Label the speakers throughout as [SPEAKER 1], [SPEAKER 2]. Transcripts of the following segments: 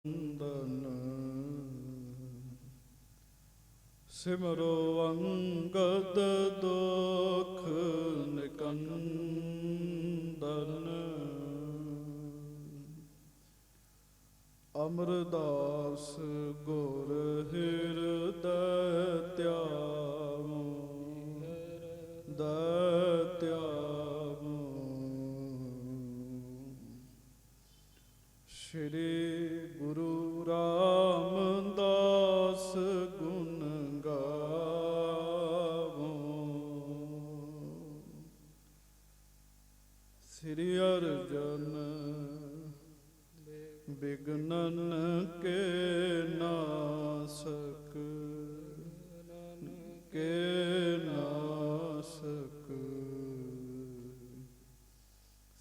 [SPEAKER 1] ਨੰਦਨ ਸਿਮਰੋ ਅੰਗਦ ਦੁਖ ਨਿਕੰਦਨ ਅਮਰਦਾਸ ਗੁਰ ਹਿਰਦੈ ਧਿਆਵੋ ਧਿਆਵੋ। ਸ਼੍ਰੀ ਗੁਰੂ ਰਾਮਦਾਸ ਗੁਣ ਗਾਵੋ। ਸ੍ਰੀ ਅਰਜਨ ਬਿਗਨਨ ਕੇ ਨਾਸਕ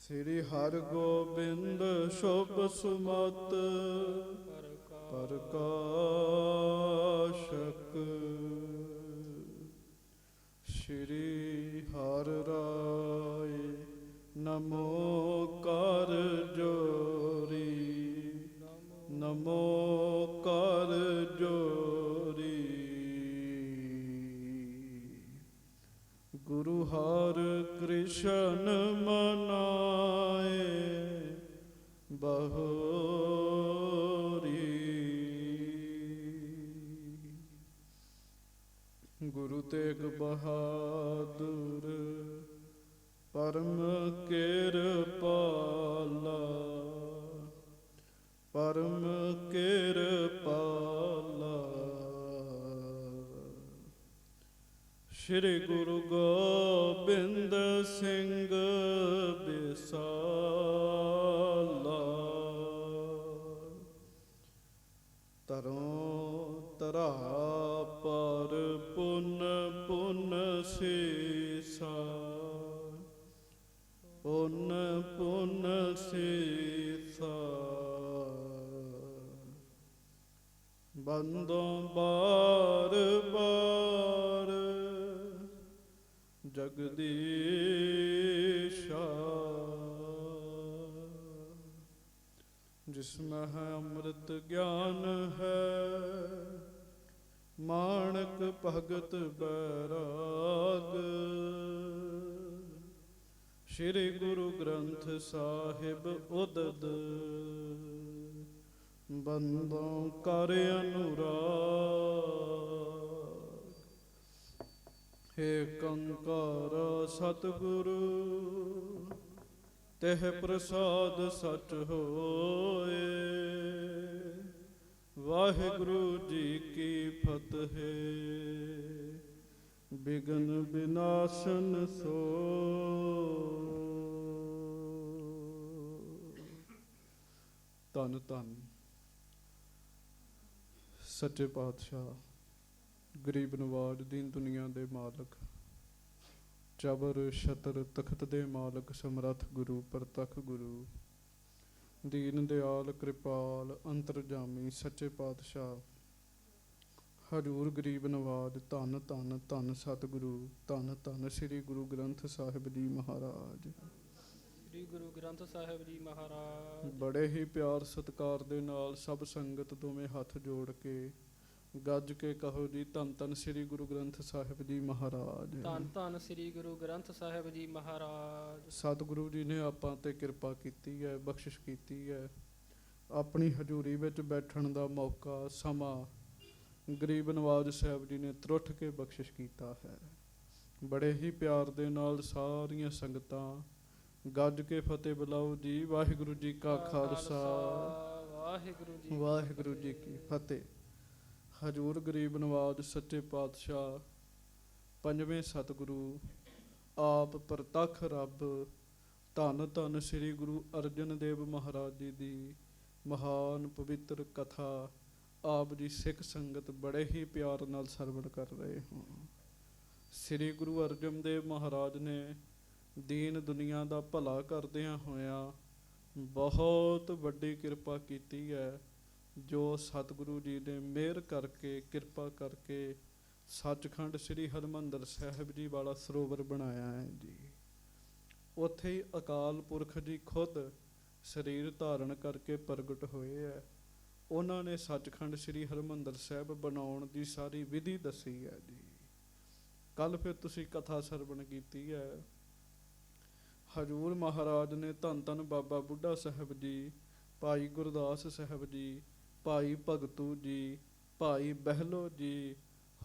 [SPEAKER 1] ਸ੍ਰੀ ਹਰਗੋਬਿੰਦ ਸ਼ੁਭ ਸੁਮਤ ਪ੍ਰਕਾਸ਼ਕ। ਸ਼੍ਰੀ ਹਰਿ ਰਾਇ ਨਮੋ ਕਰ ਜੋਰੀ ਨਮੋ ਕਰ ਜੋਰੀ। ਗੁਰੂ ਹਰਿ ਕ੍ਰਿਸ਼ਨ ਮਨਾਏ ਬਹੋਰੀ। ਗੁਰੂ ਤੇਗ ਬਹਾਦਰ ਪਰਮ ਕਿਰਪਾਲਾ ਪਰਮ ਕਿਰਪਾਲਾ। ਸ਼੍ਰੀ ਗੁਰੂ ਗੋਬਿੰਦ ਸਿੰਘ ਬਿਸਾਲਾ ਤਰੋਂ ਤਰਾ ਪਰ ਪੁਨ ਪੁਨ ਸੀਸਾ ਪੁਨ ਪੁਨ ਸੀਸਾ। ਬੰਦੋਂ ਬਾਰ ਬਾਰ ਜਗਦੀਸ਼ਾ। ਜਿਸਮੈ ਹੈ ਅੰਮ੍ਰਿਤ ਗਿਆਨ ਹੈ ਮਾਣਕ ਭਗਤ ਬੈਰਾਗ। ਸ਼੍ਰੀ ਗੁਰੂ ਗ੍ਰੰਥ ਸਾਹਿਬ ਉਦਦ ਬੰਦੋਂ ਕਰ ਅਨੁਰਾਗ। ਏਕੰਕਾਰ ਸਤਿਗੁਰੂ ਤਿਹ ਪ੍ਰਸਾਦ ਸਚ ਹੋਏ। ਵਾਹਿਗੁਰੂ ਜੀ ਕੀ ਫਤਿਹ। ਬਿਘਨ ਬਿਨਾਸ਼ਨ ਸੋਇ। ਧੰਨ ਧੰਨ ਸੱਚੇ ਪਾਤਸ਼ਾਹ ਗਰੀਬ ਨਵਾਜ ਦੀਨ ਦੁਨੀਆ ਦੇ ਮਾਲਕ ਜ਼ਬਰ ਛਤਰ ਤਖਤ ਦੇ ਮਾਲਕ ਸਮਰੱਥ ਗੁਰੂ ਪ੍ਰਤੱਖ ਗੁਰੂ ਦੀਨ ਦਿਆਲ ਕਿਰਪਾਲ ਅੰਤਰਜਾਮੀ ਸੱਚੇ ਪਾਤਸ਼ਾਹ ਹਜ਼ੂਰ ਗਰੀਬ ਨਵਾਜ ਧੰਨ ਧੰਨ ਧੰਨ ਸਤਿਗੁਰੂ ਧੰਨ ਧੰਨ ਸ੍ਰੀ ਗੁਰੂ ਗ੍ਰੰਥ ਸਾਹਿਬ ਜੀ ਮਹਾਰਾਜ।
[SPEAKER 2] ਸ੍ਰੀ ਗੁਰੂ ਗ੍ਰੰਥ ਸਾਹਿਬ ਜੀ ਮਹਾਰਾਜ।
[SPEAKER 1] ਬੜੇ ਹੀ ਪਿਆਰ ਸਤਿਕਾਰ ਦੇ ਨਾਲ ਸਭ ਸੰਗਤ ਦੋਵੇਂ ਹੱਥ ਜੋੜ ਕੇ ਗੱਜ ਕੇ ਕਹੋ ਜੀ ਧੰਨ ਧੰਨ ਸ੍ਰੀ ਗੁਰੂ ਗ੍ਰੰਥ ਸਾਹਿਬ ਜੀ ਮਹਾਰਾਜ।
[SPEAKER 2] ਧੰਨ ਧੰਨ ਸ੍ਰੀ ਗੁਰੂ ਗ੍ਰੰਥ ਸਾਹਿਬ ਜੀ ਮਹਾਰਾਜ।
[SPEAKER 1] ਸਤਿਗੁਰੂ ਜੀ ਨੇ ਆਪਾਂ ਤੇ ਕਿਰਪਾ ਕੀਤੀ ਹੈ, ਬਖਸ਼ਿਸ਼ ਕੀਤੀ ਹੈ। ਆਪਣੀ ਹਜ਼ੂਰੀ ਵਿੱਚ ਬੈਠਣ ਦਾ ਮੌਕਾ ਸਮਾਂ ਗਰੀਬ ਨਵਾਜ ਸਾਹਿਬ ਜੀ ਨੇ ਤਰੁੱਠ ਕੇ ਬਖਸ਼ਿਸ਼ ਕੀਤਾ ਹੈ। ਬੜੇ ਹੀ ਪਿਆਰ ਦੇ ਨਾਲ ਸਾਰੀਆਂ ਸੰਗਤਾਂ ਗੱਜ ਕੇ ਫਤਿਹ ਬੁਲਾਓ ਜੀ। ਵਾਹਿਗੁਰੂ ਜੀ ਕਾ ਖਾਲਸਾ ਵਾਹਿਗੁਰੂ ਜੀ ਕੀ ਫਤਿਹ। ਹਜ਼ੂਰ ਗਰੀਬ ਨਵਾਜ ਸੱਚੇ ਪਾਤਸ਼ਾਹ ਪੰਜਵੇਂ ਸਤਿਗੁਰੂ ਆਪ ਪ੍ਰਤੱਖ ਰੱਬ ਧੰਨ ਧੰਨ ਸ੍ਰੀ ਗੁਰੂ ਅਰਜਨ ਦੇਵ ਮਹਾਰਾਜ ਜੀ ਦੀ ਮਹਾਨ ਪਵਿੱਤਰ ਕਥਾ ਆਪ ਜੀ ਸਿੱਖ ਸੰਗਤ ਬੜੇ ਹੀ ਪਿਆਰ ਨਾਲ ਸਰਵਣ ਕਰ ਰਹੇ ਹੋ। ਸ੍ਰੀ ਗੁਰੂ ਅਰਜਨ ਦੇਵ ਮਹਾਰਾਜ ਨੇ ਦੀਨ ਦੁਨੀਆ ਦਾ ਭਲਾ ਕਰਦਿਆਂ ਹੋਇਆਂ ਬਹੁਤ ਵੱਡੀ ਕਿਰਪਾ ਕੀਤੀ ਹੈ। ਜੋ ਸਤਿਗੁਰੂ ਜੀ ਨੇ ਮਿਹਰ ਕਰਕੇ ਕਿਰਪਾ ਕਰਕੇ ਸੱਚਖੰਡ ਸ੍ਰੀ ਹਰਿਮੰਦਰ ਸਾਹਿਬ ਜੀ ਵਾਲਾ ਸਰੋਵਰ ਬਣਾਇਆ ਹੈ ਜੀ। ਉੱਥੇ ਹੀ ਅਕਾਲ ਪੁਰਖ ਜੀ ਖੁਦ ਸਰੀਰ ਧਾਰਨ ਕਰਕੇ ਪ੍ਰਗਟ ਹੋਏ ਹੈ। ਉਹਨਾਂ ਨੇ ਸੱਚਖੰਡ ਸ੍ਰੀ ਹਰਿਮੰਦਰ ਸਾਹਿਬ ਬਣਾਉਣ ਦੀ ਸਾਰੀ ਵਿਧੀ ਦੱਸੀ ਹੈ ਜੀ। ਕੱਲ ਫਿਰ ਤੁਸੀਂ ਕਥਾ ਸਰਵਣ ਕੀਤੀ ਹੈ। ਹਜੂਰ ਮਹਾਰਾਜ ਨੇ ਧੰਨ ਧੰਨ ਬਾਬਾ ਬੁੱਢਾ ਸਾਹਿਬ ਜੀ, ਭਾਈ ਗੁਰਦਾਸ ਸਾਹਿਬ ਜੀ, ਭਾਈ ਭਗਤੂ ਜੀ, ਭਾਈ ਬਹਿਲੋ ਜੀ,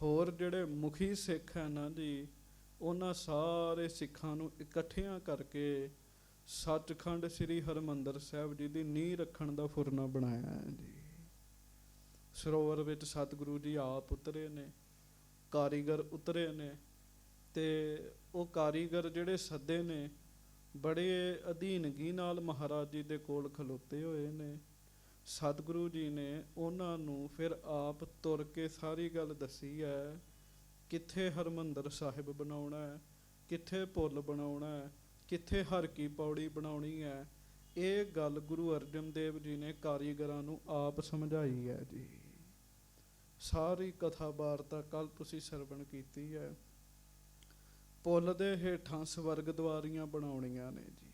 [SPEAKER 1] ਹੋਰ ਜਿਹੜੇ ਮੁਖੀ ਸਿੱਖ ਹੈ ਨਾ ਜੀ, ਉਹਨਾਂ ਸਾਰੇ ਸਿੱਖਾਂ ਨੂੰ ਇਕੱਠਿਆਂ ਕਰਕੇ ਸੱਚਖੰਡ ਸ੍ਰੀ ਹਰਿਮੰਦਰ ਸਾਹਿਬ ਜੀ ਦੀ ਨੀਂਹ ਰੱਖਣ ਦਾ ਫੁਰਨਾ ਬਣਾਇਆ ਹੈ ਜੀ। ਸਰੋਵਰ ਵਿੱਚ ਸਤਿਗੁਰੂ ਜੀ ਆਪ ਉਤਰੇ ਨੇ, ਕਾਰੀਗਰ ਉਤਰੇ ਨੇ, ਤੇ ਉਹ ਕਾਰੀਗਰ ਜਿਹੜੇ ਸੱਦੇ ਨੇ ਬੜੇ ਅਧੀਨਗੀ ਨਾਲ ਮਹਾਰਾਜ ਜੀ ਦੇ ਕੋਲ ਖਲੋਤੇ ਹੋਏ ਨੇ। ਸਤਿਗੁਰੂ ਜੀ ਨੇ ਉਹਨਾਂ ਨੂੰ ਫਿਰ ਆਪ ਤੁਰ ਕੇ ਸਾਰੀ ਗੱਲ ਦੱਸੀ ਹੈ, ਕਿੱਥੇ ਹਰਿਮੰਦਰ ਸਾਹਿਬ ਬਣਾਉਣਾ ਹੈ, ਕਿੱਥੇ ਪੁੱਲ ਬਣਾਉਣਾ ਹੈ, ਕਿੱਥੇ ਹਰ ਕੀ ਪੌੜੀ ਬਣਾਉਣੀ ਹੈ। ਇਹ ਗੱਲ ਗੁਰੂ ਅਰਜਨ ਦੇਵ ਜੀ ਨੇ ਕਾਰੀਗਰਾਂ ਨੂੰ ਆਪ ਸਮਝਾਈ ਹੈ ਜੀ। ਸਾਰੀ ਕਥਾ ਵਾਰਤਾ ਕੱਲ ਤੁਸੀਂ ਸਰਵਣ ਕੀਤੀ ਹੈ। ਪੁੱਲ ਦੇ ਹੇਠਾਂ ਸਵਰਗ ਦੁਆਰੀਆਂ ਬਣਾਉਣੀਆਂ ਨੇ ਜੀ,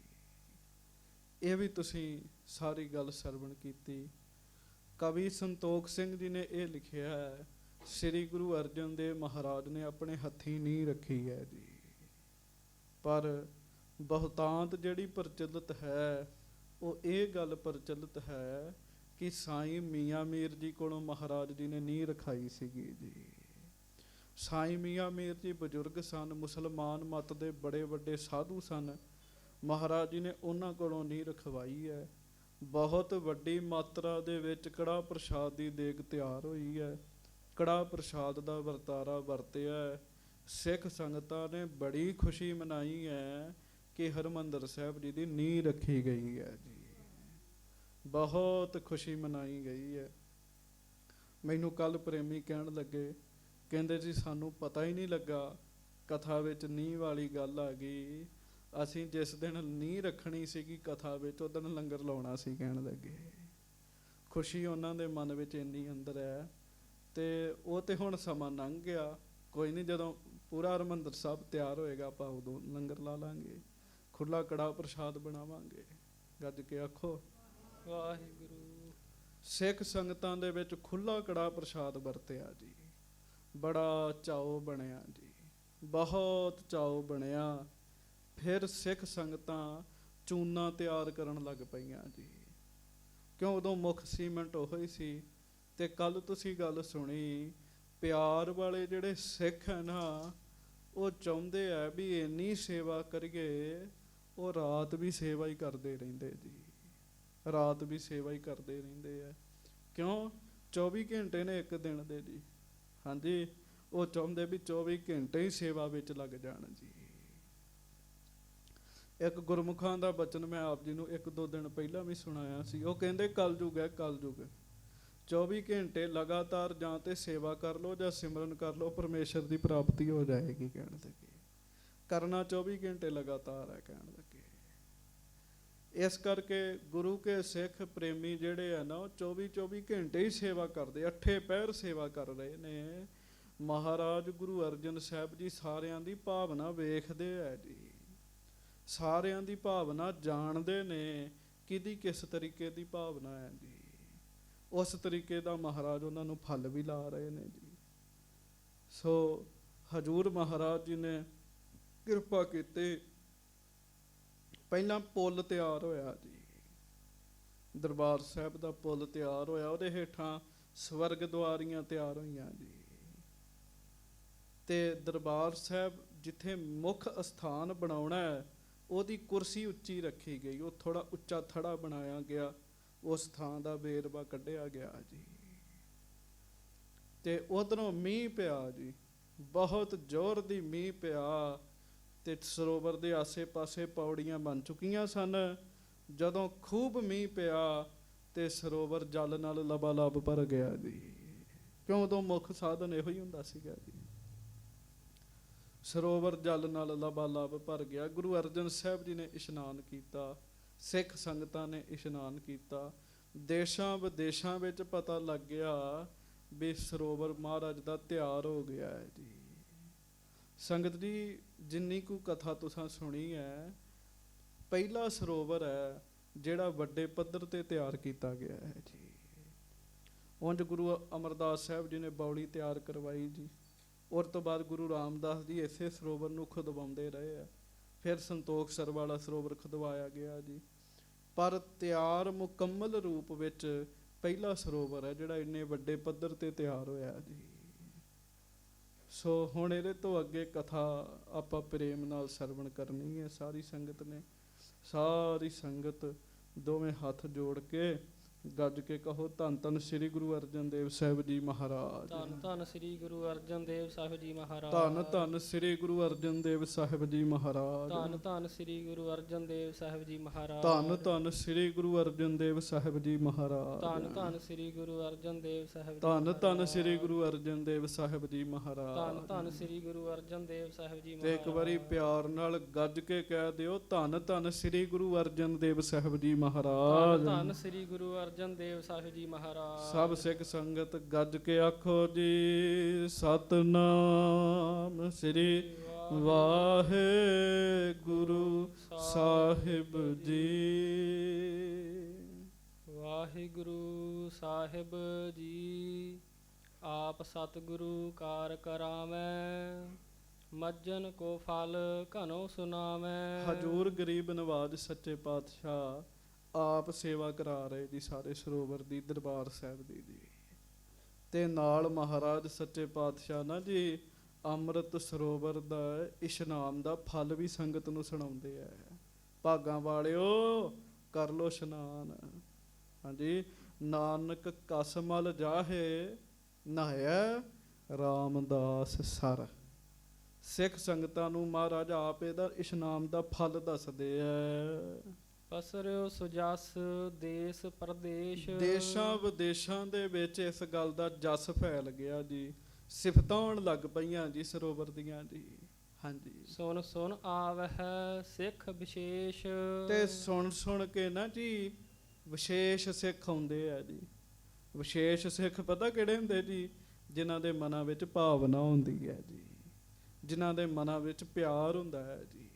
[SPEAKER 1] ਇਹ ਵੀ ਤੁਸੀਂ ਸਾਰੀ ਗੱਲ ਸਰਵਣ ਕੀਤੀ। ਕਵੀ ਸੰਤੋਖ ਸਿੰਘ ਜੀ ਨੇ ਇਹ ਲਿਖਿਆ ਹੈ, ਸ੍ਰੀ ਗੁਰੂ ਅਰਜਨ ਦੇਵ ਮਹਾਰਾਜ ਨੇ ਆਪਣੇ ਹੱਥੀਂ ਨੀਂਹ ਰੱਖੀ ਹੈ ਜੀ। ਪਰ ਬਹੁਤਾਂਤ ਜਿਹੜੀ ਪ੍ਰਚਲਿਤ ਹੈ ਉਹ ਇਹ ਗੱਲ ਪ੍ਰਚਲਿਤ ਹੈ ਕਿ ਸਾਈਂ ਮੀਆਂ ਮੀਰ ਜੀ ਕੋਲੋਂ ਮਹਾਰਾਜ ਜੀ ਨੇ ਨੀਂਹ ਰਖਾਈ ਸੀਗੀ ਜੀ। ਸਾਈਂ ਮੀਆਂ ਮੀਰ ਜੀ ਬਜ਼ੁਰਗ ਸਨ, ਮੁਸਲਮਾਨ ਮਤ ਦੇ ਬੜੇ ਵੱਡੇ ਸਾਧੂ ਸਨ। ਮਹਾਰਾਜ ਜੀ ਨੇ ਉਹਨਾਂ ਕੋਲੋਂ ਨੀਂਹ ਰਖਵਾਈ ਹੈ। ਬਹੁਤ ਵੱਡੀ ਮਾਤਰਾ ਦੇ ਵਿੱਚ ਕੜਾਹ ਪ੍ਰਸ਼ਾਦ ਦੀ ਦੇਗ ਤਿਆਰ ਹੋਈ ਹੈ। ਕੜਾਹ ਪ੍ਰਸ਼ਾਦ ਦਾ ਵਰਤਾਰਾ ਵਰਤਿਆ। ਸਿੱਖ ਸੰਗਤਾਂ ਨੇ ਬੜੀ ਖੁਸ਼ੀ ਮਨਾਈ ਹੈ ਕਿ ਹਰਿਮੰਦਰ ਸਾਹਿਬ ਜੀ ਦੀ ਨੀਂਹ ਰੱਖੀ ਗਈ ਹੈ ਜੀ। ਬਹੁਤ ਖੁਸ਼ੀ ਮਨਾਈ ਗਈ ਹੈ। ਮੈਨੂੰ ਕੱਲ ਪ੍ਰੇਮੀ ਕਹਿਣ ਲੱਗੇ, ਕਹਿੰਦੇ ਜੀ ਸਾਨੂੰ ਪਤਾ ਹੀ ਨਹੀਂ ਲੱਗਾ ਕਥਾ ਵਿੱਚ ਨੀਂਹ ਵਾਲੀ ਗੱਲ ਆ ਗਈ। ਅਸੀਂ ਜਿਸ ਦਿਨ ਨੀਂਹ ਰੱਖਣੀ ਸੀਗੀ ਕਥਾ ਵਿੱਚ, ਉਹ ਦਿਨ ਲੰਗਰ ਲਾਉਣਾ ਸੀ ਕਹਿਣ ਲੱਗੇ। ਖੁਸ਼ੀ ਉਹਨਾਂ ਦੇ ਮਨ ਵਿੱਚ ਇੰਨੀ ਅੰਦਰ ਹੈ। ਤੇ ਉਹ ਤੇ ਹੁਣ ਸਮਾਂ ਲੰਘ ਗਿਆ, ਕੋਈ ਨਹੀਂ, ਜਦੋਂ ਪੂਰਾ ਹਰਿਮੰਦਰ ਸਾਹਿਬ ਤਿਆਰ ਹੋਏਗਾ ਆਪਾਂ ਉਦੋਂ ਲੰਗਰ ਲਾ ਲਾਂਗੇ, ਖੁੱਲਾ ਕੜਾਹ ਪ੍ਰਸ਼ਾਦ ਬਣਾਵਾਂਗੇ। ਗੱਜ ਕੇ ਆਖੋ
[SPEAKER 2] ਵਾਹਿਗੁਰੂ।
[SPEAKER 1] ਸਿੱਖ ਸੰਗਤਾਂ ਦੇ ਵਿੱਚ ਖੁੱਲਾ ਕੜਾਹ ਪ੍ਰਸ਼ਾਦ ਵਰਤਿਆ ਜੀ। ਬੜਾ ਚਾਉ ਬਣਿਆ ਜੀ, ਬਹੁਤ ਚਾਉ ਬਣਿਆ। ਫਿਰ ਸਿੱਖ ਸੰਗਤਾਂ ਚੂਨਾ ਤਿਆਰ ਕਰਨ ਲੱਗ ਪਈਆਂ ਜੀ, ਕਿਉਂ ਉਦੋਂ ਮੁੱਖ ਸੀਮੈਂਟ ਉਹ ਹੀ ਸੀ। ਤੇ ਕੱਲ ਤੁਸੀਂ ਗੱਲ ਸੁਣੀ, ਪਿਆਰ ਵਾਲੇ ਜਿਹੜੇ ਸਿੱਖ ਹੈ ਨਾ, ਉਹ ਚਾਹੁੰਦੇ ਆ ਵੀ ਇੰਨੀ ਸੇਵਾ ਕਰੀਏ। ਉਹ ਰਾਤ ਵੀ ਸੇਵਾ ਹੀ ਕਰਦੇ ਰਹਿੰਦੇ ਜੀ, ਰਾਤ ਵੀ ਸੇਵਾ ਹੀ ਕਰਦੇ ਰਹਿੰਦੇ ਆ। ਕਿਉਂ? 24 ਘੰਟੇ ਨੇ ਇੱਕ ਦਿਨ ਦੇ ਜੀ। ਹਾਂਜੀ, ਉਹ ਚਾਹੁੰਦੇ ਵੀ 24 ਘੰਟੇ ਹੀ ਸੇਵਾ ਵਿੱਚ ਲੱਗ ਜਾਣ ਜੀ। ਇੱਕ ਗੁਰਮੁਖਾਂ ਦਾ ਬਚਨ ਮੈਂ ਆਪ ਜੀ ਨੂੰ 1-2 ਦਿਨ ਪਹਿਲਾਂ ਵੀ ਸੁਣਾਇਆ ਸੀ। ਉਹ ਕਹਿੰਦੇ ਕਲਯੁਗ ਹੈ, ਕਲਯੁਗ। 24 ਘੰਟੇ ਲਗਾਤਾਰ ਜਾਂ ਤੇ ਸੇਵਾ ਕਰ ਲਓ ਜਾਂ ਸਿਮਰਨ ਕਰ ਲਓ, ਪਰਮੇਸ਼ਰ ਦੀ ਪ੍ਰਾਪਤੀ ਹੋ ਜਾਏਗੀ। ਕਹਿਣ ਲੱਗੇ ਕਰਨਾ 24 ਘੰਟੇ ਲਗਾਤਾਰ ਹੈ ਕਹਿਣ ਲੱਗੇ। ਇਸ ਕਰਕੇ ਗੁਰੂ ਕੇ ਸਿੱਖ ਪ੍ਰੇਮੀ ਜਿਹੜੇ ਆ ਨਾ, ਉਹ 24 ਘੰਟੇ ਹੀ ਸੇਵਾ ਕਰਦੇ, 8 ਪਹਿਰ ਸੇਵਾ ਕਰ ਰਹੇ ਨੇ। ਮਹਾਰਾਜ ਗੁਰੂ ਅਰਜਨ ਸਾਹਿਬ ਜੀ ਸਾਰਿਆਂ ਦੀ ਭਾਵਨਾ ਵੇਖਦੇ ਹੈ ਜੀ, ਸਾਰਿਆਂ ਦੀ ਭਾਵਨਾ ਜਾਣਦੇ ਨੇ, ਕਿਹਦੀ ਕਿਸ ਤਰੀਕੇ ਦੀ ਭਾਵਨਾ ਹੈ ਜੀ। ਉਸ ਤਰੀਕੇ ਦਾ ਮਹਾਰਾਜ ਉਹਨਾਂ ਨੂੰ ਫਲ ਵੀ ਲਾ ਰਹੇ ਨੇ ਜੀ। ਸੋ ਹਜੂਰ ਮਹਾਰਾਜ ਜੀ ਨੇ ਕਿਰਪਾ ਕੀਤੀ। ਪਹਿਲਾਂ ਪੁੱਲ ਤਿਆਰ ਹੋਇਆ ਜੀ, ਦਰਬਾਰ ਸਾਹਿਬ ਦਾ ਪੁੱਲ ਤਿਆਰ ਹੋਇਆ, ਉਹਦੇ ਹੇਠਾਂ ਸਵਰਗ ਦੁਆਰੀਆਂ ਤਿਆਰ ਹੋਈਆਂ ਜੀ। ਤੇ ਦਰਬਾਰ ਸਾਹਿਬ ਜਿੱਥੇ ਮੁੱਖ ਅਸਥਾਨ ਬਣਾਉਣਾ ਹੈ, ਉਹਦੀ ਕੁਰਸੀ ਉੱਚੀ ਰੱਖੀ ਗਈ। ਉਹ ਥੋੜਾ ਉੱਚਾ ਥੜਾ ਬਣਾਇਆ ਗਿਆ, ਉਸ ਥਾਂ ਦਾ ਵੇਰਵਾ ਕੱਢਿਆ ਗਿਆ ਜੀ। ਤੇ ਉਧਰੋਂ ਮੀਂਹ ਪਿਆ ਜੀ, ਬਹੁਤ ਜ਼ੋਰ ਦੀ ਮੀਂਹ ਪਿਆ। ਤੇ ਸਰੋਵਰ ਦੇ ਆਸੇ-ਪਾਸੇ ਪੌੜੀਆਂ ਬਣ ਚੁੱਕੀਆਂ ਸਨ। ਜਦੋਂ ਖੂਬ ਮੀਂਹ ਪਿਆ ਤੇ ਸਰੋਵਰ ਜਲ ਨਾਲ ਲਬਾਲਬ ਭਰ ਗਿਆ ਜੀ। ਕਿਉਂ? ਉਦੋਂ ਮੁੱਖ ਸਾਧਨ ਇਹੋ ਹੀ ਹੁੰਦਾ ਸੀਗਾ ਜੀ। ਸਰੋਵਰ ਜਲ ਨਾਲ ਲਬਾਲਬ ਭਰ ਗਿਆ। ਗੁਰੂ ਅਰਜਨ ਸਾਹਿਬ ਜੀ ਨੇ ਇਸ਼ਨਾਨ ਕੀਤਾ, ਸਿੱਖ ਸੰਗਤਾਂ ਨੇ ਇਸ਼ਨਾਨ ਕੀਤਾ। ਦੇਸ਼ਾਂ ਵਿਦੇਸ਼ਾਂ ਵਿੱਚ ਪਤਾ ਲੱਗ ਗਿਆ ਵੀ ਸਰੋਵਰ ਮਹਾਰਾਜ ਦਾ ਤਿਆਰ ਹੋ ਗਿਆ ਹੈ ਜੀ। ਸੰਗਤ ਜੀ, ਜਿੰਨੀ ਕੁ ਕਥਾ ਤੁਸੀਂ ਸੁਣੀ ਹੈ, ਪਹਿਲਾ ਸਰੋਵਰ ਹੈ ਜਿਹੜਾ ਵੱਡੇ ਪੱਧਰ ਤੇ ਤਿਆਰ ਕੀਤਾ ਗਿਆ ਹੈ ਜੀ। ਉਂਝ ਗੁਰੂ ਅਮਰਦਾਸ ਸਾਹਿਬ ਜੀ ਨੇ ਬਾਉਲੀ ਤਿਆਰ ਕਰਵਾਈ ਜੀ। ਉਸ ਤੋਂ ਬਾਅਦ ਗੁਰੂ ਰਾਮਦਾਸ ਜੀ ਇਸੇ ਸਰੋਵਰ ਨੂੰ ਖੁਦਵਾਉਂਦੇ ਰਹੇ ਆ। ਫਿਰ ਸੰਤੋਖ ਸਰ ਵਾਲਾ ਸਰੋਵਰ ਖੁਦਵਾਇਆ ਗਿਆ ਜੀ। ਪਰ ਤਿਆਰ ਮੁਕੰਮਲ ਰੂਪ ਵਿੱਚ ਪਹਿਲਾ ਸਰੋਵਰ ਹੈ ਜਿਹੜਾ ਇੰਨੇ ਵੱਡੇ ਪੱਧਰ ਤੇ ਤਿਆਰ ਹੋਇਆ ਜੀ। ਸੋ ਹੁਣ ਇਹਦੇ ਤੋਂ ਅੱਗੇ ਕਥਾ ਆਪਾਂ ਪ੍ਰੇਮ ਨਾਲ ਸਰਵਣ ਕਰਨੀ ਹੈ। ਸਾਰੀ ਸੰਗਤ ਨੇ, ਸਾਰੀ ਸੰਗਤ ਦੋਵੇਂ ਹੱਥ ਜੋੜ ਕੇ ਗੱਜ ਕੇ ਕਹੋ, ਧੰਨ ਧੰਨ ਸ੍ਰੀ ਗੁਰੂ ਅਰਜਨ ਦੇਵ ਸਾਹਿਬ ਜੀ ਮਹਾਰਾਜ।
[SPEAKER 2] ਧੰਨ ਧੰਨ ਸ੍ਰੀ ਗੁਰੂ ਅਰਜਨ ਦੇਵ ਸਾਹਿਬ ਜੀ ਮਹਾਰਾਜ।
[SPEAKER 1] ਧੰਨ ਧੰਨ ਸ੍ਰੀ ਗੁਰੂ ਅਰਜਨ ਦੇਵ ਸਾਹਿਬ ਜੀ ਮਹਾਰਾਜ।
[SPEAKER 2] ਧੰਨ ਧੰਨ ਸ੍ਰੀ ਗੁਰੂ ਅਰਜਨ ਦੇਵ ਸਾਹਿਬ ਜੀ ਮਹਾਰਾਜ।
[SPEAKER 1] ਧੰਨ ਧੰਨ ਸ੍ਰੀ ਗੁਰੂ ਅਰਜਨ ਦੇਵ ਸਾਹਿਬ ਜੀ ਮਹਾਰਾਜ।
[SPEAKER 2] ਧੰਨ ਧੰਨ ਸ੍ਰੀ ਗੁਰੂ ਅਰਜਨ ਦੇਵ ਸਾਹਿਬ ਜੀ
[SPEAKER 1] ਧੰਨ ਧੰਨ ਸ੍ਰੀ ਗੁਰੂ ਅਰਜਨ ਦੇਵ ਸਾਹਿਬ ਜੀ ਮਹਾਰਾਜ।
[SPEAKER 2] ਧੰਨ ਧੰਨ ਸ੍ਰੀ ਗੁਰੂ ਅਰਜਨ ਦੇਵ ਸਾਹਿਬ ਜੀ
[SPEAKER 1] ਤੇ ਇੱਕ ਵਾਰੀ ਪਿਆਰ ਨਾਲ ਗੱਜ ਕੇ ਕਹਿ ਦਿਓ, ਧੰਨ ਧੰਨ ਸ੍ਰੀ ਗੁਰੂ ਅਰਜਨ ਦੇਵ ਸਾਹਿਬ ਜੀ ਮਹਾਰਾਜ।
[SPEAKER 2] ਧੰਨ ਸ੍ਰੀ ਗੁਰੂ ਅਰਜਨ ਦੇਵ ਸਾਹਿਬ ਜੀ ਮਹਾਰਾਜ।
[SPEAKER 1] ਸਭ ਸਿੱਖ ਸੰਗਤ ਗੱਜ ਕੇ ਆਖੋ ਜੀ, ਸਤਨਾਮ ਸ੍ਰੀ ਵਾਹਿਗੁਰੂ ਸਾਹਿਬ ਜੀ।
[SPEAKER 2] ਵਾਹਿਗੁਰੂ ਸਾਹਿਬ ਜੀ। ਆਪ ਸਤਿਗੁਰੂ ਕਾਰ ਕਰਾਵੈ, ਮੱਜਨ ਕੋ ਫਲ ਘਨੋ ਸੁਨਾਵੈ।
[SPEAKER 1] ਹਜੂਰ ਗਰੀਬ ਨਵਾਜ ਸੱਚੇ ਪਾਤਸ਼ਾਹ ਆਪ ਸੇਵਾ ਕਰਾ ਰਹੇ ਜੀ ਸਾਰੇ ਸਰੋਵਰ ਦੀ, ਦਰਬਾਰ ਸਾਹਿਬ ਦੀ ਜੀ। ਤੇ ਨਾਲ ਮਹਾਰਾਜ ਸੱਚੇ ਪਾਤਸ਼ਾਹ ਨਾ ਜੀ ਅੰਮ੍ਰਿਤ ਸਰੋਵਰ ਦਾ ਇਸ਼ਨਾਨ ਦਾ ਫਲ ਵੀ ਸੰਗਤ ਨੂੰ ਸੁਣਾਉਂਦੇ ਆ। ਭਾਗਾਂ ਵਾਲਿਓ ਕਰ ਲੋ ਇਸ਼ਨਾਨ। ਹਾਂਜੀ, ਨਾਨਕ ਕਸ ਮਲ ਜਾਹੇ ਨਹਾਇਆ ਰਾਮਦਾਸ ਸਰ। ਸਿੱਖ ਸੰਗਤਾਂ ਨੂੰ ਮਹਾਰਾਜ ਆਪ ਇਹਦਾ ਇਸ਼ਨਾਨ ਦਾ ਫਲ ਦੱਸਦੇ ਆ।
[SPEAKER 2] ਪਸਰਿਓ ਸੁਜਸ ਦੇਸ ਪ੍ਰਦੇਸ਼।
[SPEAKER 1] ਦੇਸ਼ਾਂ ਵਿਦੇਸ਼ਾਂ ਦੇ ਵਿੱਚ ਇਸ ਗੱਲ ਦਾ ਜਸ ਫੈਲ ਗਿਆ ਜੀ। ਸਿਫਤਾਂ ਹੋਣ ਲੱਗ ਪਈਆਂ ਜੀ ਸਰੋਵਰ ਦੀਆਂ ਜੀ। ਹਾਂਜੀ,
[SPEAKER 2] ਸੁਣ ਸੁਣ ਆਵਹਿ ਸਿੱਖ ਵਿਸ਼ੇਸ਼।
[SPEAKER 1] ਤੇ ਸੁਣ ਸੁਣ ਕੇ ਨਾ ਜੀ ਵਿਸ਼ੇਸ਼ ਸਿੱਖ ਆਉਂਦੇ ਆ ਜੀ। ਵਿਸ਼ੇਸ਼ ਸਿੱਖ ਪਤਾ ਕਿਹੜੇ ਹੁੰਦੇ ਜੀ? ਜਿਨ੍ਹਾਂ ਦੇ ਮਨਾਂ ਵਿੱਚ ਭਾਵਨਾ ਹੁੰਦੀ ਹੈ ਜੀ, ਜਿਨ੍ਹਾਂ ਦੇ ਮਨਾਂ ਵਿੱਚ ਪਿਆਰ ਹੁੰਦਾ ਹੈ ਜੀ।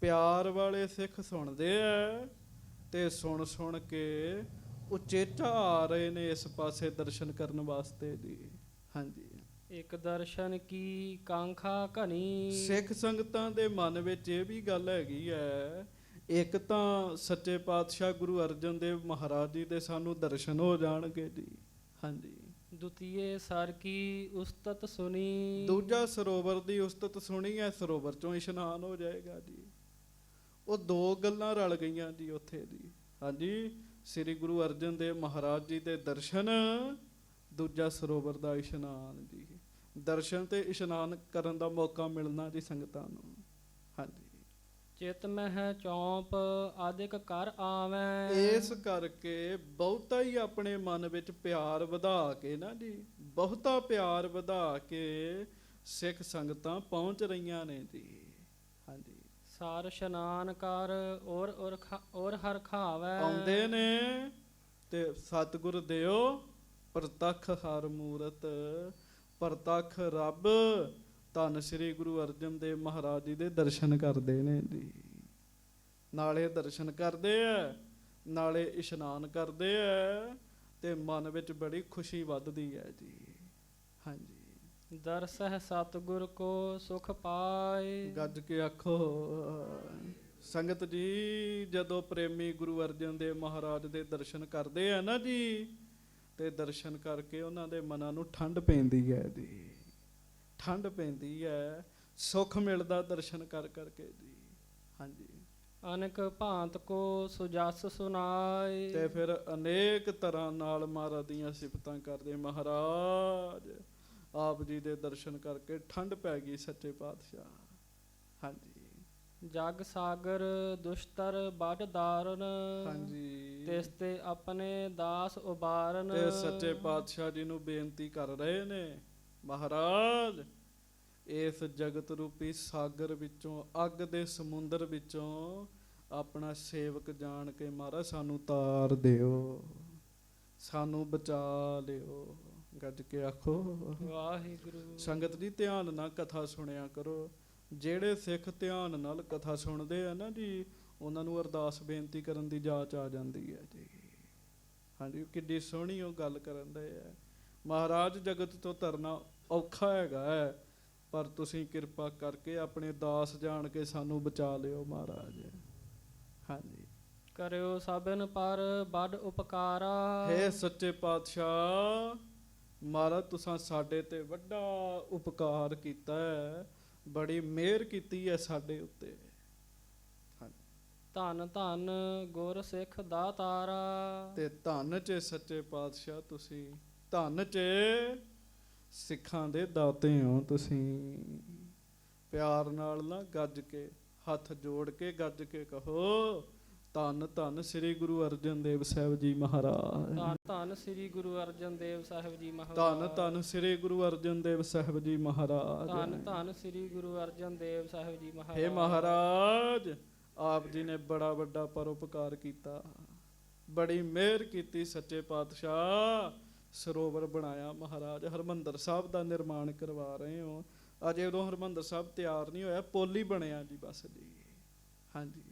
[SPEAKER 1] ਪਿਆਰ ਵਾਲੇ ਸਿੱਖ ਸੁਣਦੇ ਆ ਤੇ ਸੁਣ ਸੁਣ ਕੇ ਉਚੇਚਾ ਆ ਰਹੇ ਨੇ ਇਸ ਪਾਸੇ ਦਰਸ਼ਨ ਕਰਨ ਵਾਸਤੇ ਜੀ। ਹਾਂਜੀ,
[SPEAKER 2] ਇੱਕ ਦਰਸ਼ਨ ਕੀ ਕਾਂਖਾ ਘਣੀ।
[SPEAKER 1] ਸਿੱਖ ਸੰਗਤਾਂ ਦੇ ਮਨ ਵਿੱਚ ਇਹ ਵੀ ਗੱਲ ਹੈਗੀ ਹੈ, ਇੱਕ ਤਾਂ ਸੱਚੇ ਪਾਤਸ਼ਾਹ ਗੁਰੂ ਅਰਜਨ ਦੇਵ ਮਹਾਰਾਜ ਜੀ ਦੇ ਸਾਨੂੰ ਦਰਸ਼ਨ ਹੋ ਜਾਣਗੇ ਜੀ। ਹਾਂਜੀ,
[SPEAKER 2] ਦੁਤੀਏ ਸਰ ਕੀ ਉਸਤਤ ਸੁਣੀ।
[SPEAKER 1] ਦੂਜਾ ਸਰੋਵਰ ਦੀ ਉਸਤਤ ਸੁਣੀ ਹੈ, ਸਰੋਵਰ ਚੋਂ ਇਸ਼ਨਾਨ ਹੋ ਜਾਏਗਾ ਜੀ। ਉਹ ਦੋ ਗੱਲਾਂ ਰਲ ਗਈਆਂ ਜੀ ਉੱਥੇ ਜੀ। ਹਾਂਜੀ, ਸ੍ਰੀ ਗੁਰੂ ਅਰਜਨ ਦੇਵ ਮਹਾਰਾਜ ਜੀ ਦੇ ਦਰਸ਼ਨ, ਦੂਜਾ ਸਰੋਵਰ ਦਾ ਇਸ਼ਨਾਨ ਜੀ। ਦਰਸ਼ਨ ਤੇ ਇਸ਼ਨਾਨ ਕਰਨ ਦਾ ਮੌਕਾ ਮਿਲਣਾ ਜੀ ਸੰਗਤਾਂ ਨੂੰ। ਹਾਂਜੀ,
[SPEAKER 2] ਚਿਤ ਮਹਿ ਚੌਂਪ ਆਦਿਕ ਕਰ ਆਵੈ।
[SPEAKER 1] ਇਸ ਕਰਕੇ ਬਹੁਤਾ ਹੀ ਆਪਣੇ ਮਨ ਵਿੱਚ ਪਿਆਰ ਵਧਾ ਕੇ ਨਾ ਜੀ, ਬਹੁਤਾ ਪਿਆਰ ਵਧਾ ਕੇ ਸਿੱਖ ਸੰਗਤਾਂ ਪਹੁੰਚ ਰਹੀਆਂ ਨੇ ਜੀ। ਹਾਂਜੀ,
[SPEAKER 2] ਸਾਰ ਇਸ਼ਨਾਨ ਕਰ ਔਰ ਹਰ ਖਾਵੈ।
[SPEAKER 1] ਆਉਂਦੇ ਨੇ ਤੇ ਸਤਿਗੁਰ ਦਿਓ ਪ੍ਰਤੱਖ ਹਰ ਮੂਰਤ, ਪ੍ਰਤੱਖ ਰੱਬ ਧੰਨ ਸ੍ਰੀ ਗੁਰੂ ਅਰਜਨ ਦੇਵ ਮਹਾਰਾਜ ਜੀ ਦੇ ਦਰਸ਼ਨ ਕਰਦੇ ਨੇ ਜੀ। ਨਾਲੇ ਦਰਸ਼ਨ ਕਰਦੇ ਆ, ਨਾਲੇ ਇਸ਼ਨਾਨ ਕਰਦੇ ਆ ਤੇ ਮਨ ਵਿੱਚ ਬੜੀ ਖੁਸ਼ੀ ਵੱਧਦੀ ਹੈ ਜੀ। ਹਾਂਜੀ,
[SPEAKER 2] ਦਰਸਹਿ ਸਤਿਗੁਰ ਕੋ ਸੁਖ ਪਾਏ।
[SPEAKER 1] ਗੱਜ ਕੇ ਆਖੋ ਸੰਗਤ ਜੀ, ਜਦੋਂ ਪ੍ਰੇਮੀ ਗੁਰੂ ਅਰਜਨ ਦੇਵ ਮਹਾਰਾਜ ਦੇ ਦਰਸ਼ਨ ਕਰਦੇ ਆ ਨਾ ਜੀ, ਤੇ ਦਰਸ਼ਨ ਕਰਕੇ ਉਹਨਾਂ ਦੇ ਮਨਾਂ ਨੂੰ ਠੰਡ ਪੈਂਦੀ ਹੈ ਜੀ। ਠੰਡ ਪੈਂਦੀ ਹੈ, ਸੁੱਖ ਮਿਲਦਾ ਦਰਸ਼ਨ ਕਰ ਕਰਕੇ ਜੀ। ਹਾਂਜੀ,
[SPEAKER 2] ਅਨੇਕ ਭਾਂਤ ਕੋ ਸੁਜਸ ਸੁਨਾਏ।
[SPEAKER 1] ਤੇ ਫਿਰ ਅਨੇਕ ਤਰ੍ਹਾਂ ਨਾਲ ਮਹਾਰਾਜ ਦੀਆਂ ਸਿਫਤਾਂ ਕਰਦੇ। ਮਹਾਰਾਜ ਆਪ ਜੀ ਦੇ ਦਰਸ਼ਨ ਕਰਕੇ ਠੰਡ ਪੈ ਗਈ ਸੱਚੇ ਪਾਤਸ਼ਾਹ। ਹਾਂਜੀ,
[SPEAKER 2] ਜਗ ਸਾਗਰ ਦੁਸ਼ਤਰ ਬੜ ਦਾਰਨ।
[SPEAKER 1] ਹਾਂਜੀ,
[SPEAKER 2] ਤਿਸ ਤੇ ਆਪਣੇ ਦਾਸ ਉਬਾਰਨ।
[SPEAKER 1] ਤੇ ਸੱਚੇ ਪਾਤਸ਼ਾਹ ਜੀ ਨੂੰ ਬੇਨਤੀ ਕਰ ਰਹੇ ਨੇ, ਮਹਾਰਾਜ ਇਸ ਜਗਤ ਰੂਪੀ ਸਾਗਰ ਵਿੱਚੋਂ, ਅੱਗ ਦੇ ਸਮੁੰਦਰ ਵਿੱਚੋਂ ਆਪਣਾ ਸੇਵਕ ਜਾਣ ਕੇ ਮਹਾਰਾਜ ਸਾਨੂੰ ਤਾਰ ਦਿਓ, ਸਾਨੂੰ ਬਚਾ ਲਿਓ। ਗੱਜ ਕੇ ਆਖੋ
[SPEAKER 2] ਵਾਹਿਗੁਰੂ।
[SPEAKER 1] ਸੰਗਤ ਜੀ ਧਿਆਨ ਨਾਲ ਕਥਾ ਸੁਣਿਆ ਕਰੋ। ਜਿਹੜੇ ਸਿੱਖ ਧਿਆਨ ਨਾਲ ਕਥਾ ਸੁਣਦੇ ਆ ਨਾ ਜੀ, ਉਹਨਾਂ ਨੂੰ ਅਰਦਾਸ ਬੇਨਤੀ ਕਰਨ ਦੀ ਜਾਚ ਆ ਜਾਂਦੀ ਹੈ ਜੀ। ਹਾਂਜੀ, ਕਿੱਡੀ ਸੋਹਣੀ ਉਹ ਗੱਲ ਕਰਨ ਦੇ ਆ। ਮਹਾਰਾਜ ਜਗਤ ਤੋਂ ਤਰਨਾ ਔਖਾ ਹੈਗਾ ਹੈ, ਪਰ ਤੁਸੀਂ ਕਿਰਪਾ ਕਰਕੇ ਆਪਣੇ ਦਾਸ ਜਾਣ ਕੇ ਸਾਨੂੰ ਬਚਾ ਲਿਓ ਮਹਾਰਾਜ। ਹਾਂਜੀ,
[SPEAKER 2] ਕਰਿਓ ਸਭਨ ਪਰ ਬੜ ਉਪਕਾਰਾ।
[SPEAKER 1] ਹੇ ਸੱਚੇ ਪਾਤਸ਼ਾਹ, ਮਹਾਰਾਜ ਤੁਸਾਂ ਸਾਡੇ ਤੇ ਵੱਡਾ ਉਪਕਾਰ ਕੀਤਾ ਹੈ, ਬੜੀ ਮਿਹਰ ਕੀਤੀ ਹੈ ਸਾਡੇ ਉੱਤੇ।
[SPEAKER 2] ਧੰਨ ਧੰਨ ਗੁਰ ਸਿੱਖ ਦਾਤਾਰਾ।
[SPEAKER 1] ਤੇ ਧੰਨ ਚ ਸੱਚੇ ਪਾਤਸ਼ਾਹ ਤੁਸੀਂ, ਧੰਨ ਚ ਸਿੱਖਾਂ ਦੇ ਦਾਤੇ ਹੋ ਤੁਸੀਂ। ਪਿਆਰ ਨਾਲ ਨਾ ਗੱਜ ਕੇ, ਹੱਥ ਜੋੜ ਕੇ ਗੱਜ ਕੇ ਕਹੋ, ਧੰਨ ਧੰਨ ਸ੍ਰੀ ਗੁਰੂ ਅਰਜਨ ਦੇਵ ਸਾਹਿਬ ਜੀ ਮਹਾਰਾਜ।
[SPEAKER 2] ਧੰਨ ਧੰਨ ਸ੍ਰੀ ਗੁਰੂ ਅਰਜਨ ਦੇਵ ਸਾਹਿਬ ਜੀ ਮਹਾਰਾਜ।
[SPEAKER 1] ਧੰਨ ਧੰਨ ਸ੍ਰੀ ਗੁਰੂ ਅਰਜਨ ਦੇਵ ਸਾਹਿਬ ਜੀ ਮਹਾਰਾਜ।
[SPEAKER 2] ਧੰਨ ਧੰਨ ਸ੍ਰੀ ਗੁਰੂ ਅਰਜਨ ਦੇਵ ਸਾਹਿਬ ਜੀ ਮਹਾਰਾਜ।
[SPEAKER 1] ਹੇ ਮਹਾਰਾਜ, ਆਪ ਜੀ ਨੇ ਬੜਾ ਵੱਡਾ ਪਰਉਪਕਾਰ ਕੀਤਾ, ਬੜੀ ਮਿਹਰ ਕੀਤੀ ਸੱਚੇ ਪਾਤਸ਼ਾਹ। ਸਰੋਵਰ ਬਣਾਇਆ ਮਹਾਰਾਜ, ਹਰਿਮੰਦਰ ਸਾਹਿਬ ਦਾ ਨਿਰਮਾਣ ਕਰਵਾ ਰਹੇ ਹੋ। ਅਜੇ ਉਦੋਂ ਹਰਿਮੰਦਰ ਸਾਹਿਬ ਤਿਆਰ ਨਹੀਂ ਹੋਇਆ, ਪੁੱਲ ਹੀ ਬਣਿਆ ਜੀ ਬਸ ਜੀ। ਹਾਂਜੀ,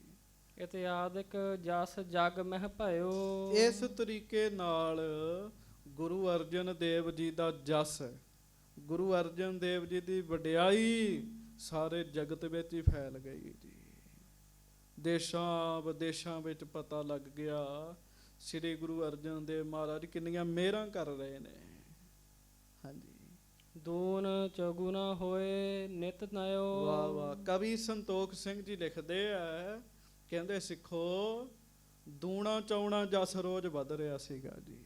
[SPEAKER 2] ਇਤਿਆਦਿਕ ਜਸ ਜਗ ਮਹਿ ਭਇਓ।
[SPEAKER 1] ਇਸ ਤਰੀਕੇ ਨਾਲ ਗੁਰੂ ਅਰਜਨ ਦੇਵ ਜੀ ਦਾ ਜਸ, ਗੁਰੂ ਅਰਜਨ ਦੇਵ ਜੀ ਦੀ ਵਡਿਆਈ ਸਾਰੇ ਜਗਤ ਵਿੱਚ ਹੀ ਫੈਲ ਗਈ ਜੀ। ਦੇਸ਼ਾਂ ਵਿਦੇਸ਼ਾਂ ਵਿੱਚ ਪਤਾ ਲੱਗ ਗਿਆ ਸ੍ਰੀ ਗੁਰੂ ਅਰਜਨ ਦੇਵ ਮਹਾਰਾਜ ਕਿੰਨੀਆਂ ਮਿਹਰਾਂ ਕਰ ਰਹੇ ਨੇ। ਹਾਂਜੀ,
[SPEAKER 2] ਦੂਨ ਚੌਗੁਣਾ ਹੋਏ ਨਿਤ ਨਇਓ।
[SPEAKER 1] ਵਾਹ ਵਾਹ। ਕਵੀ ਸੰਤੋਖ ਸਿੰਘ ਜੀ ਲਿਖਦੇ ਆ, ਕਹਿੰਦੇ ਸਿੱਖੋ ਦੂਣਾ ਚੌਣਾ ਜਸ ਰੋਜ਼ ਵੱਧ ਰਿਹਾ ਸੀਗਾ ਜੀ।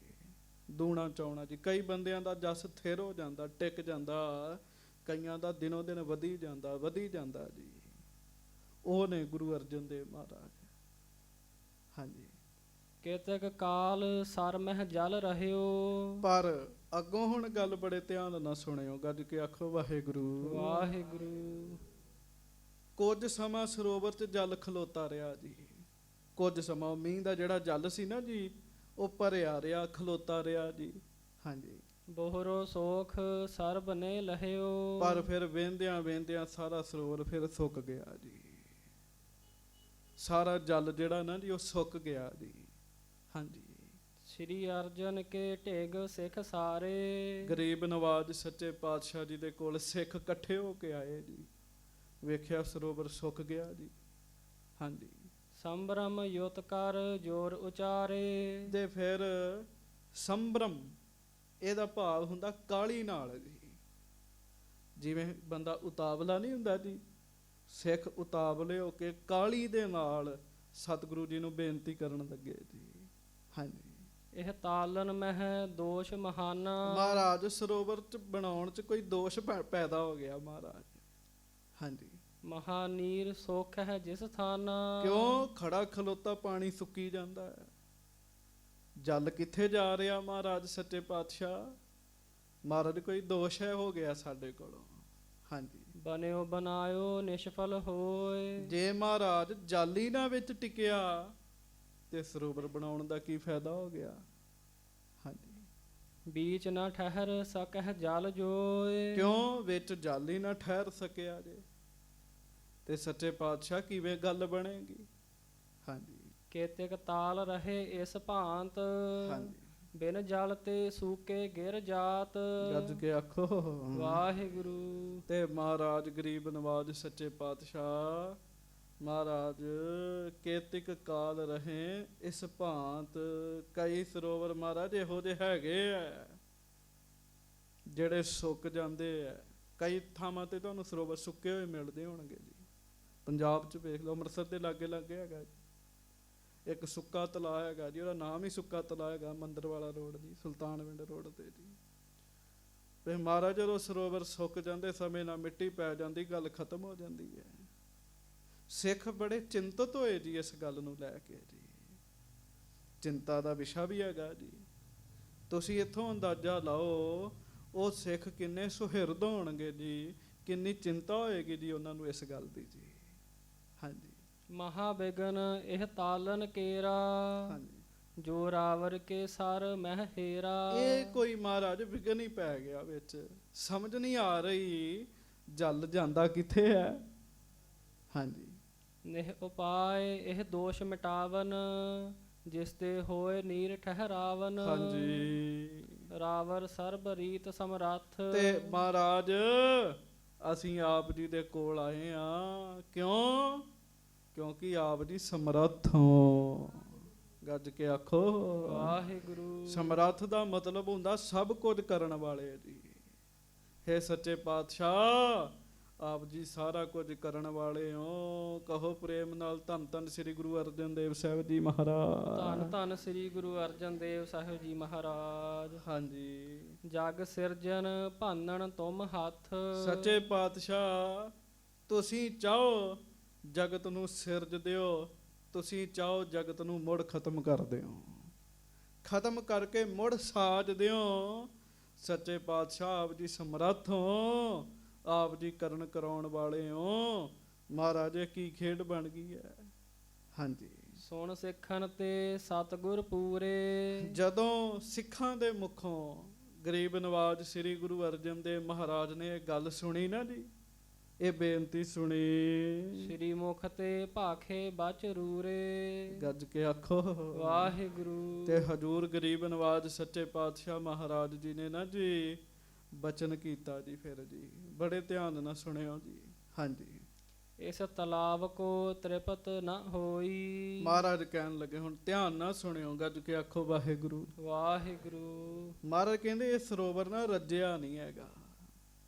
[SPEAKER 1] ਦੂਣਾ ਚੌਣਾ ਜੀ, ਕਈ ਬੰਦਿਆਂ ਦਾ ਜਸ ਥਿਰ ਹੋ ਜਾਂਦਾ, ਟਿਕ ਜਾਂਦਾ, ਕਈਆਂ ਦਾ ਦਿਨੋਂ ਦਿਨ ਵਧੀ ਜਾਂਦਾ ਜੀ। ਉਹ ਨੇ ਗੁਰੂ ਅਰਜਨ ਦੇਵ ਮਹਾਰਾਜ। ਹਾਂਜੀ,
[SPEAKER 2] ਕੇਤਕ ਕਾਲ ਸਰ ਮਹਿ ਜਲ ਰਹਿਓ।
[SPEAKER 1] ਪਰ ਅੱਗੋਂ ਹੁਣ ਗੱਲ ਬੜੇ ਧਿਆਨ ਨਾਲ ਸੁਣਿਓ, ਗੱਜ ਕੇ ਆਖੋ ਵਾਹਿਗੁਰੂ
[SPEAKER 2] ਵਾਹਿਗੁਰੂ।
[SPEAKER 1] ਕੁਝ ਸਮਾਂ ਸਰੋਵਰ 'ਚ ਜਲ ਖਲੋਤਾ ਰਿਹਾ ਜੀ। ਕੁਝ ਸਮਾਂ ਮੀਂਹ ਦਾ ਜਿਹੜਾ ਜਲ ਸੀ ਨਾ ਜੀ, ਉਹ ਭਰਿਆ ਰਿਹਾ, ਖਲੋਤਾ ਰਿਹਾ ਜੀ। ਹਾਂਜੀ,
[SPEAKER 2] ਬੋਹਰੋ ਸੋਖ ਸਰਬ ਨੇ ਲਹਿਓ।
[SPEAKER 1] ਪਰ ਫਿਰ ਵਹਿੰਦਿਆਂ ਵਹਿੰਦਿਆਂ ਸਾਰਾ ਸਰੋਵਰ ਫਿਰ ਸੁੱਕ ਗਿਆ ਜੀ। ਸਾਰਾ ਜਲ ਜਿਹੜਾ ਨਾ ਜੀ ਉਹ ਸੁੱਕ ਗਿਆ ਜੀ। ਹਾਂਜੀ,
[SPEAKER 2] ਸ੍ਰੀ ਅਰਜਨ ਕੇ ਢੇਗ ਸਿੱਖ ਸਾਰੇ।
[SPEAKER 1] ਗਰੀਬ ਨਵਾਜ ਸੱਚੇ ਪਾਤਸ਼ਾਹ ਜੀ ਦੇ ਕੋਲ ਸਿੱਖ ਇਕੱਠੇ ਹੋ ਕੇ ਆਏ ਜੀ। ਵੇਖਿਆ ਸਰੋਵਰ ਸੁੱਕ ਗਿਆ ਜੀ। ਹਾਂਜੀ,
[SPEAKER 2] ਸੰਭਰਮ ਯੁਤ ਕਰ ਜੋਰ ਉਚਾਰੇ।
[SPEAKER 1] ਤੇ ਫਿਰ ਸੰਭਰਮ, ਇਹਦਾ ਭਾਵ ਹੁੰਦਾ ਕਾਹਲੀ ਨਾਲ ਜੀ। ਜਿਵੇਂ ਬੰਦਾ ਉਤਾਵਲਾ ਨਹੀਂ ਹੁੰਦਾ ਜੀ, ਸਿੱਖ ਉਤਾਵਲੇ ਹੋ ਕੇ ਕਾਹਲੀ ਦੇ ਨਾਲ ਸਤਿਗੁਰੂ ਜੀ ਨੂੰ ਬੇਨਤੀ ਕਰਨ ਲੱਗੇ ਜੀ। ਹਾਂਜੀ,
[SPEAKER 2] ਇਹ ਤਾਲਨ ਮਹਿ ਦੋਸ਼ ਮਹਾਨਾ।
[SPEAKER 1] ਮਹਾਰਾਜ ਸਰੋਵਰ ਚ ਬਣਾਉਣ ਚ ਕੋਈ ਦੋਸ਼ ਪੈਦਾ ਹੋ ਗਿਆ ਮਹਾਰਾਜ। ਹਾਂਜੀ,
[SPEAKER 2] ਮਹਾਨੀਰ ਸੁਖ ਹੈ ਜਿਸ ਥਾਨਾ।
[SPEAKER 1] ਕਿਉਂ ਖੜਾ ਖਲੋਤਾ ਪਾਣੀ ਸੁੱਕੀ ਜਾਂਦਾ ਹੈ। ਜਲ ਕਿੱਥੇ ਜਾ ਰਿਹਾ ਮਹਾਰਾਜ ਸੱਚੇ ਪਾਤਸ਼ਾਹ? ਮਹਾਰਾਜ ਕੋਈ ਦੋਸ਼ ਹੈ ਹੋ ਗਿਆ ਸਾਡੇ ਕੋਲੋਂ। ਹਾਂਜੀ,
[SPEAKER 2] ਬਨਿਓ ਬਨਾਇਓ ਨਿਸ਼ਫਲ ਹੋਏ।
[SPEAKER 1] ਜੇ ਮਹਾਰਾਜ ਜਲ ਹੀ ਨਾ ਵਿੱਚ ਟਿਕਿਆ ਤੇ ਸਰੋਵਰ ਬਣਾਉਣ ਦਾ ਕੀ ਫਾਇਦਾ ਹੋ ਗਿਆ? ਹਾਂਜੀ,
[SPEAKER 2] ਬੀਚ ਨਾ ਠਹਿਰ ਸਕਹਿ ਜਲ ਜੋਏ।
[SPEAKER 1] ਕਿਉਂ ਵਿੱਚ ਜਲ ਹੀ ਨਾ ਠਹਿਰ ਸਕਿਆ ਜੇ ਤੇ ਸੱਚੇ ਪਾਤਸ਼ਾਹ ਕਿਵੇਂ ਗੱਲ ਬਣੇਗੀ? ਹਾਂਜੀ,
[SPEAKER 2] ਕੇਤਿਕ ਤਾਲ ਰਹੇ ਇਸ ਭਾਂਤ।
[SPEAKER 1] ਹਾਂਜੀ,
[SPEAKER 2] ਬਿਨ ਜਲ ਤੇ ਸੂਕੇ ਗਿਰ ਜਾਤ।
[SPEAKER 1] ਗੱਜ ਕੇ ਆਖੋ
[SPEAKER 2] ਵਾਹਿਗੁਰੂ।
[SPEAKER 1] ਤੇ ਮਹਾਰਾਜ ਗਰੀਬ ਨਵਾਜ ਸੱਚੇ ਪਾਤਸ਼ਾਹ ਮਹਾਰਾਜ ਕੇਤਿਕ ਕਾਲ ਰਹੇ ਇਸ ਭਾਂਤ। ਕਈ ਸਰੋਵਰ ਮਹਾਰਾਜ ਇਹੋ ਜਿਹੇ ਹੈਗੇ ਆ ਜਿਹੜੇ ਸੁੱਕ ਜਾਂਦੇ ਆ। ਕਈ ਥਾਵਾਂ ਤੇ ਤੁਹਾਨੂੰ ਸਰੋਵਰ ਸੁੱਕੇ ਹੋਏ ਮਿਲਦੇ ਹੋਣਗੇ ਜੀ। ਪੰਜਾਬ 'ਚ ਵੇਖ ਲਓ, ਅੰਮ੍ਰਿਤਸਰ ਦੇ ਲਾਗੇ ਲਾਗੇ ਹੈਗਾ ਜੀ ਇੱਕ ਸੁੱਕਾ ਤਲਾਅ ਹੈਗਾ ਜੀ, ਉਹਦਾ ਨਾਮ ਹੀ ਸੁੱਕਾ ਤਲਾਅ ਹੈਗਾ, ਮੰਦਰਵਾਲਾ ਰੋਡ ਜੀ, ਸੁਲਤਾਨਵਿੰਡ ਰੋਡ ਤੇ ਜੀ। ਤੇ ਮਹਾਰਾਜ ਜਦੋਂ ਸਰੋਵਰ ਸੁੱਕ ਜਾਂਦੇ, ਸਮੇਂ ਨਾਲ ਮਿੱਟੀ ਪੈ ਜਾਂਦੀ, ਗੱਲ ਖਤਮ ਹੋ ਜਾਂਦੀ ਹੈ। ਸਿੱਖ ਬੜੇ ਚਿੰਤਤ ਹੋਏ ਜੀ ਇਸ ਗੱਲ ਨੂੰ ਲੈ ਕੇ ਜੀ। ਚਿੰਤਾ ਦਾ ਵਿਸ਼ਾ ਵੀ ਹੈਗਾ ਜੀ। ਤੁਸੀਂ ਇੱਥੋਂ ਅੰਦਾਜ਼ਾ ਲਾਓ ਉਹ ਸਿੱਖ ਕਿੰਨੇ ਸੁਹਿਰਦ ਹੋਣਗੇ ਜੀ, ਕਿੰਨੀ ਚਿੰਤਾ ਹੋਏਗੀ ਜੀ ਉਹਨਾਂ ਨੂੰ ਇਸ ਗੱਲ ਦੀ ਜੀ। ਹਾਂਜੀ,
[SPEAKER 2] ਮਹਾ ਬਿਗਨ ਇਹ ਤਾਲਨ ਕੇਰਾ।
[SPEAKER 1] ਹਾਂਜੀ,
[SPEAKER 2] ਜੋ ਰਾਵਰ ਕੇ ਸਰ ਮਹਿ ਹੇਰਾ।
[SPEAKER 1] ਇਹ ਕੋਈ ਮਹਾਰਾਜ ਵਿਗਨ ਹੀ ਪੈ ਗਿਆ ਵਿੱਚ, ਸਮਝ ਨਹੀਂ ਆ ਰਹੀ ਜਲ ਜਾਂਦਾ ਕਿੱਥੇ ਹੈ। ਹਾਂਜੀ,
[SPEAKER 2] ਨਿਹ ਉਪਾਏ ਇਹ ਦੋਸ਼ ਮਿਟਾਵਨ। ਜਿਸ ਤੇ ਹੋਏ ਨੀਰ ਠਹਿਰਾਵਨ।
[SPEAKER 1] ਹਾਂਜੀ।
[SPEAKER 2] ਰਾਵਰ ਸਰਬ ਰੀਤ ਸਮਰੱਥ।
[SPEAKER 1] ਤੇ ਮਹਾਰਾਜ ਅਸੀਂ ਆਪ ਜੀ ਦੇ ਕੋਲ ਆਏ ਆ, ਕਿਉਂ? ਕਿਉਂਕਿ ਆਪ ਜੀ ਸਮਰੱਥ ਹੋ। ਗੱਜ ਕੇ ਆਖੋ
[SPEAKER 2] ਵਾਹਿਗੁਰੂ।
[SPEAKER 1] ਸਮਰੱਥ ਦਾ ਮਤਲਬ ਹੁੰਦਾ ਸਭ ਕੁਝ ਕਰਨ ਵਾਲੇ ਜੀ। ਹੇ ਸੱਚੇ ਪਾਤਸ਼ਾਹ, ਆਪ ਜੀ ਸਾਰਾ ਕੁਝ ਕਰਨ ਵਾਲੇ ਹੋ। ਕਹੋ ਪ੍ਰੇਮ ਨਾਲ ਧੰਨ ਧੰਨ ਸ੍ਰੀ ਗੁਰੂ ਅਰਜਨ ਦੇਵ ਸਾਹਿਬ ਜੀ ਮਹਾਰਾਜ।
[SPEAKER 2] ਧੰਨ ਧੰਨ ਸ੍ਰੀ ਗੁਰੂ ਅਰਜਨ ਦੇਵ ਸਾਹਿਬ ਜੀ ਮਹਾਰਾਜ।
[SPEAKER 1] ਹਾਂਜੀ।
[SPEAKER 2] ਜਗ ਸਿਰਜਨ ਭਾਨਣ ਤੁਮ ਹੱਥ।
[SPEAKER 1] ਸੱਚੇ ਪਾਤਸ਼ਾਹ, ਤੁਸੀਂ ਚਾਹੋ ਜਗਤ ਨੂੰ ਸਿਰਜ ਦਿਓ, ਤੁਸੀਂ ਚਾਹੋ ਜਗਤ ਨੂੰ ਮੁੜ ਖਤਮ ਕਰ ਦਿਓ, ਖਤਮ ਕਰਕੇ ਮੁੜ ਸਾਜ ਦਿਓ। ਸੱਚੇ ਪਾਤਸ਼ਾਹ ਆਪ ਜੀ ਸਮਰੱਥ ਹੋ, ਆਪ ਜੀ ਕਰਨ ਕਰਾਉਣ ਵਾਲੇ ਹੋ। ਮਹਾਰਾਜੇ ਕੀ ਖੇਡ ਬਣ ਗਈ ਹੈ। ਹਾਂਜੀ।
[SPEAKER 2] ਸੁਣ ਸਿੱਖਣ ਤੇ ਸਤਿਗੁਰ ਪੂਰੇ।
[SPEAKER 1] ਜਦੋਂ ਸਿੱਖਾਂ ਦੇ ਮੁਖੋਂ ਗਰੀਬ ਨਵਾਜ ਸ੍ਰੀ ਗੁਰੂ ਅਰਜਨ ਦੇਵ ਮਹਾਰਾਜ ਨੇ ਇਹ ਗੱਲ ਸੁਣੀ ਨਾ ਜੀ, ਇਹ ਬੇਨਤੀ ਸੁਣੀ,
[SPEAKER 2] ਸ੍ਰੀ ਮੁਖ ਤੇ ਭਾਖੇ ਬਚ ਰੂਰੇ।
[SPEAKER 1] ਗੱਜ ਕੇ ਆਖੋ
[SPEAKER 2] ਵਾਹਿਗੁਰੂ।
[SPEAKER 1] ਤੇ ਹਜੂਰ ਗਰੀਬ ਨਵਾਜ ਸੱਚੇ ਪਾਤਸ਼ਾਹ ਮਹਾਰਾਜ ਜੀ ਨੇ ਨਾ ਜੀ ਬਚਨ ਕੀਤਾ ਜੀ। ਫਿਰ ਜੀ ਬੜੇ ਧਿਆਨ ਨਾਲ ਸੁਣਿਓ ਜੀ। ਹਾਂਜੀ।
[SPEAKER 2] ਇਸ ਤਲਾਬ ਕੋ ਤ੍ਰਿਪਤ ਨ ਹੋਈ।
[SPEAKER 1] ਮਹਾਰਾਜ ਕਹਿਣ ਲੱਗੇ, ਹੁਣ ਧਿਆਨ ਨਾਲ ਸੁਣਿਓ, ਗੱਜ ਕੇ ਆਖੋ ਵਾਹਿਗੁਰੂ।
[SPEAKER 2] ਵਾਹਿਗੁਰੂ।
[SPEAKER 1] ਮਹਾਰਾਜ ਕਹਿੰਦੇ ਇਹ ਸਰੋਵਰ ਨਾ ਰੱਜਿਆ ਨਹੀਂ ਹੈਗਾ,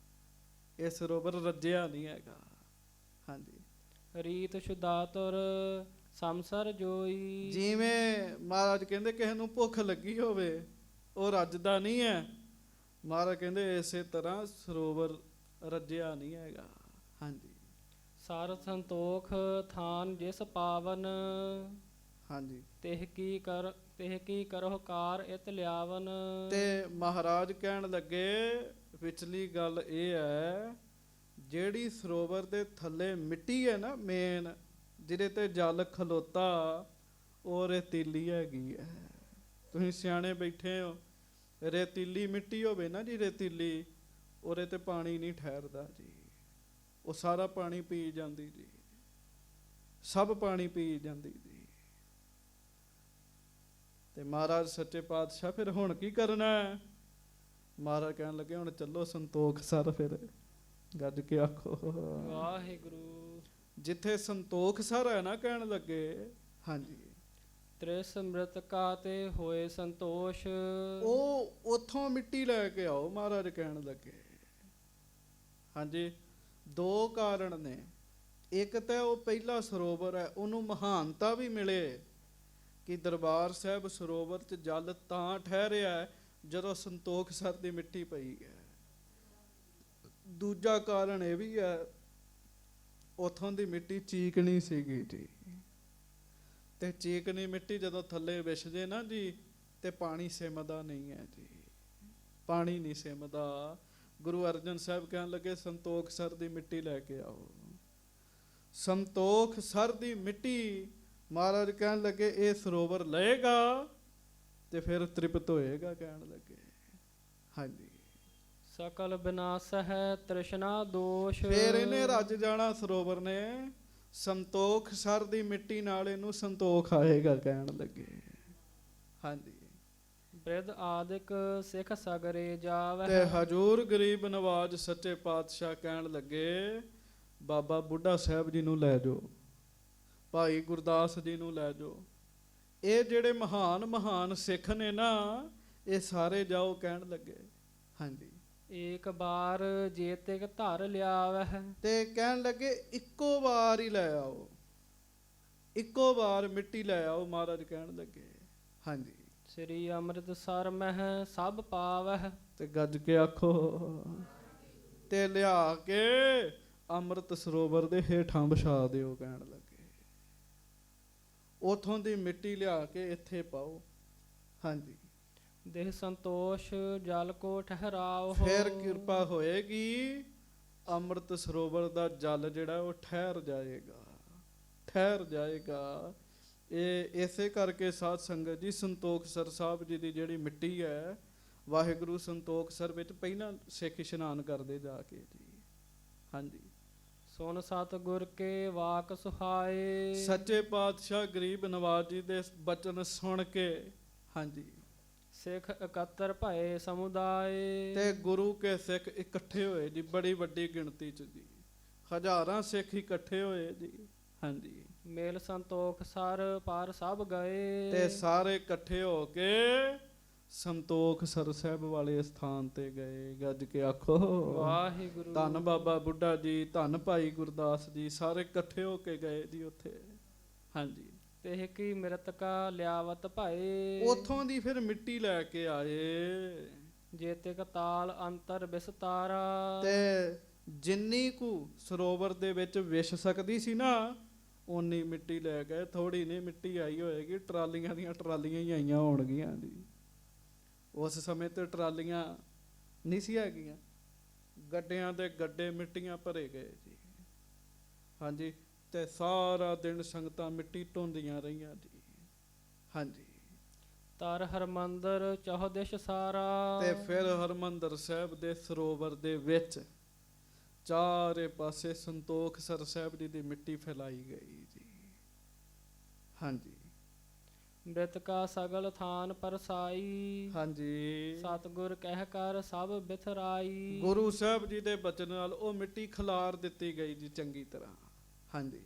[SPEAKER 1] ਇਹ ਸਰੋਵਰ ਰੱਜਿਆ ਨਹੀਂ ਹੈਗਾ। ਹਾਂਜੀ।
[SPEAKER 2] ਰੀਤ ਸ਼ੁਦਾਤੁਰ ਸੰਸਰ ਜੋਈ।
[SPEAKER 1] ਜਿਵੇਂ ਮਹਾਰਾਜ ਕਹਿੰਦੇ ਕਿਸੇ ਨੂੰ ਭੁੱਖ ਲੱਗੀ ਹੋਵੇ, ਉਹ ਰੱਜਦਾ ਨਹੀਂ ਹੈ। ਮਹਾਰਾਜ ਕਹਿੰਦੇ ਇਸੇ ਤਰ੍ਹਾਂ ਸਰੋਵਰ ਰੱਜਿਆ ਨਹੀਂ ਹੈਗਾ। ਹਾਂਜੀ।
[SPEAKER 2] ਸਰ ਸੰਤੋਖ ਥਾਨ ਜਿਸ ਪਾਵਨ।
[SPEAKER 1] ਹਾਂਜੀ।
[SPEAKER 2] ਤਿਹ ਕੀ ਕਰੋ ਕਾਰ ਇਤ ਲਿਆਵਨ।
[SPEAKER 1] ਤੇ ਮਹਾਰਾਜ ਕਹਿਣ ਲੱਗੇ ਵਿਚਲੀ ਗੱਲ ਇਹ ਹੈ, ਜਿਹੜੀ ਸਰੋਵਰ ਦੇ ਥੱਲੇ ਮਿੱਟੀ ਹੈ ਨਾ, ਮੇਨ ਜਿਹਦੇ ਤੇ ਜਲ ਖਲੋਤਾ, ਉਹ ਰੇਤੀਲੀ ਹੈਗੀ ਹੈ। ਤੁਸੀਂ ਸਿਆਣੇ ਬੈਠੇ ਹੋ, ਰੇਤੀਲੀ ਮਿੱਟੀ ਹੋਵੇ ਨਾ ਜੀ, ਰੇਤੀਲੀ, ਉਹਦੇ ਤੇ ਪਾਣੀ ਨਹੀਂ ਠਹਿਰਦਾ ਜੀ, ਉਹ ਸਾਰਾ ਪਾਣੀ ਪੀ ਜਾਂਦੀ ਜੀ, ਸਭ ਪਾਣੀ ਪੀ ਜਾਂਦੀ ਜੀ। ਤੇ ਮਹਾਰਾਜ ਸੱਚੇ ਪਾਤਸ਼ਾਹ ਫਿਰ ਹੁਣ ਕੀ ਕਰਨਾ ਹੈ? ਮਹਾਰਾਜ ਕਹਿਣ ਲੱਗੇ ਹੁਣ ਚੱਲੋ ਸੰਤੋਖ ਸਰ। ਫਿਰ ਗੱਜ ਕੇ ਆਖੋ
[SPEAKER 2] ਵਾਹਿਗੁਰੂ।
[SPEAKER 1] ਜਿੱਥੇ ਸੰਤੋਖ ਸਰ ਹੈ ਨਾ, ਕਹਿਣ ਲੱਗੇ ਹਾਂਜੀ,
[SPEAKER 2] ਤ੍ਰਿਸ ਮ੍ਰਿਤਕਾ ਤੇ ਹੋਏ ਸੰਤੋਸ਼।
[SPEAKER 1] ਉਹ ਉਥੋਂ ਮਿੱਟੀ ਲੈ ਕੇ ਆਓ। ਮਹਾਰਾਜ ਕਹਿਣ ਲੱਗੇ ਹਾਂਜੀ, ਦੋ ਕਾਰਨ ਨੇ। ਇੱਕ ਤਾਂ ਉਹ ਪਹਿਲਾ ਸਰੋਵਰ ਹੈ, ਉਹਨੂੰ ਮਹਾਨਤਾ ਵੀ ਮਿਲੇ ਕਿ ਦਰਬਾਰ ਸਾਹਿਬ ਸਰੋਵਰ 'ਚ ਜਲ ਤਾਂ ਠਹਿਰਿਆ ਹੈ ਜਦੋਂ ਸੰਤੋਖ ਸਰ ਦੀ ਮਿੱਟੀ ਪਈ ਹੈ। ਦੂਜਾ ਕਾਰਨ ਇਹ ਵੀ ਹੈ, ਉਥੋਂ ਦੀ ਮਿੱਟੀ ਚੀਕਣੀ ਸੀਗੀ ਜੀ, ਤੇ ਚੀਕਣੀ ਮਿੱਟੀ ਜਦੋਂ ਥੱਲੇ ਵਿਛ ਜੇ ਨਾ ਜੀ, ਤੇ ਪਾਣੀ ਸਿਮਦਾ ਨਹੀਂ ਹੈ ਜੀ, ਪਾਣੀ ਨਹੀਂ ਸਿਮਦਾ। ਗੁਰੂ ਅਰਜਨ ਸਾਹਿਬ ਕਹਿਣ ਲੱਗੇ ਸੰਤੋਖ ਸਰ ਦੀ ਮਿੱਟੀ ਲੈ ਕੇ ਆਓ। ਸੰਤੋਖ ਸਰ ਦੀ ਮਿੱਟੀ ਮਹਾਰਾਜ ਕਹਿਣ ਲੱਗੇ ਇਹ ਸਰੋਵਰ ਲਏਗਾ ਤੇ ਫਿਰ ਤ੍ਰਿਪਤ ਹੋਏਗਾ। ਕਹਿਣ ਲੱਗੇ ਹਾਂਜੀ,
[SPEAKER 2] ਸਕਲ ਵਿਨਾਸ਼ ਹੈ ਤ੍ਰਿਸ਼ਨਾ ਦੋਸ਼।
[SPEAKER 1] ਫਿਰ ਇਹਨੇ ਰੱਜ ਜਾਣਾ ਸਰੋਵਰ ਨੇ। ਸੰਤੋਖ ਸਰ ਦੀ ਮਿੱਟੀ ਨਾਲ ਇਹਨੂੰ ਸੰਤੋਖ ਆਏਗਾ। ਕਹਿਣ ਲੱਗੇ ਹਾਂਜੀ।
[SPEAKER 2] ਬ੍ਰਿਧ ਆਦਿਕ ਸਿੱਖ ਸਗਰੇ ਜਾਵਹਿ।
[SPEAKER 1] ਤੇ ਹਜੂਰ ਗਰੀਬ ਨਵਾਜ ਸੱਚੇ ਪਾਤਸ਼ਾਹ ਕਹਿਣ ਲੱਗੇ ਬਾਬਾ ਬੁੱਢਾ ਸਾਹਿਬ ਜੀ ਨੂੰ ਲੈ ਜਾਓ, ਭਾਈ ਗੁਰਦਾਸ ਜੀ ਨੂੰ ਲੈ ਜਾਓ, ਇਹ ਜਿਹੜੇ ਮਹਾਨ ਮਹਾਨ ਸਿੱਖ ਨੇ ਨਾ, ਇਹ ਸਾਰੇ ਜਾਓ। ਕਹਿਣ ਲੱਗੇ ਹਾਂਜੀ।
[SPEAKER 2] ਏਕ ਬਾਰ ਜੇਤਿਕ ਧਰ ਲਿਆਵਹਿ।
[SPEAKER 1] ਤੇ ਕਹਿਣ ਲੱਗੇ ਇੱਕੋ ਵਾਰ ਹੀ ਲੈ ਆਓ, ਇੱਕੋ ਵਾਰ ਮਿੱਟੀ ਲੈ ਆਓ। ਮਹਾਰਾਜ ਕਹਿਣ ਲੱਗੇ ਹਾਂਜੀ।
[SPEAKER 2] ਸ੍ਰੀ ਅੰਮ੍ਰਿਤਸਰ ਮਹਿ ਸਭ ਪਾਵਹਿ।
[SPEAKER 1] ਤੇ ਗੱਜ ਕੇ ਆਖੋ ਤੇ ਲਿਆ ਕੇ ਅੰਮ੍ਰਿਤ ਸਰੋਵਰ ਦੇ ਹੇਠਾਂ ਵਿਛਾ ਦਿਓ। ਕਹਿਣ ਲੱਗੇ ਉਥੋਂ ਦੀ ਮਿੱਟੀ ਲਿਆ ਕੇ ਇੱਥੇ ਪਾਓ। ਹਾਂਜੀ।
[SPEAKER 2] ਦੇਹ ਸੰਤੋਸ਼ ਜਲ ਕੋ ਠਹਿਰਾਓ।
[SPEAKER 1] ਫਿਰ ਕਿਰਪਾ ਹੋਏਗੀ, ਅੰਮ੍ਰਿਤ ਸਰੋਵਰ ਦਾ ਜਲ ਜਿਹੜਾ ਉਹ ਠਹਿਰ ਜਾਏਗਾ, ਠਹਿਰ ਜਾਏਗਾ। ਇਹ ਇਸੇ ਕਰਕੇ ਸਾਧ ਸੰਗਤ ਜੀ, ਸੰਤੋਖ ਸਰ ਸਾਹਿਬ ਜੀ ਦੀ ਜਿਹੜੀ ਮਿੱਟੀ ਹੈ, ਵਾਹਿਗੁਰੂ ਸੰਤੋਖ ਸਰ ਵਿੱਚ ਪਹਿਲਾਂ ਸਿੱਖ ਇਸ਼ਨਾਨ ਕਰਦੇ ਜਾ ਕੇ ਜੀ। ਹਾਂਜੀ।
[SPEAKER 2] ਸੁਨ ਸਤਿਗੁਰ ਕੇ ਵਾਕ ਸੁਹਾਏ।
[SPEAKER 1] ਸੱਚੇ ਪਾਤਸ਼ਾਹ ਗਰੀਬ ਨਵਾਜ ਜੀ ਦੇ ਬਚਨ ਸੁਣ ਕੇ ਹਾਂਜੀ
[SPEAKER 2] ਸਿੱਖ ਇਕੱਤਰ ਭਏ ਸਮੁਦਾਏ।
[SPEAKER 1] ਤੇ ਗੁਰੂ ਕੇ ਸਿੱਖ ਇਕੱਠੇ ਹੋਏ ਜੀ, ਬੜੀ ਵੱਡੀ ਗਿਣਤੀ ਚ ਜੀ, ਹਜ਼ਾਰਾਂ ਸਿੱਖ ਇਕੱਠੇ ਹੋਏ ਜੀ। ਹਾਂਜੀ
[SPEAKER 2] ਮੇਲ ਸੰਤੋਖ ਸਰ ਪਾਰ ਸਭ ਗਏ।
[SPEAKER 1] ਤੇ ਸਾਰੇ ਇਕੱਠੇ ਹੋ ਕੇ ਸੰਤੋਖ ਸਰ ਸਾਹਿਬ ਵਾਲੇ ਸਥਾਨ ਤੇ ਗਏ। ਗੱਜ ਕੇ ਆਖੋ
[SPEAKER 2] ਵਾਹਿਗੁਰੂ।
[SPEAKER 1] ਧੰਨ ਬਾਬਾ ਬੁੱਢਾ ਜੀ, ਧੰਨ ਭਾਈ ਗੁਰਦਾਸ ਜੀ, ਸਾਰੇ ਇਕੱਠੇ ਹੋ ਕੇ ਗਏ ਜੀ ਉੱਥੇ। ਹਾਂਜੀ
[SPEAKER 2] ਤੇ ਕੀ ਮਿਰਤਕਾ ਲਿਆਵਤ ਭਏ।
[SPEAKER 1] ਉਥੋਂ ਦੀ ਫਿਰ ਮਿੱਟੀ ਲੈ ਕੇ ਆਏ
[SPEAKER 2] ਜੇਤਿਕ ਤਾਲ ਅੰਤਰ ਵਿਸਤਾਰਾ।
[SPEAKER 1] ਤੇ ਜਿੰਨੀ ਕੁ ਸਰੋਵਰ ਦੇ ਵਿੱਚ ਵਿਛ ਸਕਦੀ ਸੀ ਨਾ ਓਨੀ ਮਿੱਟੀ ਲੈ ਗਏ। ਥੋੜੀ ਨਹੀਂ ਮਿੱਟੀ ਆਈ ਹੋਏਗੀ, ਟਰਾਲੀਆਂ ਦੀਆਂ ਟਰਾਲੀਆਂ ਹੀ ਆਈਆਂ ਹੋਣਗੀਆਂ ਜੀ। ਉਸ ਸਮੇਂ ਤੇ ਟਰਾਲੀਆਂ ਨਹੀਂ ਸੀ ਹੈਗੀਆਂ, ਗੱਡਿਆਂ ਦੇ ਗੱਡੇ ਮਿੱਟੀਆਂ ਭਰੇ ਗਏ ਜੀ। ਹਾਂਜੀ ਤੇ ਸਾਰਾ ਦਿਨ ਸੰਗਤਾਂ ਮਿੱਟੀ ਢੋਂਦੀਆਂ ਰਹੀਆਂ ਜੀ। ਹਾਂਜੀ
[SPEAKER 2] ਤਰ ਹਰਮੰਦਰ ਚੌਦਿਸ਼ ਸਾਰਾ।
[SPEAKER 1] ਤੇ ਫਿਰ ਹਰਮੰਦਰ ਸਾਹਿਬ ਦੇ ਸਰੋਵਰ ਦੇ ਵਿੱਚ ਚਾਰੇ ਪਾਸੇ ਸੰਤੋਖ ਸਰ ਸਾਹਿਬ ਜੀ ਦੀ ਮਿੱਟੀ ਫੈਲਾਈ ਗਈ ਜੀ। ਹਾਂਜੀ
[SPEAKER 2] ਮ੍ਰਿਤਕਾ ਸਗਲ ਥਾਨ ਪਰਸਾਈ।
[SPEAKER 1] ਹਾਂਜੀ
[SPEAKER 2] ਸਤਿਗੁਰ ਕਹਿ ਕਰ ਸਭ ਬਿਥਰਾਈ।
[SPEAKER 1] ਗੁਰੂ ਸਾਹਿਬ ਜੀ ਦੇ ਬਚਨ ਨਾਲ ਉਹ ਮਿੱਟੀ ਖਿਲਾਰ ਦਿੱਤੀ ਗਈ ਜੀ ਚੰਗੀ ਤਰ੍ਹਾਂ। ਹਾਂਜੀ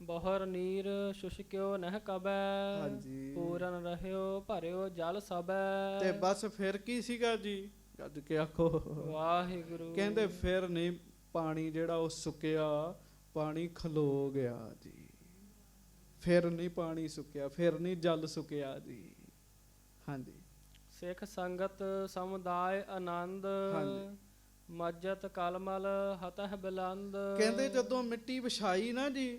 [SPEAKER 2] ਬਹੁਰ ਨੀਰ ਸ਼ੁਸ਼ਕਿਓ ਨਹਿ ਕਬੈ।
[SPEAKER 1] ਹਾਂਜੀ
[SPEAKER 2] ਪੂਰਨ ਰਹਿਓ ਭਰਿਓ ਜਲ ਸਬੈ।
[SPEAKER 1] ਤੇ ਬਸ ਫਿਰ ਕੀ ਸੀਗਾ ਜੀ, ਗੱਜ ਕੇ ਆਖੋ
[SPEAKER 2] ਵਾਹਿਗੁਰੂ।
[SPEAKER 1] ਕਹਿੰਦੇ ਫਿਰ ਨਹੀਂ ਪਾਣੀ ਜਿਹੜਾ ਉਹ ਸੁੱਕਿਆ, ਪਾਣੀ ਖਲੋ ਗਿਆ ਜੀ। ਫਿਰ ਨਹੀਂ ਪਾਣੀ ਸੁੱਕਿਆ, ਫਿਰ ਨਹੀਂ ਜਲ ਸੁੱਕਿਆ ਜੀ। ਹਾਂਜੀ
[SPEAKER 2] ਸਿੱਖ ਸੰਗਤ ਸਮੁਦਾਇ ਆਨੰਦ।
[SPEAKER 1] ਹਾਂਜੀ
[SPEAKER 2] ਮਜਤ ਕਲਮਲ ਹਤਹ ਬਲੰਦ।
[SPEAKER 1] ਕਹਿੰਦੇ ਜਦੋਂ ਮਿੱਟੀ ਵਿਛਾਈ ਨਾ ਜੀ,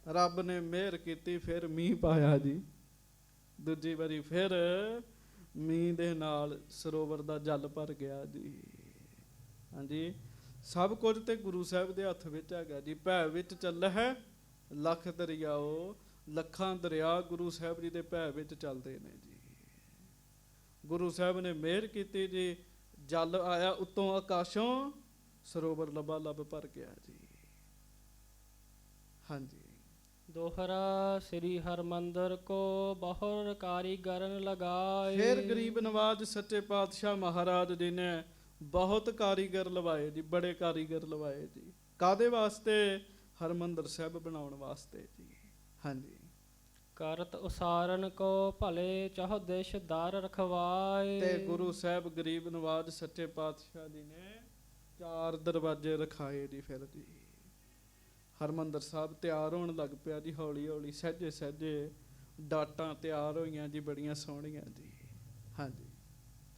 [SPEAKER 1] ਰੱਬ ਨੇ ਮਿਹਰ ਕੀਤੀ, ਫਿਰ ਮੀਂਹ ਪਾਇਆ ਜੀ। ਦੂਜੀ ਵਾਰੀ ਫਿਰ ਮੀਂਹ ਦੇ ਨਾਲ ਸਰੋਵਰ ਦਾ ਜਲ ਭਰ ਗਿਆ ਜੀ। ਹਾਂਜੀ ਸਭ ਕੁਝ ਤੇ ਗੁਰੂ ਸਾਹਿਬ ਦੇ ਹੱਥ ਵਿੱਚ ਹੈਗਾ ਜੀ। ਭੈ ਵਿੱਚ ਚੱਲ ਹੈ ਲੱਖ ਦਰਿਆਓ, ਲੱਖਾਂ ਦਰਿਆ ਗੁਰੂ ਸਾਹਿਬ ਜੀ ਦੇ ਭੈ ਵਿੱਚ ਚੱਲਦੇ ਨੇ ਜੀ। ਗੁਰੂ ਸਾਹਿਬ ਨੇ ਮਿਹਰ ਕੀਤੀ ਜੀ, ਜਲ ਆਇਆ ਉੱਤੋਂ ਆਕਾਸ਼ੋਂ, ਸਰੋਵਰ ਲਬਾ ਲਬ ਭਰ ਗਿਆ ਜੀ। ਹਾਂਜੀ
[SPEAKER 2] ਦੋਹਰਾ ਸ੍ਰੀ ਹਰਮੰਦਰ ਕੋ ਬਹੁਰ ਕਾਰੀਗਰਨ ਲਗਾਏ।
[SPEAKER 1] ਫਿਰ ਗਰੀਬ ਨਵਾਜ ਸੱਚੇ ਪਾਤਸ਼ਾਹ ਮਹਾਰਾਜ ਜੀ ਨੇ ਬਹੁਤ ਕਾਰੀਗਰ ਲਵਾਏ ਜੀ, ਬੜੇ ਕਾਰੀਗਰ ਲਵਾਏ ਜੀ। ਕਾਦੇ ਵਾਸਤੇ? ਹਰਮੰਦਰ ਸਾਹਿਬ ਬਣਾਉਣ ਵਾਸਤੇ ਜੀ। ਹਾਂਜੀ
[SPEAKER 2] ਕਰਤ ਉਸਾਰਨ ਕੋ ਭਲੇ ਚੌਦਿਸ਼ ਦਰ ਰਖਵਾਏ।
[SPEAKER 1] ਤੇ ਗੁਰੂ ਸਾਹਿਬ ਗਰੀਬ ਨਵਾਜ ਸੱਚੇ ਪਾਤਸ਼ਾਹ ਜੀ ਨੇ 4 ਦਰਵਾਜ਼ੇ ਰਖਾਏ ਜੀ। ਫਿਰ ਜੀ ਹਰਮੰਦਰ ਸਾਹਿਬ ਤਿਆਰ ਹੋਣ ਲੱਗ ਪਿਆ ਜੀ, ਹੌਲੀ ਹੌਲੀ ਸਹਿਜੇ ਸਹਿਜੇ ਡਾਟਾਂ ਤਿਆਰ ਹੋਈਆਂ ਜੀ, ਬੜੀਆਂ ਸੋਹਣੀਆਂ ਜੀ। ਹਾਂਜੀ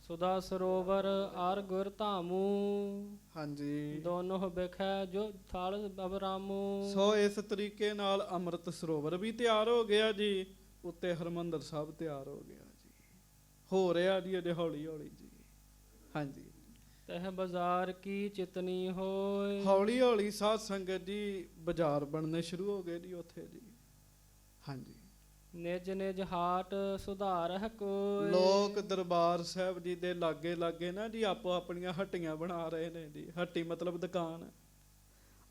[SPEAKER 2] ਸੁਦਾ ਸਰੋਵਰ ਆਰ ਗੁਰ ਧਾਮੂ।
[SPEAKER 1] ਹਾਂਜੀ
[SPEAKER 2] ਦੋਨੋਂ ਬਿਖੈ ਜੋ ਥਲ ਬਬਰਾਮੂ।
[SPEAKER 1] ਸੋ ਇਸ ਤਰੀਕੇ ਨਾਲ ਅੰਮ੍ਰਿਤ ਸਰੋਵਰ ਵੀ ਤਿਆਰ ਹੋ ਗਿਆ ਜੀ, ਉੱਤੇ ਹਰਮੰਦਰ ਸਾਹਿਬ ਤਿਆਰ ਹੋ ਗਿਆ ਜੀ। ਹੋ ਰਿਹਾ ਜੀ ਅਜੇ ਹੌਲੀ ਹੌਲੀ ਜੀ। ਹਾਂਜੀ
[SPEAKER 2] ਤਹ ਬਾਜ਼ਾਰ ਕੀ ਚਿਤਨੀ ਹੋਏ।
[SPEAKER 1] ਹੌਲੀ ਹੌਲੀ ਸਾਧ ਸੰਗਤ ਜੀ ਬਾਜ਼ਾਰ ਬਣਨੇ ਸ਼ੁਰੂ ਹੋ ਗਏ ਜੀ ਉੱਥੇ ਜੀ। ਹਾਂਜੀ
[SPEAKER 2] ਨਿਜ ਨਿਜ ਹਾਟ ਸੁਧਾਰਹਿ ਕੋਈ।
[SPEAKER 1] ਲੋਕ ਦਰਬਾਰ ਸਾਹਿਬ ਜੀ ਦੇ ਲਾਗੇ ਲਾਗੇ ਨਾ ਜੀ ਆਪੋ ਆਪਣੀਆਂ ਹੱਟੀਆਂ ਬਣਾ ਰਹੇ ਨੇ ਜੀ। ਹੱਟੀ ਮਤਲਬ ਦੁਕਾਨ।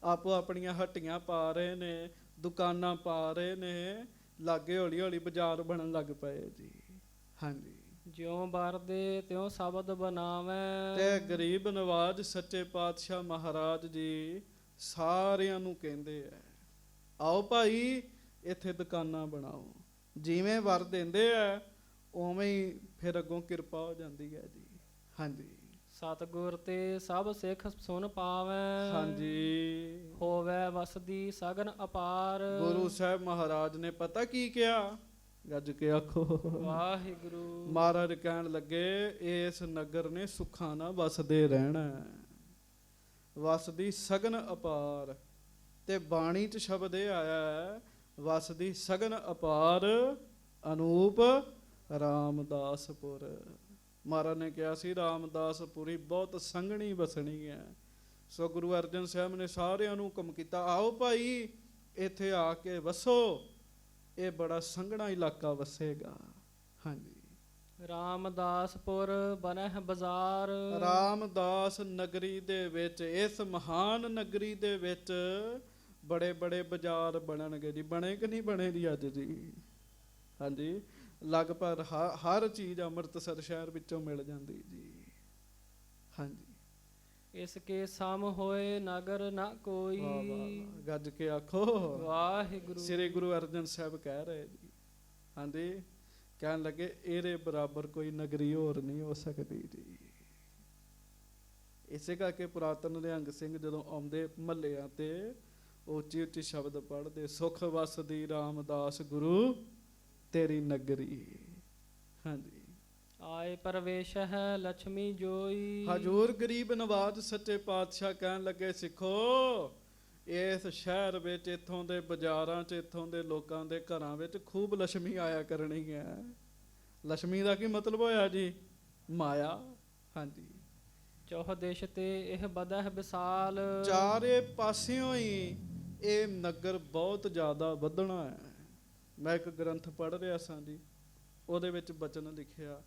[SPEAKER 1] ਆਪੋ ਆਪਣੀਆਂ ਹੱਟੀਆਂ ਪਾ ਰਹੇ ਨੇ, ਦੁਕਾਨਾਂ ਪਾ ਰਹੇ ਨੇ, ਲਾਗੇ ਹੌਲੀ ਹੌਲੀ ਬਾਜ਼ਾਰ ਬਣਨ ਲੱਗ ਪਏ ਜੀ। ਹਾਂਜੀ
[SPEAKER 2] ਜਿਉ ਵਰਦੇ ਤਿਉ ਸ਼ਬਦ ਬਣਾਵੈ।
[SPEAKER 1] ਤੇ ਗਰੀਬ ਨਵਾਜ ਸੱਚੇ ਪਾਤਸ਼ਾਹ ਮਹਾਰਾਜ ਜੀ ਸਾਰਿਆਂ ਨੂੰ ਕਹਿੰਦੇ ਆ, ਆਓ ਭਾਈ ਇੱਥੇ ਦੁਕਾਨਾਂ ਬਣਾਓ। ਜਿਵੇਂ ਵਰ ਦਿੰਦੇ ਆ ਉਵੇਂ ਹੀ ਫਿਰ ਅੱਗੋਂ ਕਿਰਪਾ ਹੋ ਜਾਂਦੀ ਹੈ ਜੀ। ਹਾਂਜੀ
[SPEAKER 2] ਸਤਿਗੁਰ ਤੇ ਸਭ ਸਿੱਖ ਸੁਨ ਪਾਵੈ।
[SPEAKER 1] ਹਾਂਜੀ
[SPEAKER 2] ਹੋਵੈ ਵਸਦੀ ਸਗਨ ਅਪਾਰ।
[SPEAKER 1] ਗੁਰੂ ਸਾਹਿਬ ਮਹਾਰਾਜ ਨੇ ਪਤਾ ਕੀ ਕਿਹਾ? ਗੱਜ ਕੇ ਆਖੋ
[SPEAKER 2] ਵਾਹਿਗੁਰੂ।
[SPEAKER 1] ਮਹਾਰਾਜ ਕਹਿਣ ਲੱਗੇ ਇਸ ਨਗਰ ਨੇ ਸੁੱਖਾਂ ਨਾਲ ਵਸਦੇ ਰਹਿਣਾ, ਵਸਦੀ ਸਗਨ ਅਪਾਰ। ਤੇ ਬਾਣੀ 'ਚ ਸ਼ਬਦ ਇਹ ਆਇਆ, ਵਸਦੀ ਸਗਨ ਅਪਾਰ ਅਨੂਪ ਰਾਮਦਾਸਪੁਰ। ਮਹਾਰਾਜ ਨੇ ਕਿਹਾ ਸੀ ਰਾਮਦਾਸਪੁਰੀ ਬਹੁਤ ਸੰਘਣੀ ਵਸਣੀ ਹੈ। ਸੋ ਗੁਰੂ ਅਰਜਨ ਸਾਹਿਬ ਨੇ ਸਾਰਿਆਂ ਨੂੰ ਹੁਕਮ ਕੀਤਾ, ਆਓ ਭਾਈ ਇੱਥੇ ਆ ਕੇ ਵਸੋ, ਇਹ ਬੜਾ ਸੰਘਣਾ ਇਲਾਕਾ ਵਸੇਗਾ। ਹਾਂਜੀ
[SPEAKER 2] ਰਾਮਦਾਸਪੁਰ ਬਨਹਿ ਬਾਜ਼ਾਰ।
[SPEAKER 1] ਰਾਮਦਾਸ ਨਗਰੀ ਦੇ ਵਿੱਚ, ਇਸ ਮਹਾਨ ਨਗਰੀ ਦੇ ਵਿੱਚ ਬੜੇ ਬੜੇ ਬਾਜ਼ਾਰ ਬਣਨਗੇ ਜੀ। ਬਣੇ ਕਿ ਨਹੀਂ ਬਣੇ ਜੀ ਅੱਜ ਜੀ? ਹਾਂਜੀ, ਲਗਭਗ ਹਰ ਚੀਜ਼ ਅੰਮ੍ਰਿਤਸਰ ਸ਼ਹਿਰ ਵਿੱਚੋਂ ਮਿਲ ਜਾਂਦੀ ਜੀ। ਹਾਂਜੀ,
[SPEAKER 2] ਇਸ ਕੇ ਸਮ ਹੋਏ ਨਗਰ ਨਾ ਕੋਈ।
[SPEAKER 1] ਵਾਹ ਵਾਹ ਵਾਹ, ਗੱਜ ਕੇ ਆਖੋ
[SPEAKER 2] ਵਾਹਿਗੁਰੂ।
[SPEAKER 1] ਸ੍ਰੀ ਗੁਰੂ ਅਰਜਨ ਸਾਹਿਬ ਕਹਿ ਰਹੇ ਜੀ। ਹਾਂਜੀ, ਕਹਿਣ ਲੱਗੇ ਇਹਦੇ ਬਰਾਬਰ ਕੋਈ ਨਗਰੀ ਹੋਰ ਨਹੀਂ ਹੋ ਸਕਦੀ ਜੀ। ਇਸੇ ਕਰਕੇ ਪੁਰਾਤਨ ਨਿਹੰਗ ਸਿੰਘ ਜਦੋਂ ਆਉਂਦੇ ਮਹੱਲਿਆਂ ਤੇ ਉੱਚੀ ਉੱਚੀ ਸ਼ਬਦ ਪੜ੍ਹਦੇ, ਸੁਖ ਵਸਦੀ ਰਾਮਦਾਸ ਗੁਰੂ ਤੇਰੀ ਨਗਰੀ। ਹਾਂਜੀ,
[SPEAKER 2] ਆਏ ਪ੍ਰਵੇਸ਼ ਹੈ ਲక్ష్ਮੀ ਜੋਈ।
[SPEAKER 1] ਹਜੂਰ ਗਰੀਬ ਨਵਾਜ ਸੱਚੇ ਪਾਤਸ਼ਾਹ ਕਹਿਣ ਲੱਗੇ, ਸਿੱਖੋ ਇਸ ਸ਼ਹਿਰ ਵਿੱਚ, ਇੱਥੋਂ ਦੇ ਬਾਜ਼ਾਰਾਂ 'ਚ, ਇੱਥੋਂ ਦੇ ਲੋਕਾਂ ਦੇ ਘਰਾਂ ਵਿੱਚ ਖੂਬ ਲక్ష్ਮੀ ਆਇਆ ਕਰਨੀ ਹੈ। ਲక్ష్ਮੀ ਦਾ ਕੀ ਮਤਲਬ ਹੋਇਆ ਜੀ? ਮਾਇਆ। ਹਾਂਜੀ,
[SPEAKER 2] ਚੌਹ ਦੇਸ਼ ਤੇ ਇਹ ਬਦਹ ਵਿਸਾਲ।
[SPEAKER 1] ਚਾਰੇ ਪਾਸਿਓਂ ਹੀ ਇਹ ਨਗਰ ਬਹੁਤ ਜ਼ਿਆਦਾ ਵਧਣਾ ਹੈ। ਮੈਂ ਇੱਕ ਗ੍ਰੰਥ ਪੜ੍ਹ ਰਿਹਾ ਸਾਂ ਜੀ, ਉਹਦੇ ਵਿੱਚ ਬਚਨ ਲਿਖਿਆ,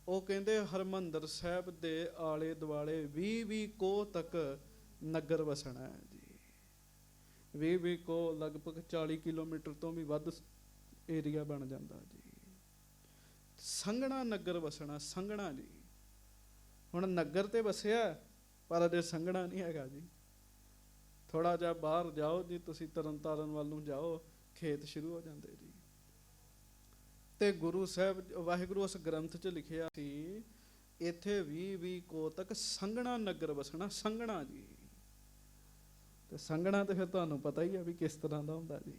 [SPEAKER 1] ਉਹ ਕਹਿੰਦੇ ਹਰਿਮੰਦਰ ਸਾਹਿਬ ਦੇ ਆਲੇ ਦੁਆਲੇ 20-20 ਕੋਹ ਤੱਕ ਨਗਰ ਵਸਣਾ ਹੈ ਜੀ। 20-20 ਕੋਹ ਲਗਭਗ 40 ਕਿਲੋਮੀਟਰ ਤੋਂ ਵੀ ਵੱਧ ਏਰੀਆ ਬਣ ਜਾਂਦਾ ਜੀ। ਸੰਘਣਾ ਨਗਰ ਵਸਣਾ, ਸੰਘਣਾ ਜੀ। ਹੁਣ ਨਗਰ ਤੇ ਵਸਿਆ ਪਰ ਅਜੇ ਸੰਘਣਾ ਨਹੀਂ ਹੈਗਾ ਜੀ। ਥੋੜਾ ਜਿਹਾ ਬਾਹਰ ਜਾਓ ਜੀ, ਤੁਸੀਂ ਤਰਨਤਾਰਨ ਵੱਲ ਨੂੰ ਜਾਓ, ਖੇਤ ਸ਼ੁਰੂ ਹੋ ਜਾਂਦੇ ਜੀ। ਤੇ ਗੁਰੂ ਸਾਹਿਬ ਵਾਹਿਗੁਰੂ ਉਸ ਗ੍ਰੰਥ 'ਚ ਲਿਖਿਆ ਸੀ, ਇੱਥੇ 20-20 ਕੋਹ ਤੱਕ ਸੰਘਣਾ ਨਗਰ ਵਸਣਾ, ਸੰਘਣਾ ਜੀ। ਤੇ ਸੰਘਣਾ ਤੇ ਫਿਰ ਤੁਹਾਨੂੰ ਪਤਾ ਹੀ ਆ ਵੀ ਕਿਸ ਤਰ੍ਹਾਂ ਦਾ ਹੁੰਦਾ ਜੀ।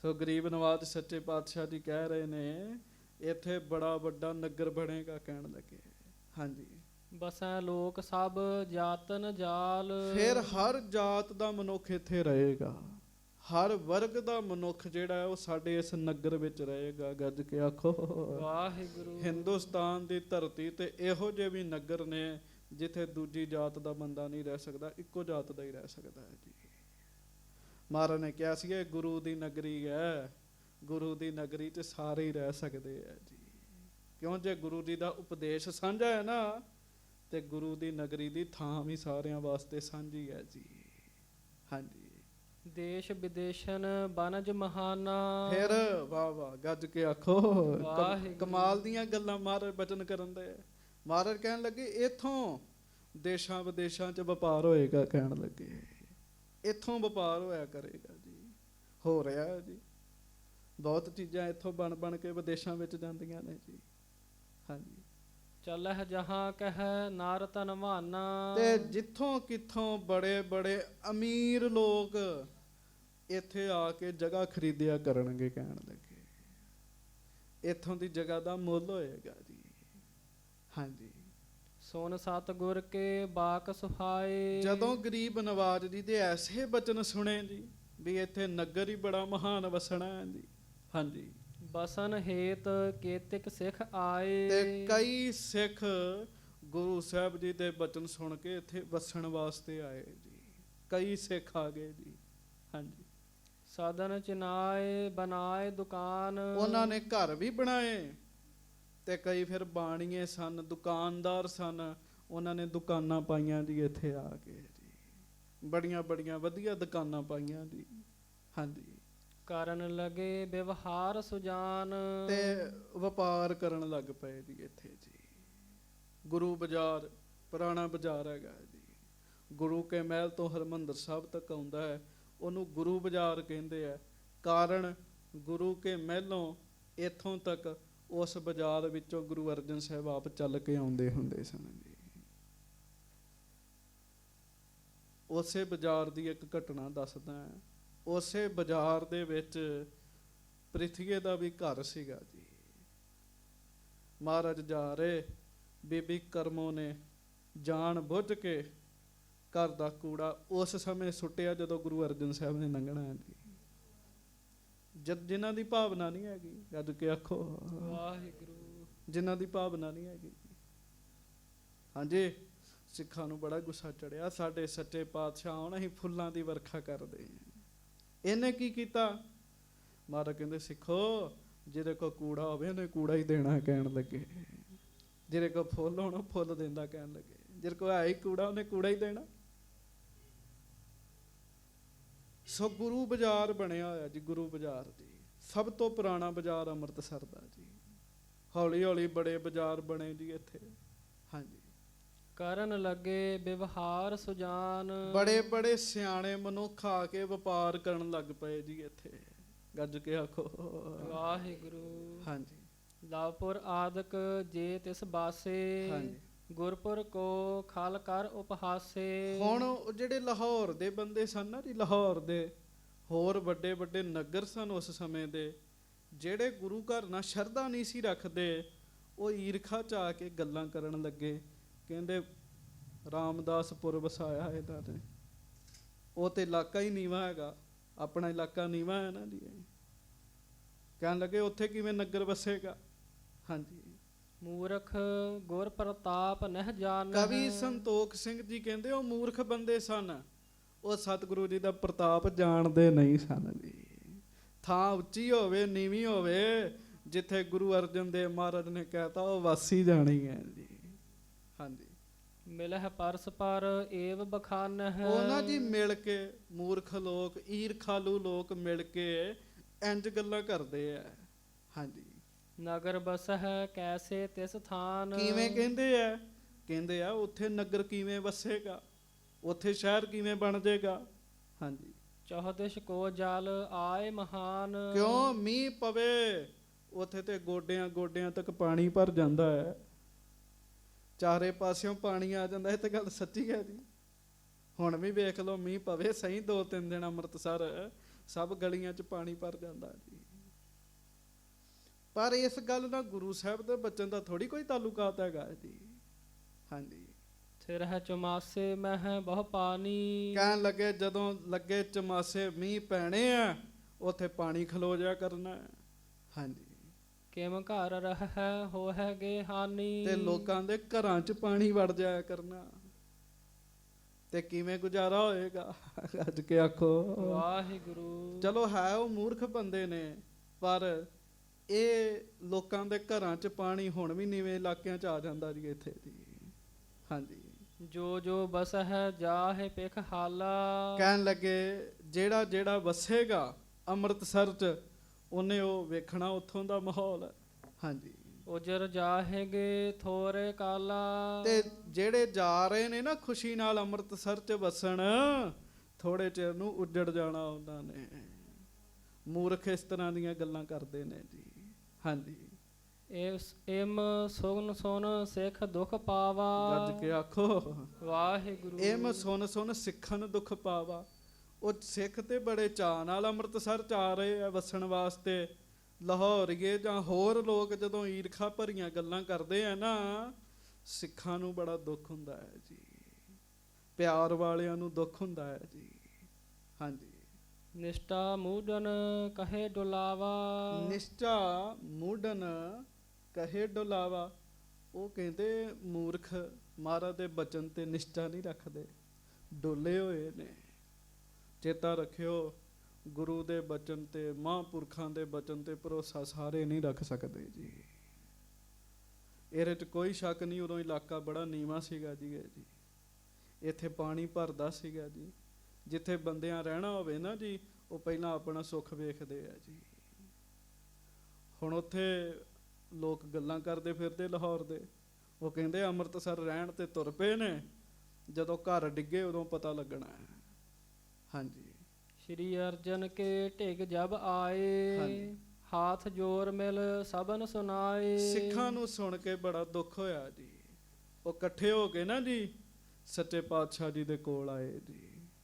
[SPEAKER 1] ਸੋ ਗਰੀਬ ਨਵਾਜ ਸੱਚੇ ਪਾਤਸ਼ਾਹ ਜੀ ਕਹਿ ਰਹੇ ਨੇ, ਇੱਥੇ ਬੜਾ ਵੱਡਾ ਨਗਰ ਬਣੇਗਾ ਕਹਿਣ ਲੱਗੇ। ਹਾਂਜੀ,
[SPEAKER 2] ਬਸੈ ਲੋਕ ਸਭ ਜਾਤਨ ਜਾਲ।
[SPEAKER 1] ਫਿਰ ਹਰ ਜਾਤ ਦਾ ਮਨੁੱਖ ਇੱਥੇ ਰਹੇਗਾ, ਹਰ ਵਰਗ ਦਾ ਮਨੁੱਖ ਜਿਹੜਾ ਹੈ ਉਹ ਸਾਡੇ ਇਸ ਨਗਰ ਵਿੱਚ ਰਹੇਗਾ। ਗੱਜ ਕੇ ਆਖੋ
[SPEAKER 2] ਵਾਹਿਗੁਰੂ।
[SPEAKER 1] ਹਿੰਦੁਸਤਾਨ ਦੀ ਧਰਤੀ ਤੇ ਇਹੋ ਜਿਹੇ ਵੀ ਨਗਰ ਨੇ ਜਿੱਥੇ ਦੂਜੀ ਜਾਤ ਦਾ ਬੰਦਾ ਨਹੀਂ ਰਹਿ ਸਕਦਾ, ਇੱਕੋ ਜਾਤ ਦਾ ਹੀ ਰਹਿ ਸਕਦਾ ਹੈ ਜੀ। ਮਹਾਰਾਜ ਨੇ ਕਿਹਾ ਸੀ ਇਹ ਗੁਰੂ ਦੀ ਨਗਰੀ ਹੈ, ਗੁਰੂ ਦੀ ਨਗਰੀ 'ਚ ਸਾਰੇ ਹੀ ਰਹਿ ਸਕਦੇ ਆ ਜੀ। ਕਿਉਂ? ਜੇ ਗੁਰੂ ਜੀ ਦਾ ਉਪਦੇਸ਼ ਸਾਂਝਾ ਹੈ ਨਾ, ਤੇ ਗੁਰੂ ਦੀ ਨਗਰੀ ਦੀ ਥਾਂ ਵੀ ਸਾਰਿਆਂ ਵਾਸਤੇ ਸਾਂਝੀ ਹੈ ਜੀ। ਹਾਂਜੀ,
[SPEAKER 2] ਦੇਸ਼ ਵਿਦੇਸ਼ਨ ਬਨਜ ਮਹਾਨਾ।
[SPEAKER 1] ਫਿਰ ਵਾਹ ਵਾਹ, ਗੱਜ ਕੇ ਆਖੋ ਕਮਾਲ ਦੀਆਂ ਗੱਲਾਂ ਮਹਾਰਾਜ ਬਚਨ ਕਰਨ ਦੇ। ਮਹਾਰਾਜ ਕਹਿਣ ਲੱਗੇ ਇੱਥੋਂ ਦੇਸ਼ਾਂ ਵਿਦੇਸ਼ਾਂ 'ਚ ਵਪਾਰ ਹੋਏਗਾ, ਕਹਿਣ ਲੱਗੇ ਇੱਥੋਂ ਵਪਾਰ ਹੋਇਆ ਕਰੇਗਾ ਜੀ। ਹੋ ਰਿਹਾ ਹੈ ਜੀ, ਬਹੁਤ ਚੀਜ਼ਾਂ ਇੱਥੋਂ ਬਣ ਬਣ ਕੇ ਵਿਦੇਸ਼ਾਂ ਵਿੱਚ ਜਾਂਦੀਆਂ ਨੇ ਜੀ। ਹਾਂਜੀ,
[SPEAKER 2] ਚੱਲਹਿ ਜਹਾਂ ਕਹਿ ਨਾਰ ਧਨਵਾਨਾ।
[SPEAKER 1] ਤੇ ਜਿੱਥੋਂ ਕਿੱਥੋਂ ਬੜੇ ਬੜੇ ਅਮੀਰ ਲੋਕ ਇੱਥੇ ਆ ਕੇ ਜਗ੍ਹਾ ਖਰੀਦਿਆ ਕਰਨਗੇ, ਕਹਿਣ ਲੱਗੇ ਇੱਥੋਂ ਦੀ ਜਗ੍ਹਾ ਦਾ ਮੁੱਲ ਹੋਏਗਾ ਜੀ। ਹਾਂਜੀ,
[SPEAKER 2] ਸੋਨ ਸਤ ਗੁਰ ਕੇ ਬਾਕ ਸੁਹਾਏ।
[SPEAKER 1] ਜਦੋਂ ਗਰੀਬ ਨਵਾਜ ਜੀ ਦੇ ਐਸੇ ਬਚਨ ਸੁਣੇ ਜੀ ਵੀ ਇੱਥੇ ਨਗਰ ਹੀ ਬੜਾ ਮਹਾਨ ਵਸਣਾ ਹੈ ਜੀ। ਹਾਂਜੀ,
[SPEAKER 2] ਬਸਨ ਹੇਤ ਕੇਤਿਕ ਸਿੱਖ ਆਏ।
[SPEAKER 1] ਤੇ ਕਈ ਸਿੱਖ ਗੁਰੂ ਸਾਹਿਬ ਜੀ ਦੇ ਬਚਨ ਸੁਣ ਕੇ ਇੱਥੇ ਵਸਣ ਵਾਸਤੇ ਆਏ ਜੀ। ਕਈ ਸਿੱਖ ਆ ਗਏ ਜੀ। ਹਾਂਜੀ,
[SPEAKER 2] ਸਾਧਨ ਚਿਨਾਏ ਬਨਾਏ ਦੁਕਾਨ।
[SPEAKER 1] ਉਹਨਾਂ ਨੇ ਘਰ ਵੀ ਬਣਾਏ ਤੇ ਕਈ ਫਿਰ ਬਾਣੀਏ ਸਨ, ਦੁਕਾਨਦਾਰ ਸਨ, ਉਹਨਾਂ ਨੇ ਦੁਕਾਨਾਂ ਪਾਈਆਂ ਜੀ ਇੱਥੇ ਆ ਕੇ ਜੀ। ਬੜੀਆਂ ਬੜੀਆਂ ਵਧੀਆ ਦੁਕਾਨਾਂ ਪਾਈਆਂ ਜੀ। ਹਾਂਜੀ,
[SPEAKER 2] ਕਰਨ ਲਗੇ ਵਿਵਹਾਰ ਸੁਜਾਨ।
[SPEAKER 1] ਤੇ ਵਪਾਰ ਕਰਨ ਲੱਗ ਪਏ ਜੀ ਇੱਥੇ ਜੀ। ਗੁਰੂ ਬਾਜ਼ਾਰ ਪੁਰਾਣਾ ਬਾਜ਼ਾਰ ਹੈਗਾ ਜੀ। ਗੁਰੂ ਕੇ ਮਹਿਲ ਤੋਂ ਹਰਿਮੰਦਰ ਸਾਹਿਬ ਤੱਕ ਆਉਂਦਾ ਹੈ, ਉਹਨੂੰ ਗੁਰੂ ਬਾਜ਼ਾਰ ਕਹਿੰਦੇ ਆ। ਕਾਰਨ ਗੁਰੂ ਕੇ ਮਹਿਲੋਂ ਇੱਥੋਂ ਤੱਕ ਉਸ ਬਾਜ਼ਾਰ ਵਿੱਚੋਂ ਗੁਰੂ ਅਰਜਨ ਸਾਹਿਬ ਆਪ ਚੱਲ ਕੇ ਆਉਂਦੇ ਹੁੰਦੇ ਸਨ ਜੀ। ਉਸੇ ਬਾਜ਼ਾਰ ਦੀ ਇੱਕ ਘਟਨਾ ਦੱਸਦਾ ਹੈ। ਉਸੇ ਬਾਜ਼ਾਰ ਦੇ ਵਿੱਚ ਪ੍ਰਿਥਵੀ ਦਾ ਵੀ ਘਰ ਸੀਗਾ ਜੀ। ਮਹਾਰਾਜ ਜਾ ਰਹੇ, ਬੀਬੀ ਕਰਮੋਂ ਨੇ ਜਾਣ ਬੁੱਝ ਕੇ ਘਰ ਦਾ ਕੂੜਾ ਉਸ ਸਮੇਂ ਸੁੱਟਿਆ ਜਦੋਂ ਗੁਰੂ ਅਰਜਨ ਸਾਹਿਬ ਨੇ ਲੰਘਣਾ ਹੈ ਜੀ। ਜਿਨ੍ਹਾਂ ਦੀ ਭਾਵਨਾ ਨਹੀਂ ਹੈਗੀ, ਗੱਜ ਕੇ ਆਖੋ
[SPEAKER 2] ਵਾਹਿਗੁਰੂ।
[SPEAKER 1] ਜਿਨ੍ਹਾਂ ਦੀ ਭਾਵਨਾ ਨਹੀਂ ਹੈਗੀ। ਹਾਂਜੀ, ਸਿੱਖਾਂ ਨੂੰ ਬੜਾ ਗੁੱਸਾ ਚੜਿਆ, ਸਾਡੇ ਸੱਚੇ ਪਾਤਸ਼ਾਹ ਆਉਣ, ਅਸੀਂ ਫੁੱਲਾਂ ਦੀ ਵਰਖਾ ਕਰਦੇ ਹਾਂ। ਇਹਨੇ ਕੀ ਕੀਤਾ? ਮਹਾਰਾਜ ਕਹਿੰਦੇ ਸਿੱਖੋ, ਜਿਹਦੇ ਕੋਲ ਕੂੜਾ ਹੋਵੇ ਉਹਨੇ ਕੂੜਾ ਹੀ ਦੇਣਾ, ਕਹਿਣ ਲੱਗੇ। ਜਿਹਦੇ ਕੋਲ ਫੁੱਲ ਹੋਣਾ ਫੁੱਲ ਦਿੰਦਾ, ਕਹਿਣ ਲੱਗੇ। ਜਿਹਦੇ ਕੋਲ ਹੈ ਹੀ ਕੂੜਾ ਉਹਨੇ ਕੂੜਾ ਹੀ ਦੇਣਾ। ਸੋ ਗੁਰੂ ਬਾਜ਼ਾਰ ਬਣਿਆ ਹੋਇਆ ਜੀ, ਗੁਰੂ ਬਾਜ਼ਾਰ ਜੀ, ਸਭ ਤੋਂ ਪੁਰਾਣਾ ਬਾਜ਼ਾਰ ਅੰਮ੍ਰਿਤਸਰ ਦਾ ਜੀ। ਹੌਲੀ ਹੌਲੀ ਬੜੇ ਬਾਜ਼ਾਰ ਬਣੇ ਜੀ ਇੱਥੇ। ਹਾਂਜੀ,
[SPEAKER 2] ਕਰਨ ਲੱਗੇ ਵਿਵਹਾਰ ਸੁਜਾਨ।
[SPEAKER 1] ਬੜੇ ਬੜੇ ਸਿਆਣੇ ਮਨੁੱਖ ਆ ਕੇ ਵਪਾਰ ਕਰਨ ਲੱਗ ਪਏ ਜੀ ਇੱਥੇ। ਗੱਜ ਕੇ ਆਖੋ
[SPEAKER 2] ਵਾਹਿਗੁਰੂ।
[SPEAKER 1] ਹਾਂਜੀ
[SPEAKER 2] ਲਾਪੁਰ ਆਦਿਕ ਜੇ ਤਿਸ ਬਾਸੇ।
[SPEAKER 1] ਹਾਂਜੀ।
[SPEAKER 2] ਗੁਰਪੁਰ ਕੋ ਖਲ ਕਰ ਉਪਹਾਸੇ।
[SPEAKER 1] ਹੁਣ ਉਹ ਜਿਹੜੇ ਲਾਹੌਰ ਦੇ ਬੰਦੇ ਸਨ ਨਾ ਜੀ, ਲਾਹੌਰ ਦੇ ਹੋਰ ਵੱਡੇ ਵੱਡੇ ਨਗਰ ਸਨ ਉਸ ਸਮੇਂ ਦੇ, ਜਿਹੜੇ ਗੁਰੂ ਘਰ ਨਾਲ ਸ਼ਰਧਾ ਨਹੀਂ ਸੀ ਰੱਖਦੇ, ਉਹ ਈਰਖਾ ਚ ਆ ਕੇ ਗੱਲਾਂ ਕਰਨ ਲੱਗੇ। ਕਹਿੰਦੇ ਰਾਮਦਾਸਪੁਰ ਵਸਾਇਆ ਇਹਨਾਂ ਨੇ, ਉਹ ਤੇ ਇਲਾਕਾ ਹੀ ਨੀਵਾਂ ਹੈਗਾ, ਆਪਣਾ ਇਲਾਕਾ ਨੀਵਾਂ ਹੈ ਨਾ ਜੀ। ਕਹਿਣ ਲੱਗੇ ਉੱਥੇ ਕਿਵੇਂ ਨਗਰ ਵਸੇਗਾ। ਹਾਂਜੀ,
[SPEAKER 2] ਮੂਰਖ ਗੁਰ ਪ੍ਰਤਾਪ ਨਹਿ ਜਾਣ।
[SPEAKER 1] ਕਵੀ ਸੰਤੋਖ ਸਿੰਘ ਜੀ ਕਹਿੰਦੇ ਉਹ ਮੂਰਖ ਬੰਦੇ ਸਨ, ਉਹ ਸਤਿਗੁਰੂ ਜੀ ਦਾ ਪ੍ਰਤਾਪ ਜਾਣਦੇ ਨਹੀਂ ਸਨ ਜੀ। ਥਾਂ ਉੱਚੀ ਹੋਵੇ ਨੀਵੀਂ ਹੋਵੇ, ਜਿੱਥੇ ਗੁਰੂ ਅਰਜਨ ਦੇਵ ਮਹਾਰਾਜ ਨੇ ਕਹਿਤਾ ਉਹ ਵਾਸੀ ਜਾਣੀ ਹੈ ਜੀ। ਹਾਂਜੀ,
[SPEAKER 2] ਮਿਲਹਿ ਪਰਸਪਰ ਏਵ ਬਖਾਨਹਿ।
[SPEAKER 1] ਉਹ ਨਾ ਜੀ ਮਿਲ ਕੇ ਮੂਰਖ ਲੋਕ, ਈਰਖਾਲੂ ਲੋਕ ਮਿਲ ਕੇ ਇੰਜ ਗੱਲਾਂ ਕਰਦੇ ਆ। ਹਾਂਜੀ,
[SPEAKER 2] ਨਗਰ ਬਸਹਿ ਕੈਸੇ ਤਿਸ ਥਾਨ।
[SPEAKER 1] ਕਿਵੇਂ ਕਹਿੰਦੇ ਆ, ਕਹਿੰਦੇ ਆ ਉੱਥੇ ਨਗਰ ਕਿਵੇਂ ਵਸੇਗਾ, ਉੱਥੇ ਸ਼ਹਿਰ ਕਿਵੇਂ ਬਣ ਜਾਏਗਾ। ਹਾਂਜੀ,
[SPEAKER 2] ਚੌਹਦਿਸ਼ ਕੋ ਜਲ ਆਏ ਮਹਾਨ।
[SPEAKER 1] ਕਿਉਂ ਮੀਂਹ ਪਵੇ ਉੱਥੇ ਤੇ ਗੋਡਿਆਂ ਗੋਡਿਆਂ ਤੱਕ ਪਾਣੀ ਭਰ ਜਾਂਦਾ ਹੈ, ਚਾਰੇ ਪਾਸਿਓਂ ਪਾਣੀ ਆ ਜਾਂਦਾ। ਇਹ ਤਾਂ ਗੱਲ ਸੱਚੀ ਹੈ ਜੀ। ਹੁਣ ਵੀ ਵੇਖ ਲਓ, ਮੀਂਹ ਪਵੇ ਸਹੀ 2-3 ਦਿਨ ਅੰਮ੍ਰਿਤਸਰ ਸਭ ਗਲੀਆਂ 'ਚ ਪਾਣੀ ਭਰ ਜਾਂਦਾ ਜੀ। ਪਰ ਇਸ ਗੱਲ ਨਾਲ ਗੁਰੂ ਸਾਹਿਬ ਦੇ ਬਚਨ ਦਾ ਥੋੜੀ ਕੋਈ ਤਾਲੁਕਾਤ ਹੈਗਾ ਜੀ। ਹਾਂਜੀ,
[SPEAKER 2] ਸਿਰਹਿ ਚੁਮਾਸੇ ਮਹਿ ਬਹੁ ਪਾਣੀ।
[SPEAKER 1] ਕਹਿਣ ਲੱਗੇ ਜਦੋਂ ਲੱਗੇ ਚਮਾਸੇ ਮੀਂਹ ਪੈਣੇ ਆ, ਉੱਥੇ ਪਾਣੀ ਖਲੋ ਜਾ ਕਰਨਾ। ਹਾਂਜੀ,
[SPEAKER 2] ਕਿਮ ਘਰ ਰਹਿ ਹੋਹਿ ਗੇ ਹਾਨੀ।
[SPEAKER 1] ਤੇ ਲੋਕਾਂ ਦੇ ਘਰਾਂ 'ਚ ਪਾਣੀ ਵੜ ਜਾਇਆ ਕਰਨਾ, ਤੇ ਕਿਵੇਂ ਗੁਜ਼ਾਰਾ ਹੋਏਗਾ। ਅੱਜ ਕੇ ਆਖੋ
[SPEAKER 2] ਵਾਹਿਗੁਰੂ।
[SPEAKER 1] ਚਲੋ ਹੈ ਉਹ ਮੂਰਖ ਬੰਦੇ ਨੇ, ਪਰ ਇਹ ਲੋਕਾਂ ਦੇ ਘਰਾਂ 'ਚ ਪਾਣੀ ਹੁਣ ਵੀ ਨੀਵੇਂ ਇਲਾਕਿਆਂ 'ਚ ਆ ਜਾਂਦਾ ਜੀ ਇੱਥੇ ਜੀ। ਹਾਂਜੀ,
[SPEAKER 2] ਜੋ ਜੋ ਬਸਹਿ ਜਾਹੇ ਪਿਖ ਹਾਲਾ।
[SPEAKER 1] ਕਹਿਣ ਲੱਗੇ ਜਿਹੜਾ ਜਿਹੜਾ ਵਸੇਗਾ ਅੰਮ੍ਰਿਤਸਰ 'ਚ, ਉਹਨੇ ਉਹ ਵੇਖਣਾ ਉੱਥੋਂ ਦਾ ਮਾਹੌਲ। ਹਾਂਜੀ,
[SPEAKER 2] ਉਜਰ ਜਾਹੇਗੇ ਥੋਰੇ ਕਾਲਾ।
[SPEAKER 1] ਤੇ ਜਿਹੜੇ ਜਾ ਰਹੇ ਨੇ ਨਾ ਖੁਸ਼ੀ ਨਾਲ ਅੰਮ੍ਰਿਤਸਰ 'ਚ ਵਸਣ, ਥੋੜੇ ਚਿਰ ਨੂੰ ਉੱਜੜ ਜਾਣਾ ਉਹਨਾਂ ਨੇ। ਮੂਰਖ ਇਸ ਤਰ੍ਹਾਂ ਦੀਆਂ ਗੱਲਾਂ ਕਰਦੇ ਨੇ ਜੀ। ਹਾਂਜੀ,
[SPEAKER 2] ਇਮ ਸੁਨ ਸੁਨ ਸਿੱਖ ਦੁਖ ਪਾਵਾ।
[SPEAKER 1] ਗੱਜ ਕੇ ਆਖੋ
[SPEAKER 2] ਵਾਹਿਗੁਰੂ।
[SPEAKER 1] ਇਮ ਸੁਨ ਸੁਨ ਸਿੱਖਨ ਦੁਖ ਪਾਵਾ। ਉਹ ਸਿੱਖ ਤੇ ਬੜੇ ਚਾਅ ਨਾਲ ਅੰਮ੍ਰਿਤਸਰ 'ਚ ਆ ਰਹੇ ਆ ਵਸਣ ਵਾਸਤੇ। ਲਾਹੌਰੀਏ ਜਾਂ ਹੋਰ ਲੋਕ ਜਦੋਂ ਈਰਖਾ ਭਰੀਆਂ ਗੱਲਾਂ ਕਰਦੇ ਆ ਨਾ, ਸਿੱਖਾਂ ਨੂੰ ਬੜਾ ਦੁੱਖ ਹੁੰਦਾ ਹੈ ਜੀ, ਪਿਆਰ ਵਾਲਿਆਂ ਨੂੰ ਦੁੱਖ ਹੁੰਦਾ ਹੈ ਜੀ। ਹਾਂਜੀ,
[SPEAKER 2] ਨਿਸ਼ਟਾ ਮੂਡਨ ਕਹੇ ਡੁਲਾਵਾ।
[SPEAKER 1] ਨਿਸ਼ਟਾ ਮੂਡਨ ਕਹੇ ਡੁਲਾਵਾ। ਉਹ ਕਹਿੰਦੇ ਮੂਰਖ ਮਹਾਰਾਜ ਦੇ ਬਚਨ ਤੇ ਨਿਸ਼ਟਾ ਨਹੀਂ ਰੱਖਦੇ, ਡੋਲੇ ਹੋਏ ਨੇ। ਚੇਤਾ ਰੱਖਿਓ, ਗੁਰੂ ਦੇ ਬਚਨ ਤੇ, ਮਹਾਂਪੁਰਖਾਂ ਦੇ ਬਚਨ ਤੇ ਭਰੋਸਾ ਸਾਰੇ ਨਹੀਂ ਰੱਖ ਸਕਦੇ ਜੀ। ਇਹਦੇ 'ਚ ਕੋਈ ਸ਼ੱਕ ਨਹੀਂ, ਉਦੋਂ ਇਲਾਕਾ ਬੜਾ ਨੀਵਾਂ ਸੀਗਾ ਜੀ। ਜੀ ਇੱਥੇ ਪਾਣੀ ਭਰਦਾ ਸੀਗਾ ਜੀ। ਜਿੱਥੇ ਬੰਦਿਆਂ ਰਹਿਣਾ ਹੋਵੇ ਨਾ ਜੀ, ਉਹ ਪਹਿਲਾਂ ਆਪਣਾ ਸੁੱਖ ਵੇਖਦੇ ਆ ਜੀ। ਹੁਣ ਉੱਥੇ ਲੋਕ ਗੱਲਾਂ ਕਰਦੇ ਫਿਰਦੇ ਲਾਹੌਰ ਦੇ, ਉਹ ਕਹਿੰਦੇ ਅੰਮ੍ਰਿਤਸਰ ਰਹਿਣ ਤੇ ਤੁਰ ਪਏ ਨੇ, ਜਦੋਂ ਘਰ ਡਿੱਗੇ ਉਦੋਂ ਪਤਾ ਲੱਗਣਾ ਹੈ। ਹਾਂਜੀ,
[SPEAKER 2] ਸ਼੍ਰੀ ਅਰਜਨ ਕੇ ਢਿਗ ਜਬ ਆਏ। ਹਾਥ ਜੋਰ ਮਿਲ ਸਭਨ ਸੁਨਾਏ।
[SPEAKER 1] ਸਿੱਖਾਂ ਨੂੰ ਸੁਣ ਕੇ ਬੜਾ ਦੁੱਖ ਹੋਇਆ ਜੀ। ਉਹ ਇਕੱਠੇ ਹੋ ਕੇ ਨਾ ਜੀ ਸੱਚੇ ਪਾਤਸ਼ਾਹ ਜੀ ਦੇ ਕੋਲ ਆਏ ਜੀ।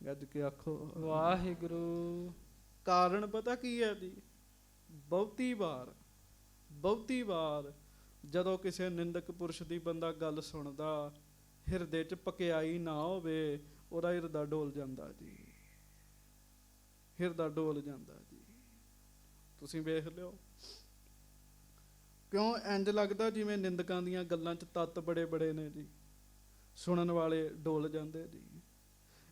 [SPEAKER 1] ਗੱਜ ਕੇ ਆਖੋ
[SPEAKER 2] ਵਾਹਿਗੁਰੂ।
[SPEAKER 1] ਕਾਰਨ ਪਤਾ ਕੀ ਹੈ ਜੀ? ਬਹੁਤੀ ਵਾਰ ਜਦੋਂ ਕਿਸੇ ਨਿੰਦਕ ਪੁਰਸ਼ ਦੀ ਬੰਦਾ ਗੱਲ ਸੁਣਦਾ, ਹਿਰਦੇ 'ਚ ਪਕਿਆਈ ਨਾ ਹੋਵੇ, ਉਹਦਾ ਹਿਰਦਾ ਡੋਲ ਜਾਂਦਾ ਜੀ। ਹਿਰਦਾ ਡੋਲ ਜਾਂਦਾ ਜੀ। ਤੁਸੀਂ ਵੇਖ ਲਿਓ, ਕਿਉਂ ਇੰਜ ਲੱਗਦਾ ਜਿਵੇਂ ਨਿੰਦਕਾਂ ਦੀਆਂ ਗੱਲਾਂ 'ਚ ਤੱਤ ਬੜੇ ਬੜੇ ਨੇ ਜੀ, ਸੁਣਨ ਵਾਲੇ ਡੋਲ ਜਾਂਦੇ ਜੀ।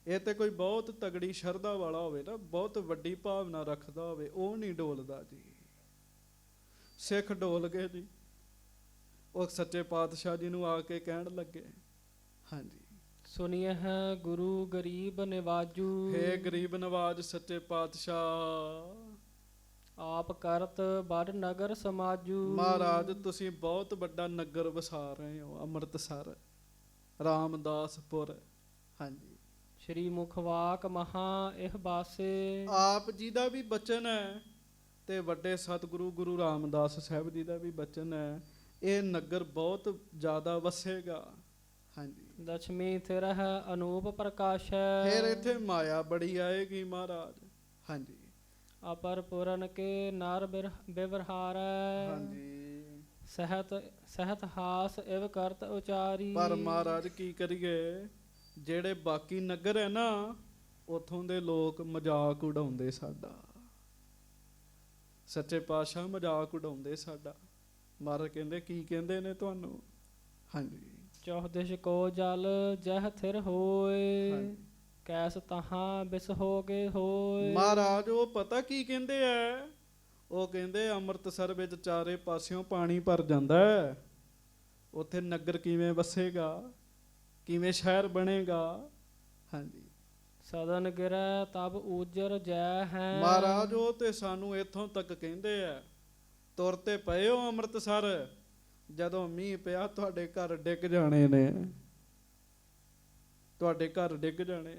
[SPEAKER 1] ਇਹ ਤੇ ਕੋਈ ਬਹੁਤ ਤਗੜੀ ਸ਼ਰਧਾ ਵਾਲਾ ਹੋਵੇ ਨਾ, ਬਹੁਤ ਵੱਡੀ ਭਾਵਨਾ ਰੱਖਦਾ ਹੋਵੇ, ਉਹ ਨਹੀਂ ਡੋਲਦਾ ਜੀ। ਸਿੱਖ ਡੋਲ ਗਏ ਜੀ। ਉਹ ਸੱਚੇ ਪਾਤਸ਼ਾਹ ਜੀ ਨੂੰ ਆ ਕੇ ਕਹਿਣ ਲੱਗੇ, ਹਾਂਜੀ,
[SPEAKER 2] ਸੁਨੀਐ ਹੈ ਗੁਰੂ ਗਰੀਬ ਨਿਵਾਜੂ।
[SPEAKER 1] ਹੇ ਗਰੀਬ ਨਵਾਜ ਸੱਚੇ ਪਾਤਸ਼ਾਹ,
[SPEAKER 2] ਆਪ ਕਰਤ ਬੜ ਨਗਰ ਸਮਾਜੂ।
[SPEAKER 1] ਮਹਾਰਾਜ ਤੁਸੀਂ ਬਹੁਤ ਵੱਡਾ ਨਗਰ ਵਸਾ ਰਹੇ ਹੋ, ਅੰਮ੍ਰਿਤਸਰ ਰਾਮਦਾਸਪੁਰ। ਹਾਂਜੀ,
[SPEAKER 2] ਸ਼੍ਰੀ ਮੁਖਵਾਕ ਮਹਾ ਇਹ ਬਾਸੇ।
[SPEAKER 1] ਆਪ ਜੀ ਦਾ ਵੀ ਬਚਨ ਹੈ ਤੇ ਵੱਡੇ ਸਤਿਗੁਰੂ ਗੁਰੂ ਰਾਮਦਾਸ ਸਾਹਿਬ ਜੀ ਦਾ ਵੀ ਬਚਨ ਹੈ, ਇਹ ਨਗਰ ਬਹੁਤ ਜ਼ਿਆਦਾ ਵਸੇਗਾ। ਹਾਂਜੀ,
[SPEAKER 2] ਦਸ਼ਮੀ ਥਿਰ ਹੈ ਅਨੂਪ ਪ੍ਰਕਾਸ਼ੈ।
[SPEAKER 1] ਫਿਰ ਇੱਥੇ ਮਾਇਆ ਬੜੀ ਆਏਗੀ ਮਹਾਰਾਜ। ਹਾਂਜੀ
[SPEAKER 2] ਅਪਰ ਪੁਰਨ ਕੇ ਨਰ ਬਿਵਹਾਰੈ।
[SPEAKER 1] ਹਾਂਜੀ,
[SPEAKER 2] ਸਹਿਤ ਸਹਿਤ ਹਾਸ ਇਵ ਕਰਤ ਉਚਾਰੀ।
[SPEAKER 1] ਪਰ ਮਹਾਰਾਜ ਕੀ ਕਰੀਏ, ਜਿਹੜੇ ਬਾਕੀ ਨਗਰ ਹੈ ਨਾ ਉਥੋਂ ਦੇ ਲੋਕ ਮਜ਼ਾਕ ਉਡਾਉਂਦੇ ਸਾਡਾ। ਸੱਚੇ ਪਾਤਸ਼ਾਹ ਮਜ਼ਾਕ ਉਡਾਉਂਦੇ ਸਾਡਾ। ਮਹਾਰਾਜ ਕਹਿੰਦੇ ਕੀ ਕਹਿੰਦੇ ਨੇ ਤੁਹਾਨੂੰ? ਹਾਂਜੀ,
[SPEAKER 2] ਚੌਹਦਿਸ਼ ਕੋ ਜਲ ਜਹ ਥਿਰ ਹੋਏ।
[SPEAKER 1] ਹਾਂਜੀ।
[SPEAKER 2] ਕੈਸ ਤਹਾਂ ਬਿਸ ਹੋ ਗਏ ਹੋਏ।
[SPEAKER 1] ਮਹਾਰਾਜ ਉਹ ਪਤਾ ਕੀ ਕਹਿੰਦੇ ਐ? ਉਹ ਕਹਿੰਦੇ ਅੰਮ੍ਰਿਤਸਰ ਵਿੱਚ ਚਾਰੇ ਪਾਸਿਓਂ ਪਾਣੀ ਭਰ ਜਾਂਦਾ ਹੈ, ਉੱਥੇ ਨਗਰ ਕਿਵੇਂ ਵਸੇਗਾ, ਕਿਵੇਂ ਸ਼ਹਿਰ ਬਣੇਗਾ? ਹਾਂਜੀ,
[SPEAKER 2] ਸਦਨ ਗਿਰੈ ਤਬ ਊਜਰ ਜੈ ਹੈ।
[SPEAKER 1] ਮਹਾਰਾਜ ਉਹ ਤੇ ਸਾਨੂੰ ਇੱਥੋਂ ਤੱਕ ਕਹਿੰਦੇ ਆ, ਤੁਰ ਤੇ ਪਏ ਹੋ ਅੰਮ੍ਰਿਤਸਰ, ਜਦੋਂ ਮੀਂਹ ਪਿਆ ਤੁਹਾਡੇ ਘਰ ਡਿੱਗ ਜਾਣੇ ਨੇ, ਤੁਹਾਡੇ ਘਰ ਡਿੱਗ ਜਾਣੇ।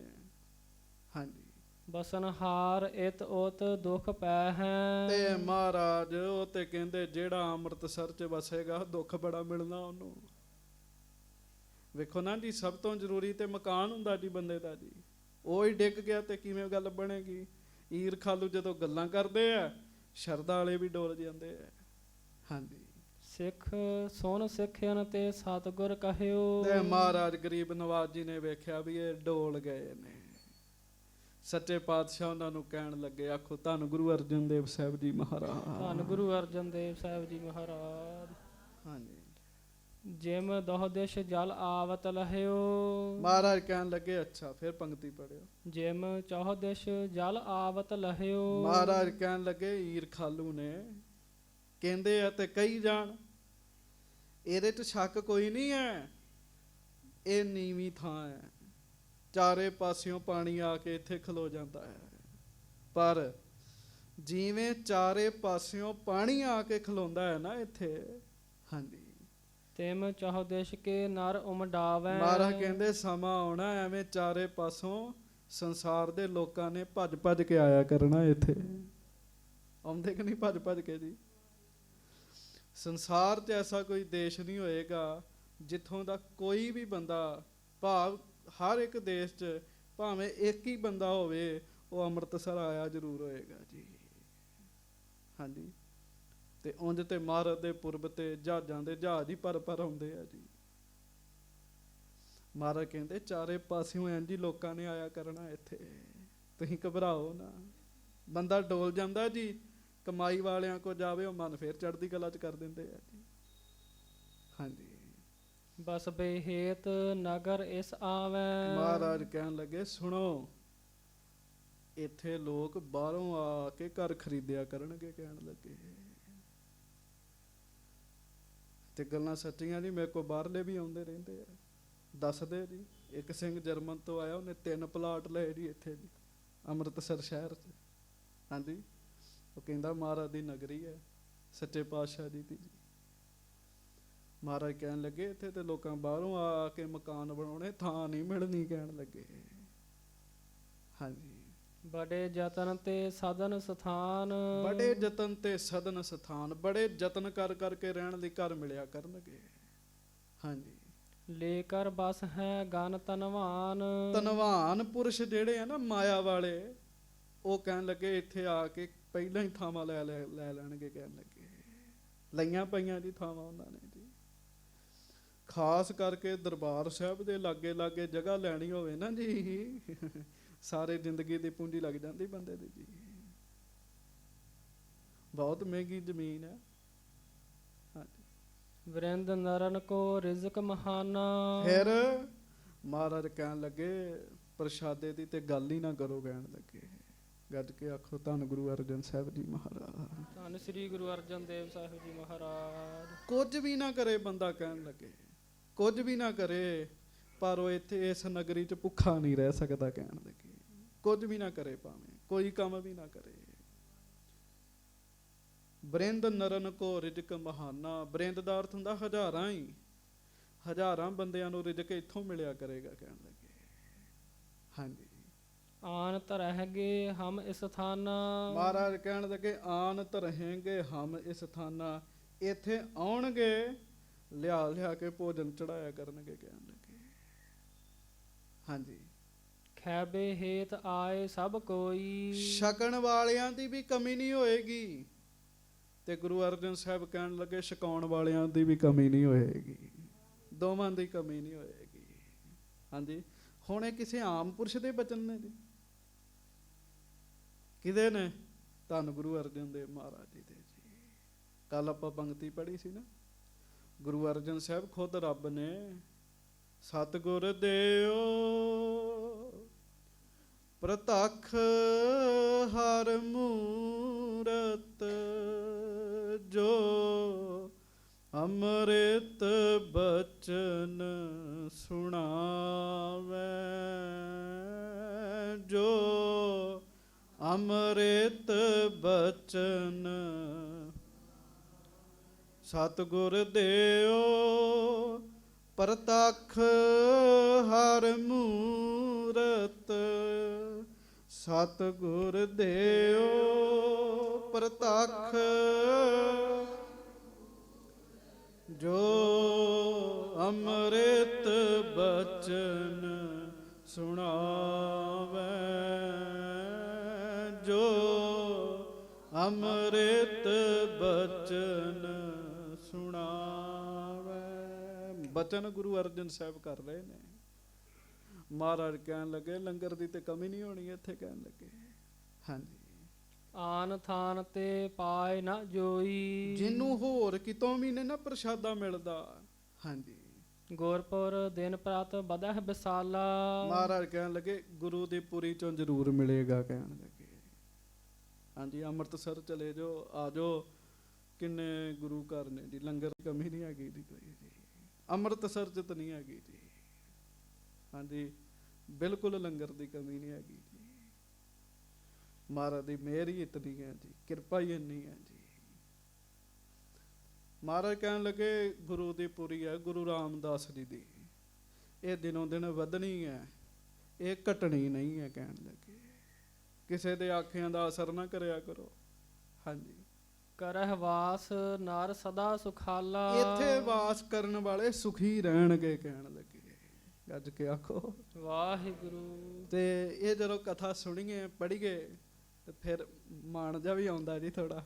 [SPEAKER 1] ਹਾਂਜੀ,
[SPEAKER 2] ਬਸਨਹਾਰ ਇਤ ਉਤ ਦੁਖ ਪੈ ਹੈ।
[SPEAKER 1] ਤੇ ਮਹਾਰਾਜ ਉਹ ਤੇ ਕਹਿੰਦੇ ਜਿਹੜਾ ਅੰਮ੍ਰਿਤਸਰ ਚ ਵਸੇਗਾ ਦੁੱਖ ਬੜਾ ਮਿਲਣਾ ਉਹਨੂੰ। ਵੇਖੋ ਨਾ ਜੀ, ਸਭ ਤੋਂ ਜ਼ਰੂਰੀ ਤੇ ਮਕਾਨ ਹੁੰਦਾ ਜੀ ਬੰਦੇ ਦਾ ਜੀ, ਉਹ ਹੀ ਡਿੱਗ ਗਿਆ ਤੇ ਕਿਵੇਂ ਗੱਲ ਬਣੇਗੀ? ਈਰ ਖਾਲੂ ਜਦੋਂ ਗੱਲਾਂ ਕਰਦੇ ਆ, ਸ਼ਰਧਾ ਵਾਲੇ ਵੀ ਡੋਲ ਜਾਂਦੇ ਆ। ਹਾਂਜੀ,
[SPEAKER 2] ਸਿੱਖ ਸੁਣ ਸਿੱਖਿਆਨ ਤੇ ਸਤਿਗੁਰ ਕਹਿਓ।
[SPEAKER 1] ਤੇ ਮਹਾਰਾਜ ਗਰੀਬ ਨਵਾਜ ਜੀ ਨੇ ਵੇਖਿਆ ਵੀ ਇਹ ਡੋਲ ਗਏ ਨੇ। ਸੱਚੇ ਪਾਤਸ਼ਾਹ ਉਹਨਾਂ ਨੂੰ ਕਹਿਣ ਲੱਗੇ, ਆਖੋ ਧੰਨ ਗੁਰੂ ਅਰਜਨ ਦੇਵ ਸਾਹਿਬ ਜੀ ਮਹਾਰਾਜ।
[SPEAKER 2] ਧੰਨ ਗੁਰੂ ਅਰਜਨ ਦੇਵ ਸਾਹਿਬ ਜੀ ਮਹਾਰਾਜ।
[SPEAKER 1] ਹਾਂਜੀ,
[SPEAKER 2] ਜਿਮ ਦੋਹ ਦਿਸ਼ ਜਲ ਆਵਤ ਲਹਿਓ।
[SPEAKER 1] ਮਹਾਰਾਜ ਕਹਿਣ ਲੱਗੇ ਅੱਛਾ, ਫਿਰ ਪੰਕਤੀ ਪੜਿਓ।
[SPEAKER 2] ਜਿਮ ਚੌਹ ਦਿਸ਼ ਜਲ ਆਵਤ ਲਹਿਓ।
[SPEAKER 1] ਮਹਾਰਾਜ ਕਹਿਣ ਲੱਗੇ ਈਰ ਖਾਲੂ ਨੇ ਕਹਿੰਦੇ ਆ ਤੇ ਕਹੀ ਜਾਣ, ਇਹਦੇ 'ਚ ਸ਼ੱਕ ਕੋਈ ਨਹੀਂ ਹੈ, ਇਹ ਨੀਵੀਂ ਥਾਂ ਹੈ, ਚਾਰੇ ਪਾਸਿਓਂ ਪਾਣੀ ਆ ਕੇ ਇੱਥੇ ਖਲੋ ਜਾਂਦਾ ਹੈ। ਪਰ ਜਿਵੇਂ ਚਾਰੇ ਪਾਸਿਓਂ ਪਾਣੀ ਆ ਕੇ ਖਲੋਂਦਾ ਹੈ ਨਾ ਇੱਥੇ, ਹਾਂਜੀ,
[SPEAKER 2] ਤਿਮ ਚੌਹ ਦਿਸ਼ ਕੇ ਨਰ ਉਮਡਾਵੈ।
[SPEAKER 1] ਮਹਾਰਾਜ ਕਹਿੰਦੇ ਸਮਾਂ ਆਉਣਾ ਐਵੇਂ ਚਾਰੇ ਪਾਸੋਂ ਸੰਸਾਰ ਦੇ ਲੋਕਾਂ ਨੇ ਭੱਜ ਭੱਜ ਕੇ ਆਇਆ ਕਰਨਾ ਇੱਥੇ। ਆਉਂਦੇ ਕਿ ਨਹੀਂ ਭੱਜ ਭੱਜ ਕੇ ਜੀ? ਸੰਸਾਰ 'ਚ ਐਸਾ ਕੋਈ ਦੇਸ਼ ਨਹੀਂ ਹੋਏਗਾ ਜਿੱਥੋਂ ਦਾ ਕੋਈ ਵੀ ਬੰਦਾ, ਭਾਵ ਹਰ ਇੱਕ ਦੇਸ਼ 'ਚ ਭਾਵੇਂ ਇੱਕ ਹੀ ਬੰਦਾ ਹੋਵੇ, ਉਹ ਅੰਮ੍ਰਿਤਸਰ ਆਇਆ ਜ਼ਰੂਰ ਹੋਏਗਾ ਜੀ। ਹਾਂਜੀ, ਤੇ ਉਂਝ ਤੇ ਮਹਾਰਾਜ ਦੇ ਪੁਰਬ ਤੇ ਜਹਾਜ਼ਾਂ ਦੇ ਜਹਾਜ਼ ਹੀ ਭਰ ਭਰ ਆਉਂਦੇ ਆ ਜੀ। ਮਹਾਰਾਜ ਕਹਿੰਦੇ ਚਾਰੇ ਪਾਸਿਓਂ ਇੰਝ ਹੀ ਲੋਕਾਂ ਨੇ ਆਇਆ ਕਰਨਾ ਇੱਥੇ, ਤੁਸੀਂ ਘਬਰਾਓ ਨਾ। ਬੰਦਾ ਡੋਲ ਜਾਂਦਾ ਜੀ, ਕਮਾਈ ਵਾਲਿਆਂ ਕੋ ਜਾਵੇ ਉਹ ਮਨ ਫੇਰ ਚੜ੍ਹਦੀ ਕਲਾ 'ਚ ਕਰ ਦਿੰਦੇ ਆ ਜੀ। ਹਾਂਜੀ,
[SPEAKER 2] ਬਸ ਬੇਹੇਤ ਨਗਰ ਇਸ ਆਵੈ।
[SPEAKER 1] ਮਹਾਰਾਜ ਕਹਿਣ ਲੱਗੇ ਸੁਣੋ, ਇੱਥੇ ਲੋਕ ਬਾਹਰੋਂ ਆ ਕੇ ਘਰ ਖਰੀਦਿਆ ਕਰਨਗੇ। ਕਹਿਣ ਲੱਗੇ ਤੇ ਗੱਲਾਂ ਸੱਚੀਆਂ ਜੀ, ਮੇਰੇ ਕੋਲ ਬਾਹਰਲੇ ਵੀ ਆਉਂਦੇ ਰਹਿੰਦੇ ਆ, ਦੱਸਦੇ ਜੀ। ਇੱਕ ਸਿੰਘ ਜਰਮਨ ਤੋਂ ਆਇਆ, ਉਹਨੇ 3 ਪਲਾਟ ਲਏ ਜੀ ਇੱਥੇ ਜੀ ਅੰਮ੍ਰਿਤਸਰ ਸ਼ਹਿਰ 'ਚ। ਹਾਂਜੀ, ਉਹ ਕਹਿੰਦਾ ਮਹਾਰਾਜ ਦੀ ਨਗਰੀ ਹੈ, ਸੱਚੇ ਪਾਤਸ਼ਾਹ ਜੀ ਦੀ ਜੀ। ਮਹਾਰਾਜ ਕਹਿਣ ਲੱਗੇ ਇੱਥੇ ਤੇ ਲੋਕਾਂ ਬਾਹਰੋਂ ਆ ਕੇ ਮਕਾਨ ਬਣਾਉਣੇ, ਥਾਂ ਨਹੀਂ ਮਿਲਣੀ। ਕਹਿਣ ਲੱਗੇ ਹਾਂਜੀ,
[SPEAKER 2] ਬੜੇ ਜਤਨ ਤੇ ਸਦਨ ਸਥਾਨ।
[SPEAKER 1] ਬੜੇ ਯਤਨ ਤੇ ਸਦਨ ਸਥਾਨ, ਬੜੇ ਯਤਨ ਕਰ ਕਰਕੇ ਰਹਿਣ ਲਈ ਘਰ ਮਿਲਿਆ ਕਰਨਗੇ। ਹਾਂਜੀ,
[SPEAKER 2] ਲੇਕਰ ਬਸ ਹੈ ਗਨ ਧਨਵਾਨ।
[SPEAKER 1] ਧਨਵਾਨ ਪੁਰਸ਼ ਜਿਹੜੇ ਆ ਨਾ ਮਾਇਆ ਵਾਲੇ, ਉਹ ਕਹਿਣ ਲੱਗੇ ਇੱਥੇ ਆ ਕੇ ਪਹਿਲਾਂ ਹੀ ਥਾਵਾਂ ਲੈ ਲੈਣਗੇ। ਕਹਿਣ ਲੱਗੇ ਲਈਆਂ ਪਈਆਂ ਜੀ ਥਾਵਾਂ ਉਹਨਾਂ ਨੇ ਜੀ। ਖਾਸ ਕਰਕੇ ਦਰਬਾਰ ਸਾਹਿਬ ਦੇ ਲਾਗੇ ਲਾਗੇ ਜਗ੍ਹਾ ਲੈਣੀ ਹੋਵੇ ਨਾ ਜੀ, ਸਾਰੇ ਜ਼ਿੰਦਗੀ ਦੀ ਪੂੰਜੀ ਲੱਗ ਜਾਂਦੀ ਬੰਦੇ ਦੀ ਜੀ। ਬਹੁਤ ਮਹਿੰਗੀ ਜ਼ਮੀਨ ਹੈ। ਹਾਂਜੀ,
[SPEAKER 2] ਵਰਿੰਦ ਨਰਨ ਕੋ ਰਿਜ਼ਕ ਮਹਾਨਾ।
[SPEAKER 1] ਫਿਰ ਮਹਾਰਾਜ ਕਹਿਣ ਲੱਗੇ ਪ੍ਰਸ਼ਾਦੇ ਦੀ ਤੇ ਗੱਲ ਹੀ ਨਾ ਕਰੋ। ਕਹਿਣ ਲੱਗੇ ਗੱਜ ਕੇ ਆਖੋ ਧੰਨ ਗੁਰੂ ਅਰਜਨ ਸਾਹਿਬ ਜੀ ਮਹਾਰਾਜ।
[SPEAKER 2] ਧੰਨ ਸ੍ਰੀ ਗੁਰੂ ਅਰਜਨ ਦੇਵ ਸਾਹਿਬ ਜੀ ਮਹਾਰਾਜ।
[SPEAKER 1] ਕੁਝ ਵੀ ਨਾ ਕਰੇ ਬੰਦਾ। ਕਹਿਣ ਲੱਗੇ ਕੁਝ ਵੀ ਨਾ ਕਰੇ, ਪਰ ਉਹ ਇੱਥੇ ਇਸ ਨਗਰੀ 'ਚ ਭੁੱਖਾ ਨਹੀਂ ਰਹਿ ਸਕਦਾ। ਕਹਿਣ ਲੱਗੇ ਕੁਝ ਵੀ ਨਾ ਕਰੇ, ਭਾਵੇਂ ਕੋਈ ਕੰਮ ਵੀ ਨਾ ਕਰੇ। ਬਰਿੰਦ ਨਰਨ ਕੋ ਰਿਜਕ ਮਹਾਨਾ। ਬਰਿੰਦ ਦਾ ਅਰਥ ਹੁੰਦਾ ਹਜ਼ਾਰਾਂ ਹੀ, ਹਜ਼ਾਰਾਂ ਬੰਦਿਆਂ ਨੂੰ ਰਿਜਕ ਇੱਥੋਂ ਮਿਲਿਆ ਕਰੇਗਾ। ਕਹਿਣ ਲੱਗੇ ਹਾਂਜੀ।
[SPEAKER 2] ਆਨ ਧਰਹਿਗੇ ਹਮ ਇਸ ਥਾਨਾ।
[SPEAKER 1] ਮਹਾਰਾਜ ਕਹਿਣ ਲੱਗੇ ਆਨ ਧਰਹਿਗੇ ਹਮ ਇਸ ਥਾਨਾ। ਇੱਥੇ ਆਉਣਗੇ, ਲਿਆ ਲਿਆ ਕੇ ਭੋਜਨ ਚੜਾਇਆ ਕਰਨਗੇ। ਕਹਿਣ ਲੱਗੇ ਹਾਂਜੀ।
[SPEAKER 2] ਖੈਬੇ ਹੇਤ ਆਏ ਸਭ ਕੋਈ।
[SPEAKER 1] ਛਕਣ ਵਾਲਿਆਂ ਦੀ ਵੀ ਕਮੀ ਨਹੀਂ ਹੋਏਗੀ, ਤੇ ਗੁਰੂ ਅਰਜਨ ਸਾਹਿਬ ਕਹਿਣ ਲੱਗੇ ਛਕਾਉਣ ਵਾਲਿਆਂ ਦੀ ਵੀ ਕਮੀ ਨਹੀਂ ਹੋਏਗੀ। ਦੋਵਾਂ ਦੀ ਕਮੀ ਨਹੀਂ ਹੋਏਗੀ। ਹਾਂਜੀ। ਹੁਣ ਇਹ ਕਿਸੇ ਆਮ ਪੁਰਸ਼ ਦੇ ਬਚਨ ਨੇ ਜੀ? ਕਿਹਦੇ ਨੇ? ਧੰਨ ਗੁਰੂ ਅਰਜਨ ਦੇਵ ਮਹਾਰਾਜ ਜੀ ਦੇ ਜੀ। ਕੱਲ ਆਪਾਂ ਪੰਕਤੀ ਪੜ੍ਹੀ ਸੀ ਨਾ, ਗੁਰੂ ਅਰਜਨ ਸਾਹਿਬ ਖੁਦ ਰੱਬ ਨੇ। ਸਤਿਗੁਰ ਦੇਓ ਪ੍ਰਤੱਖ ਹਰ ਮੂਰਤ, ਜੋ ਅੰਮ੍ਰਿਤ ਬਚਨ ਸੁਣਾਵੇ, ਜੋ ਅੰਮ੍ਰਿਤ ਬਚਨ। ਸਤਿਗੁਰ ਦੇਓ ਪ੍ਰਤੱਖ ਹਰ ਮੂਰਤ, ਸਤਿਗੁਰ ਦੇਓ ਪ੍ਰਤੱਖ, ਜੋ ਅੰਮ੍ਰਿਤ ਬਚਨ ਸੁਣਾਵੇ, ਜੋ ਅੰਮ੍ਰਿਤ ਬਚਨ ਸੁਣਾਵੇ। ਬਚਨ ਗੁਰੂ ਅਰਜਨ ਸਾਹਿਬ ਕਰ ਰਹੇ ਨੇ। ਮਹਾਰਾਜ ਕਹਿਣ ਲੱਗੇ ਲੰਗਰ ਦੀ ਤੇ ਕਮੀ ਨਹੀਂ ਹੋਣੀ ਇੱਥੇ। ਕਹਿਣ ਲੱਗੇ ਹਾਂਜੀ।
[SPEAKER 2] ਆਨ ਥਾਨ ਤੇ ਪਾਏ ਨਾ ਜੋਈ।
[SPEAKER 1] ਜਿਹਨੂੰ ਹੋਰ ਕਿਤੋਂ ਵੀ ਨੇ ਨਾ ਪ੍ਰਸ਼ਾਦਾ ਮਿਲਦਾ। ਹਾਂਜੀ।
[SPEAKER 2] ਗੁਰਪੁਰ ਦਿਨ ਪ੍ਰਤ ਬਦਹ ਵਿਸਾਲਾ।
[SPEAKER 1] ਮਹਾਰਾਜ ਕਹਿਣ ਲੱਗੇ ਗੁਰੂ ਦੀ ਪੁਰੀ ਚੋਂ ਜ਼ਰੂਰ ਮਿਲੇਗਾ। ਕਹਿਣ ਲੱਗੇ ਹਾਂਜੀ। ਅੰਮ੍ਰਿਤਸਰ ਚਲੇ ਜਾਓ, ਆ ਜਾਓ, ਕਿੰਨੇ ਗੁਰੂ ਘਰ ਨੇ ਜੀ, ਲੰਗਰ ਦੀ ਕਮੀ ਨਹੀਂ ਹੈਗੀ ਜੀ ਕੋਈ ਜੀ। ਅੰਮ੍ਰਿਤਸਰ 'ਚ ਤਾਂ ਨਹੀਂ ਹੈਗੀ ਜੀ। ਹਾਂਜੀ। ਬਿਲਕੁਲ ਲੰਗਰ ਦੀ ਕਮੀ ਨਹੀਂ ਹੈਗੀ ਜੀ। ਮਹਾਰਾਜ ਦੀ ਮਿਹਰ ਹੀ ਇਤਨੀ ਹੈ ਜੀ, ਕਿਰਪਾ ਹੀ ਇੰਨੀ ਹੈ ਜੀ। ਮਹਾਰਾਜ ਕਹਿਣ ਲੱਗੇ ਗੁਰੂ ਦੀ ਪੁਰੀ ਹੈ ਗੁਰੂ ਰਾਮਦਾਸ ਜੀ ਦੀ, ਇਹ ਦਿਨੋਂ ਦਿਨ ਵਧਣੀ ਹੈ, ਇਹ ਘਟਣੀ ਨਹੀਂ ਹੈ। ਕਹਿਣ ਲੱਗੇ ਕਿਸੇ ਦੇ ਆਖਿਆਂ ਦਾ ਅਸਰ ਨਾ ਕਰਿਆ ਕਰੋ। ਹਾਂਜੀ।
[SPEAKER 2] ਕਰਹਿ ਵਾਸ ਨਰ ਸਦਾ ਸੁਖਾਲਾ।
[SPEAKER 1] ਇੱਥੇ ਵਾਸ ਕਰਨ ਵਾਲੇ ਸੁਖੀ ਰਹਿਣਗੇ। ਕਹਿਣ ਲੱਗੇ ਗੱਜ ਕੇ ਆਖੋ
[SPEAKER 2] ਵਾਹਿਗੁਰੂ।
[SPEAKER 1] ਤੇ ਇਹ ਜਦੋਂ ਕਥਾ ਸੁਣੀਏ ਪੜ੍ਹੀਏ ਤੇ ਫਿਰ ਮਾਣ ਜਾ ਵੀ ਆਉਂਦਾ ਜੀ, ਥੋੜਾ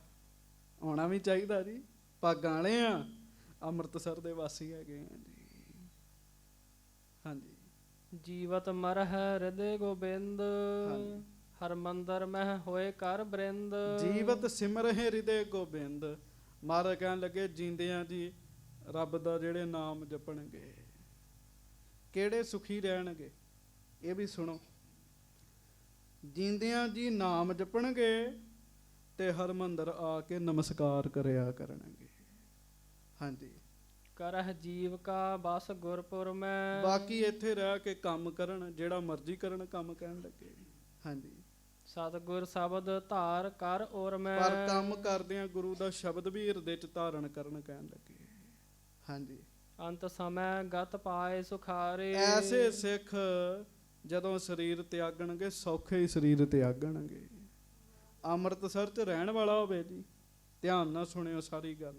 [SPEAKER 1] ਆਉਣਾ ਵੀ ਚਾਹੀਦਾ ਜੀ। ਭਾਗਾਂ ਵਾਲੇ ਆ, ਅੰਮ੍ਰਿਤਸਰ ਦੇ ਵਾਸੀ ਹੈਗੇ ਆ ਜੀ। ਹਾਂਜੀ।
[SPEAKER 2] ਜੀਵਤ ਮਰਹਿ ਹਿਰਦੇ ਗੋਬਿੰਦ,
[SPEAKER 1] ਹਾਂਜੀ।
[SPEAKER 2] ਹਰਮੰਦਰ ਮਹਿ ਹੋਏ ਕਰ ਬਰਿੰਦ।
[SPEAKER 1] ਜੀਵਤ ਸਿਮਰਹਿ ਹਿਰਦੇ ਗੋਬਿੰਦ। ਮਹਾਰਾਜ ਕਹਿਣ ਲੱਗੇ ਜੀਂਦਿਆਂ ਜੀ ਰੱਬ ਦਾ ਜਿਹੜੇ ਨਾਮ ਜਪਣਗੇ ਕਿਹੜੇ ਸੁਖੀ ਰਹਿਣਗੇ। ਇਹ ਵੀ ਸੁਣੋ। ਜੀਂਦਿਆਂ ਜੀ ਨਾਮ ਜਪਣਗੇ ਤੇ ਹਰਮੰਦਰ ਆ ਕੇ ਨਮਸਕਾਰ ਕਰਿਆ ਕਰਨਗੇ। ਹਾਂਜੀ।
[SPEAKER 2] ਕਰਹਿ ਜੀਵ ਕਾ ਬਸ ਗੁਰਪੁਰ ਮੈਂ।
[SPEAKER 1] ਬਾਕੀ ਇੱਥੇ ਰਹਿ ਕੇ ਕੰਮ ਕਰਨ, ਜਿਹੜਾ ਮਰਜ਼ੀ ਕਰਨ ਕੰਮ। ਕਹਿਣ ਲੱਗੇ ਹਾਂਜੀ।
[SPEAKER 2] ਸਤਿਗੁਰ ਸ਼ਬਦ ਧਾਰ ਕਰ ਔਰ ਮੈਂ।
[SPEAKER 1] ਪਰ ਕੰਮ ਕਰਦਿਆਂ ਗੁਰੂ ਦਾ ਸ਼ਬਦ ਵੀ ਹਿਰਦੇ 'ਚ ਧਾਰਨ ਕਰਨ। ਕਹਿਣ ਲੱਗੇ ਹਾਂਜੀ।
[SPEAKER 2] ਅੰਤ ਸਮੇਂ ਗਤ ਪਾਏ ਸੁਖਾਰੇ।
[SPEAKER 1] ਐਸੇ ਸਿੱਖ ਜਦੋਂ ਸਰੀਰ ਤਿਆਗਣਗੇ ਸੌਖੇ ਹੀ ਸਰੀਰ ਤਿਆਗਣਗੇ। ਅੰਮ੍ਰਿਤਸਰ 'ਚ ਰਹਿਣ ਵਾਲਾ ਹੋਵੇ ਜੀ, ਧਿਆਨ ਨਾਲ ਸੁਣਿਓ ਸਾਰੀ ਗੱਲ।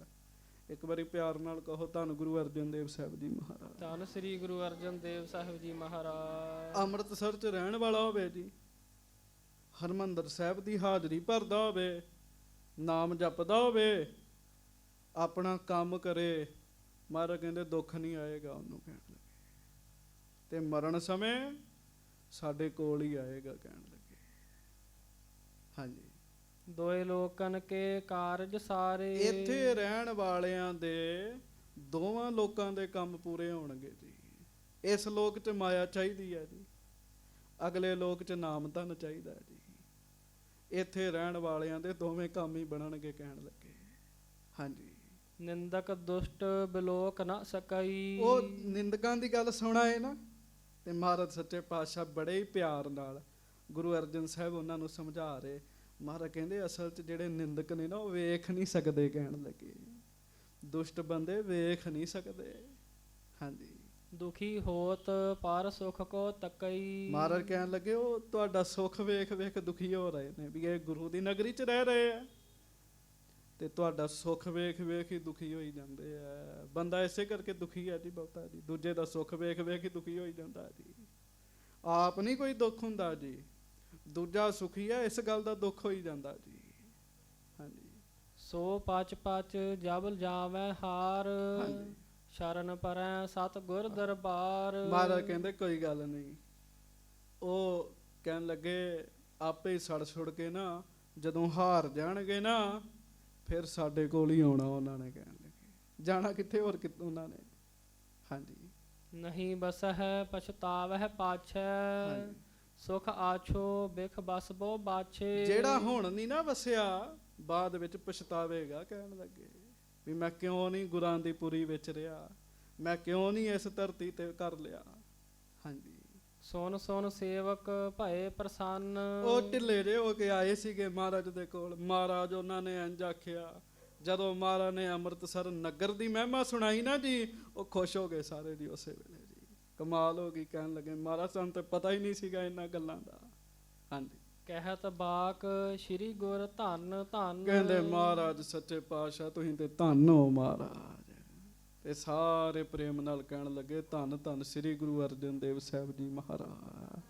[SPEAKER 1] ਇੱਕ ਵਾਰੀ ਪਿਆਰ ਨਾਲ ਕਹੋ ਧੰਨ ਗੁਰੂ ਅਰਜਨ ਦੇਵ ਸਾਹਿਬ ਜੀ ਮਹਾਰਾਜ।
[SPEAKER 2] ਧੰਨ ਸ੍ਰੀ ਗੁਰੂ ਅਰਜਨ ਦੇਵ ਸਾਹਿਬ ਜੀ ਮਹਾਰਾਜ।
[SPEAKER 1] ਅੰਮ੍ਰਿਤਸਰ 'ਚ ਰਹਿਣ ਵਾਲਾ ਹੋਵੇ ਜੀ, ਹਰਿਮੰਦਰ ਸਾਹਿਬ ਦੀ ਹਾਜ਼ਰੀ ਭਰਦਾ ਹੋਵੇ, ਨਾਮ ਜਪਦਾ ਹੋਵੇ, ਆਪਣਾ ਕੰਮ ਕਰੇ, ਮਹਾਰਾਜ ਕਹਿੰਦੇ ਦੁੱਖ ਨਹੀਂ ਆਏਗਾ ਉਹਨੂੰ। ਕਹਿਣ ਲੱਗੇ ਤੇ ਮਰਨ ਸਮੇਂ ਸਾਡੇ ਕੋਲ ਹੀ ਆਏਗਾ। ਕਹਿਣ ਲੱਗੇ ਹਾਂਜੀ।
[SPEAKER 2] ਦੋਏ ਲੋਕਨ ਕੇ ਕਾਰਜ ਸਾਰੇ।
[SPEAKER 1] ਇੱਥੇ ਰਹਿਣ ਵਾਲਿਆਂ ਦੇ ਦੋਵਾਂ ਲੋਕਾਂ ਦੇ ਕੰਮ ਪੂਰੇ ਹੋਣਗੇ ਜੀ। ਇਸ ਲੋਕ 'ਚ ਮਾਇਆ ਚਾਹੀਦੀ ਹੈ ਜੀ, ਅਗਲੇ ਲੋਕ 'ਚ ਨਾਮ ਧਨ ਚਾਹੀਦਾ ਜੀ। ਇੱਥੇ ਰਹਿਣ ਵਾਲਿਆਂ ਦੇ ਦੋਵੇਂ ਕੰਮ ਹੀ ਬਣਨਗੇ। ਕਹਿਣ ਲੱਗੇ ਹਾਂਜੀ।
[SPEAKER 2] ਨਿੰਦਕ ਦੁਸ਼ਟ ਬਿਲੋਕ ਨਾ ਸਕਈ।
[SPEAKER 1] ਉਹ ਨਿੰਦਕਾਂ ਦੀ ਗੱਲ ਸੁਣਾ ਹੈ ਨਾ, ਤੇ ਮਹਾਰਾਜ ਸੱਚੇ ਪਾਤਸ਼ਾਹ ਬੜੇ ਹੀ ਪਿਆਰ ਨਾਲ ਗੁਰੂ ਅਰਜਨ ਸਾਹਿਬ ਉਹਨਾਂ ਨੂੰ ਸਮਝਾ ਰਹੇ। ਮਹਾਰਾਜ ਕਹਿੰਦੇ ਅਸਲ 'ਚ ਜਿਹੜੇ ਨਿੰਦਕ ਨੇ ਨਾ ਉਹ ਵੇਖ ਨਹੀਂ ਸਕਦੇ, ਕਹਿਣ ਲੱਗੇ ਦੁਸ਼ਟ ਬੰਦੇ ਵੇਖ ਨਹੀਂ ਸਕਦੇ। ਹਾਂਜੀ,
[SPEAKER 2] ਦੁਖੀ ਹੋਤ ਪਰ ਸੁਖ ਕੋ ਤਕਈ।
[SPEAKER 1] ਮਹਾਰਾਜ ਕਹਿਣ ਲੱਗੇ ਉਹ ਤੁਹਾਡਾ ਸੁੱਖ ਵੇਖ ਵੇਖ ਦੁਖੀ ਹੋ ਰਹੇ ਨੇ, ਵੀ ਇਹ ਗੁਰੂ ਦੀ ਨਗਰੀ 'ਚ ਰਹਿ ਰਹੇ ਆ ਤੇ ਤੁਹਾਡਾ ਸੁੱਖ ਵੇਖ ਵੇਖ ਹੀ ਦੁਖੀ ਹੋਈ ਜਾਂਦੇ ਆ। ਬੰਦਾ ਇਸੇ ਕਰਕੇ ਦੁਖੀ ਹੈ ਜੀ ਬਹੁਤਾ ਜੀ, ਦੂਜੇ ਦਾ ਸੁੱਖ ਵੇਖ ਵੇਖ ਹੀ ਦੁਖੀ ਹੋਈ ਜਾਂਦਾ ਜੀ। ਆਪ ਨਹੀਂ ਕੋਈ ਦੁੱਖ ਹੁੰਦਾ ਜੀ, ਦੂਜਾ ਸੁਖੀ ਹੈ ਇਸ ਗੱਲ ਦਾ ਦੁੱਖ ਹੋਈ ਜਾਂਦਾ ਜੀ। ਹਾਂਜੀ,
[SPEAKER 2] ਸੋ ਪਚ ਪਚ ਜਬ ਜਾਵੈ ਹਾਰ।
[SPEAKER 1] ਹਾਂਜੀ।
[SPEAKER 2] ਸ਼ਰਨ ਪਰੈ ਸਤ ਗੁਰ ਦਰਬਾਰ।
[SPEAKER 1] ਮਹਾਰਾਜ ਕਹਿੰਦੇ ਕੋਈ ਗੱਲ ਨਹੀਂ। ਉਹ ਕਹਿਣ ਲੱਗੇ ਆਪੇ ਹੀ ਸੜ ਸੁੜ ਕੇ ਨਾ ਜਦੋਂ ਹਾਰ ਜਾਣਗੇ ਨਾ ਫਿਰ ਸਾਡੇ ਕੋਲ ਹੀ ਆਉਣਾ ਉਹਨਾਂ ਨੇ। ਕਹਿਣ ਲੱਗੇ ਜਾਣਾ ਕਿੱਥੇ ਹੋਰ ਉਹਨਾਂ ਨੇ। ਹਾਂਜੀ,
[SPEAKER 2] ਨਹੀਂ ਬਸਹਿ ਪਛਤਾਵਹਿ ਪਾਛੈ।
[SPEAKER 1] ਹਾਂਜੀ।
[SPEAKER 2] ਸੁਖ ਆਛੋ ਬਿਖ ਬਸਬੋ ਬਾਛੇ।
[SPEAKER 1] ਜਿਹੜਾ ਹੁਣ ਨਹੀਂ ਨਾ ਵਸਿਆ ਬਾਅਦ ਵਿੱਚ ਪਛਤਾਵੇਗਾ। ਕਹਿਣ ਲੱਗੇ ਵੀ ਮੈਂ ਕਿਉਂ ਨਹੀਂ ਗੁਰਾਂ ਦੀ ਪੁਰੀ ਵਿੱਚ ਰਿਹਾ, ਮੈਂ ਕਿਉਂ ਨਹੀਂ ਇਸ ਧਰਤੀ ਤੇ ਕਰ ਲਿਆ। ਹਾਂਜੀ,
[SPEAKER 2] ਸੁਨ ਸੁਨ ਸੇਵਕ ਭਏ ਪ੍ਰਸੰਨ।
[SPEAKER 1] ਉਹ ਢਿੱਲੇ ਜਿਹੇ ਹੋ ਕੇ ਆਏ ਸੀਗੇ ਮਹਾਰਾਜ ਦੇ ਕੋਲ। ਮਹਾਰਾਜ ਉਹਨਾਂ ਨੇ ਇੰਝ ਆਖਿਆ, ਜਦੋਂ ਮਹਾਰਾਜ ਨੇ ਅੰਮ੍ਰਿਤਸਰ ਨਗਰ ਦੀ ਮਹਿਮਾ ਸੁਣਾਈ ਨਾ ਜੀ, ਉਹ ਖੁਸ਼ ਹੋ ਗਏ ਸਾਰੇ ਜੀ ਉਸੇ ਵੇਲੇ ਜੀ। ਕਮਾਲ ਹੋ ਗਈ। ਕਹਿਣ ਲੱਗੇ ਮਹਾਰਾਜ ਸਾਨੂੰ ਤਾਂ ਪਤਾ ਹੀ ਨਹੀਂ ਸੀਗਾ ਇਹਨਾਂ ਗੱਲਾਂ ਦਾ। ਹਾਂਜੀ,
[SPEAKER 2] ਕਹਿਤ ਬਾਕ ਸ੍ਰੀ ਗੁਰ ਧੰਨ ਧੰਨ।
[SPEAKER 1] ਕਹਿੰਦੇ ਮਹਾਰਾਜ ਸੱਚੇ ਪਾਤਸ਼ਾਹ ਤੁਸੀਂ ਤੇ ਧੰਨ ਹੋ ਮਹਾਰਾਜ। ਤੇ ਸਾਰੇ ਪ੍ਰੇਮ ਨਾਲ ਕਹਿਣ ਲੱਗੇ ਧੰਨ ਧੰਨ ਸ੍ਰੀ ਗੁਰੂ ਅਰਜਨ ਦੇਵ ਸਾਹਿਬ ਜੀ ਮਹਾਰਾਜ।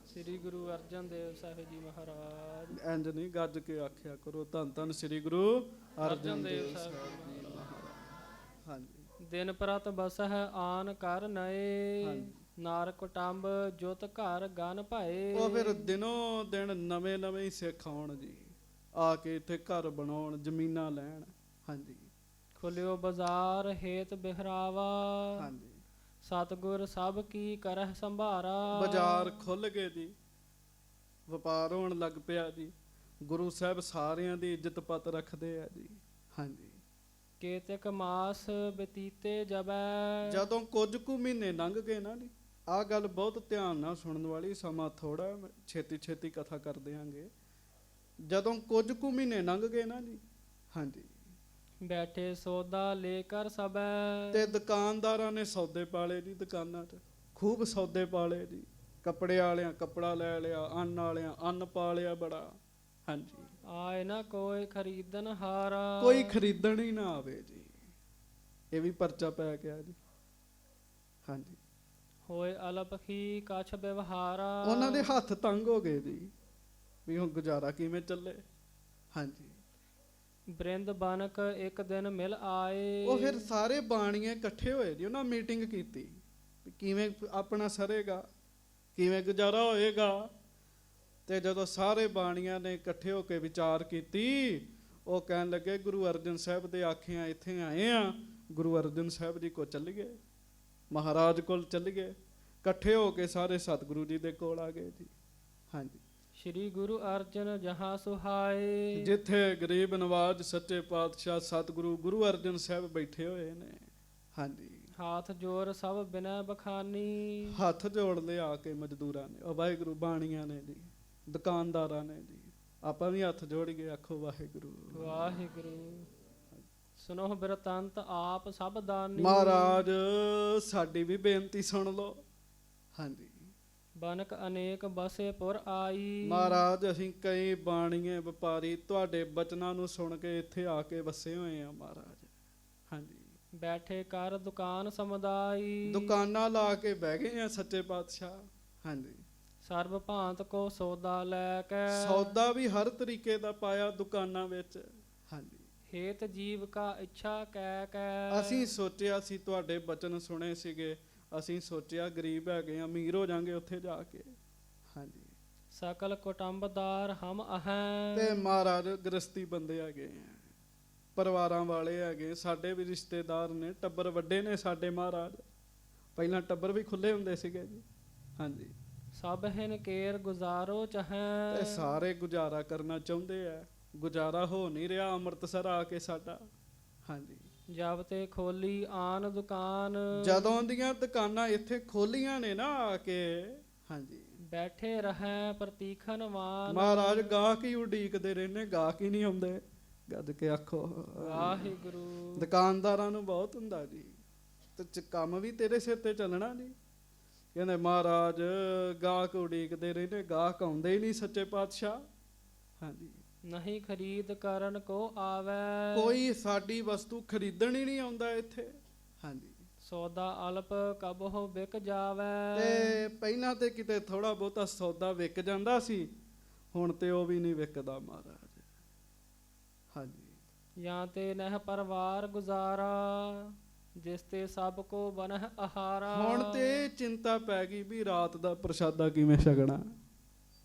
[SPEAKER 2] ਸ੍ਰੀ ਗੁਰੂ ਅਰਜਨ ਦੇਵ ਸਾਹਿਬ ਜੀ ਮਹਾਰਾਜ।
[SPEAKER 1] ਇੰਝ ਨਹੀਂ ਗੱਜ ਕੇ ਆਖਿਆ ਕਰੋ ਧੰਨ ਧੰਨ ਸ੍ਰੀ ਗੁਰੂ ਅਰਜਨ ਦੇਵ ਸਾਹਿਬ ਜੀ ਮਹਾਰਾਜ। ਹਾਂਜੀ,
[SPEAKER 2] ਦਿਨ ਪ੍ਰਤ ਬਸਹਿ ਆਨ ਕਰ ਨਏ।
[SPEAKER 1] ਹਾਂਜੀ।
[SPEAKER 2] ਨਾਰ ਕੁਟੰਬ ਜੁਤ ਘਰ ਗਨ ਭਏ।
[SPEAKER 1] ਉਹ ਫਿਰ ਦਿਨੋਂ ਦਿਨ ਨਵੇਂ ਨਵੇਂ ਹੀ ਸਿੱਖ ਆਉਣ ਜੀ, ਆ ਕੇ ਇੱਥੇ ਘਰ ਬਣਾਉਣ, ਜ਼ਮੀਨਾਂ ਲੈਣ। ਹਾਂਜੀ,
[SPEAKER 2] ਖੁੱਲਿਓ ਬਾਜ਼ਾਰ ਹੇਤ ਬਿਹਰਾਵਾ।
[SPEAKER 1] ਹਾਂਜੀ।
[SPEAKER 2] ਸਤਿਗੁਰ ਸਭ ਕੀ ਕਰਹਿ ਸੰਭਾਰਾ।
[SPEAKER 1] ਬਾਜ਼ਾਰ ਖੁੱਲ ਗਏ ਜੀ, ਵਪਾਰ ਹੋਣ ਲੱਗ ਪਿਆ ਜੀ। ਗੁਰੂ ਸਾਹਿਬ ਸਾਰਿਆਂ ਦੀ ਇੱਜ਼ਤ ਪਤ ਰੱਖਦੇ ਆ ਜੀ। ਹਾਂਜੀ,
[SPEAKER 2] ਕੇਤਕ ਮਾਸ ਬਤੀਤੇ ਜਬੈ।
[SPEAKER 1] ਜਦੋਂ ਕੁਝ ਕੁ ਮਹੀਨੇ ਲੰਘ ਗਏ ਨਾ ਜੀ, ਆਹ ਗੱਲ ਬਹੁਤ ਧਿਆਨ ਨਾਲ ਸੁਣਨ ਵਾਲੀ, ਸਮਾਂ ਥੋੜਾ, ਛੇਤੀ ਛੇਤੀ ਕਥਾ ਕਰ ਦਿਆਂਗੇ। ਜਦੋਂ ਕੁਝ ਕੁ ਮਹੀਨੇ ਲੰਘ ਗਏ ਨਾ ਜੀ, ਹਾਂਜੀ,
[SPEAKER 2] ਬੈਠੇ ਸੌਦਾ ਲੈ ਕਰ ਸਬੈ।
[SPEAKER 1] ਤੇ ਦੁਕਾਨਦਾਰਾਂ ਨੇ ਸੌਦੇ ਪਾਲੇ ਜੀ, ਦੁਕਾਨਾਂ 'ਚ ਖੂਬ ਸੌਦੇ ਪਾਲੇ ਜੀ। ਕੱਪੜੇ ਵਾਲਿਆਂ ਕੱਪੜਾ ਲੈ ਲਿਆ, ਅੰਨ ਵਾਲਿਆਂ ਅੰਨ ਪਾ ਲਿਆ ਬੜਾ। ਹਾਂਜੀ,
[SPEAKER 2] ਆਏ ਨਾ ਕੋਈ ਖਰੀਦਨ ਹਾਰਾ।
[SPEAKER 1] ਕੋਈ ਖਰੀਦਣ ਹੀ ਨਾ ਆਵੇ ਜੀ, ਇਹ ਵੀ ਪਰਚਾ ਪੈ ਗਿਆ ਜੀ। ਹਾਂਜੀ,
[SPEAKER 2] ਹੋਏ ਅਲਪ ਹੀ ਕਛ ਵਿਵਹਾਰਾ।
[SPEAKER 1] ਉਹਨਾਂ ਦੇ ਹੱਥ ਤੰਗ ਹੋ ਗਏ ਜੀ, ਵੀ ਹੁਣ ਗੁਜ਼ਾਰਾ ਕਿਵੇਂ ਚੱਲੇ। ਹਾਂਜੀ,
[SPEAKER 2] ਬ੍ਰਿੰਦ ਬਨਕ ਇੱਕ ਦਿਨ ਮਿਲ ਆਏ।
[SPEAKER 1] ਉਹ ਫਿਰ ਸਾਰੇ ਬਾਣੀਏ ਇਕੱਠੇ ਹੋਏ ਜੀ, ਉਹਨਾਂ ਮੀਟਿੰਗ ਕੀਤੀ ਵੀ ਕਿਵੇਂ ਆਪਣਾ ਸਰੇਗਾ, ਕਿਵੇਂ ਗੁਜ਼ਾਰਾ ਹੋਏਗਾ। ਤੇ ਜਦੋਂ ਸਾਰੇ ਬਾਣੀਆਂ ਨੇ ਇਕੱਠੇ ਹੋ ਕੇ ਵਿਚਾਰ ਕੀਤੀ, ਉਹ ਕਹਿਣ ਲੱਗੇ ਗੁਰੂ ਅਰਜਨ ਸਾਹਿਬ ਦੇ ਆਖਿਆਂ ਇੱਥੇ ਆਏ ਆ, ਗੁਰੂ ਅਰਜਨ ਸਾਹਿਬ ਜੀ ਕੋਲ ਚੱਲ ਗਏ, ਮਹਾਰਾਜ ਕੋਲ ਚੱਲ ਗਏ। ਇਕੱਠੇ ਹੋ ਕੇ ਸਾਰੇ ਸਤਿਗੁਰੂ ਜੀ ਦੇ ਕੋਲ ਆ ਗਏ ਜੀ। ਹਾਂਜੀ,
[SPEAKER 2] ਸ੍ਰੀ ਗੁਰੂ ਅਰਜਨ ਜਹਾਂ ਸੁਹਾਏ।
[SPEAKER 1] ਜਿੱਥੇ ਗਰੀਬ ਨਵਾਜ ਸੱਚੇ ਪਾਤਸ਼ਾਹ ਸਤਿਗੁਰੂ ਗੁਰੂ ਅਰਜਨ ਸਾਹਿਬ ਬੈਠੇ ਹੋਏ ਨੇ। ਹਾਂਜੀ,
[SPEAKER 2] ਹਾਥ ਜੋਰ ਸਭ ਬਿਨੈ ਬਖਾਨੀ।
[SPEAKER 1] ਹੱਥ ਜੋੜ ਲਿਆ ਕੇ ਮਜ਼ਦੂਰਾਂ ਨੇ, ਉਹ ਵਾਹਿਗੁਰੂ ਬਾਣੀਆਂ ਨੇ ਜੀ, ਦੁਕਾਨਦਾਰਾਂ ਨੇ ਜੀ। ਆਪਾਂ ਵੀ ਹੱਥ ਜੋੜ ਕੇ ਆਖੋ ਵਾਹਿਗੁਰੂ
[SPEAKER 2] ਵਾਹਿਗੁਰੂ। ਸੁਨੋ ਬਿਰਤੰਤ ਆਪ ਸਭ ਦਾਨੀ।
[SPEAKER 1] ਮਹਾਰਾਜ ਸਾਡੀ ਵੀ ਬੇਨਤੀ ਸੁਣ ਲਓ। ਹਾਂਜੀ,
[SPEAKER 2] ਬਨਕ ਅਨੇਕ ਬਸੇ ਪੁਰ ਆਈ।
[SPEAKER 1] ਮਹਾਰਾਜ ਅਸੀਂ ਕਈ ਬਾਣੀਏ ਵਪਾਰੀ ਤੁਹਾਡੇ ਬਚਨਾਂ ਨੂੰ ਸੁਣ ਕੇ ਇੱਥੇ ਆ ਕੇ ਵਸੇ ਹੋਏ ਆ ਮਹਾਰਾਜ। ਹਾਂਜੀ,
[SPEAKER 2] ਬੈਠੇ ਕਰ ਦੁਕਾਨ ਸਮੁਦਾਈ।
[SPEAKER 1] ਦੁਕਾਨਾਂ ਲਾ ਕੇ ਬਹਿ ਗਏ ਆ ਸੱਚੇ ਪਾਤਸ਼ਾਹ। ਹਾਂਜੀ,
[SPEAKER 2] ਸਰਬ ਭਾਂਤ ਕੋ ਸੌਦਾ ਲੈ ਕੇ।
[SPEAKER 1] ਸੌਦਾ ਵੀ ਹਰ ਤਰੀਕੇ ਦਾ ਪਾਇਆ ਦੁਕਾਨਾਂ ਵਿੱਚ। ਹਾਂਜੀ,
[SPEAKER 2] ਹੇਤ ਜੀਵ ਕਾ ਇੱਛਾ ਕਹਿ ਕੇ।
[SPEAKER 1] ਅਸੀਂ ਸੋਚਿਆ ਸੀ ਤੁਹਾਡੇ ਬਚਨ ਸੁਣੇ ਸੀਗੇ, ਅਸੀਂ ਸੋਚਿਆ ਗਰੀਬ ਹੈਗੇ, ਅਮੀਰ ਹੋ ਜਾਾਂਗੇ ਉੱਥੇ ਜਾ ਕੇ। ਹਾਂਜੀ,
[SPEAKER 2] ਸਕਲ ਕੁਟੰਬਦਾਰ ਹਮ ਅਹੈਂ।
[SPEAKER 1] ਤੇ ਮਹਾਰਾਜ ਗ੍ਰਸਤੀ ਬੰਦੇ ਹੈਗੇ ਆ, ਪਰਿਵਾਰਾਂ ਵਾਲੇ ਹੈਗੇ, ਸਾਡੇ ਵੀ ਰਿਸ਼ਤੇਦਾਰ ਨੇ, ਟੱਬਰ ਵੱਡੇ ਨੇ ਸਾਡੇ ਮਹਾਰਾਜ। ਪਹਿਲਾਂ ਟੱਬਰ ਵੀ ਖੁੱਲੇ ਹੁੰਦੇ ਸੀਗੇ ਜੀ। ਹਾਂਜੀ,
[SPEAKER 2] ਸਭ ਹਿਨ ਕੇਰ ਗੁਜ਼ਾਰੋ ਚਾਹੈ।
[SPEAKER 1] ਤੇ ਸਾਰੇ ਗੁਜ਼ਾਰਾ ਕਰਨਾ ਚਾਹੁੰਦੇ ਆ, ਗੁਜ਼ਾਰਾ ਹੋ ਨਹੀਂ ਰਿਹਾ ਅੰਮ੍ਰਿਤਸਰ ਆ ਕੇ ਸਾਡਾ। ਹਾਂਜੀ,
[SPEAKER 2] ਜਬ ਤੇ ਖੋਲੀ ਆਨ ਦੁਕਾਨ,
[SPEAKER 1] ਜਦੋਂ ਦੀਆਂ ਦੁਕਾਨਾਂ ਇੱਥੇ ਖੋਲੀਆਂ ਨੇ ਨਾ ਆ ਕੇ, ਹਾਂਜੀ,
[SPEAKER 2] ਬੈਠੇ ਰਹੈ ਪ੍ਰਤੀਖਨਵਾਨ।
[SPEAKER 1] ਮਹਾਰਾਜ ਗਾਹਕ ਹੀ ਉਡੀਕਦੇ ਰਹਿੰਦੇ, ਗਾਹਕ ਹੀ ਨਹੀਂ ਆਉਂਦੇ। ਗੱਜ ਕੇ ਆਖੋ
[SPEAKER 2] ਵਾਹਿਗੁਰੂ।
[SPEAKER 1] ਦੁਕਾਨਦਾਰਾਂ ਨੂੰ ਬਹੁਤ ਹੁੰਦਾ ਜੀ, ਤੇ ਕੰਮ ਵੀ ਤੇਰੇ ਸਿਰ ਤੇ ਚੱਲਣਾ ਜੀ। ਕਹਿੰਦੇ ਮਹਾਰਾਜ ਗਾਹਕ ਉਡੀਕਦੇ ਰਹਿੰਦੇ, ਗਾਹਕ ਆਉਂਦੇ ਹੀ ਨਹੀਂ ਸੱਚੇ ਪਾਤਸ਼ਾਹ। ਹਾਂਜੀ,
[SPEAKER 2] ਨਹੀਂ ਖਰੀਦ ਕਰਨ ਕੋ ਆਵੈ,
[SPEAKER 1] ਕੋਈ ਸਾਡੀ ਵਸਤੂ ਖਰੀਦਣ ਹੀ ਨਹੀਂ ਆਉਂਦਾ ਇੱਥੇ। ਹਾਂਜੀ,
[SPEAKER 2] ਸੌਦਾ ਅਲਪ ਕਬਹੁ ਵਿਕ ਜਾਵੈ।
[SPEAKER 1] ਤੇ ਪਹਿਲਾਂ ਤੇ ਕਿਤੇ ਥੋੜਾ ਬਹੁਤਾ ਸੌਦਾ ਵਿਕ ਜਾਂਦਾ ਸੀ, ਹੁਣ ਤੇ ਉਹ ਵੀ ਨਹੀਂ ਵਿਕਦਾ ਮਹਾਰਾਜ। ਹਾਂਜੀ,
[SPEAKER 2] ਜਾਂ ਤੇ ਨਹਿ ਪਰਵਾਰ ਗੁਜ਼ਾਰਾ, ਜਿਸ ਤੇ ਸਭ ਕੋ ਬਨਹਿ ਆਹਾਰਾ।
[SPEAKER 1] ਹੁਣ ਤੇ ਚਿੰਤਾ ਪੈ ਗਈ ਵੀ ਰਾਤ ਦਾ ਪ੍ਰਸ਼ਾਦਾ ਕਿਵੇਂ ਛਕਣਾ,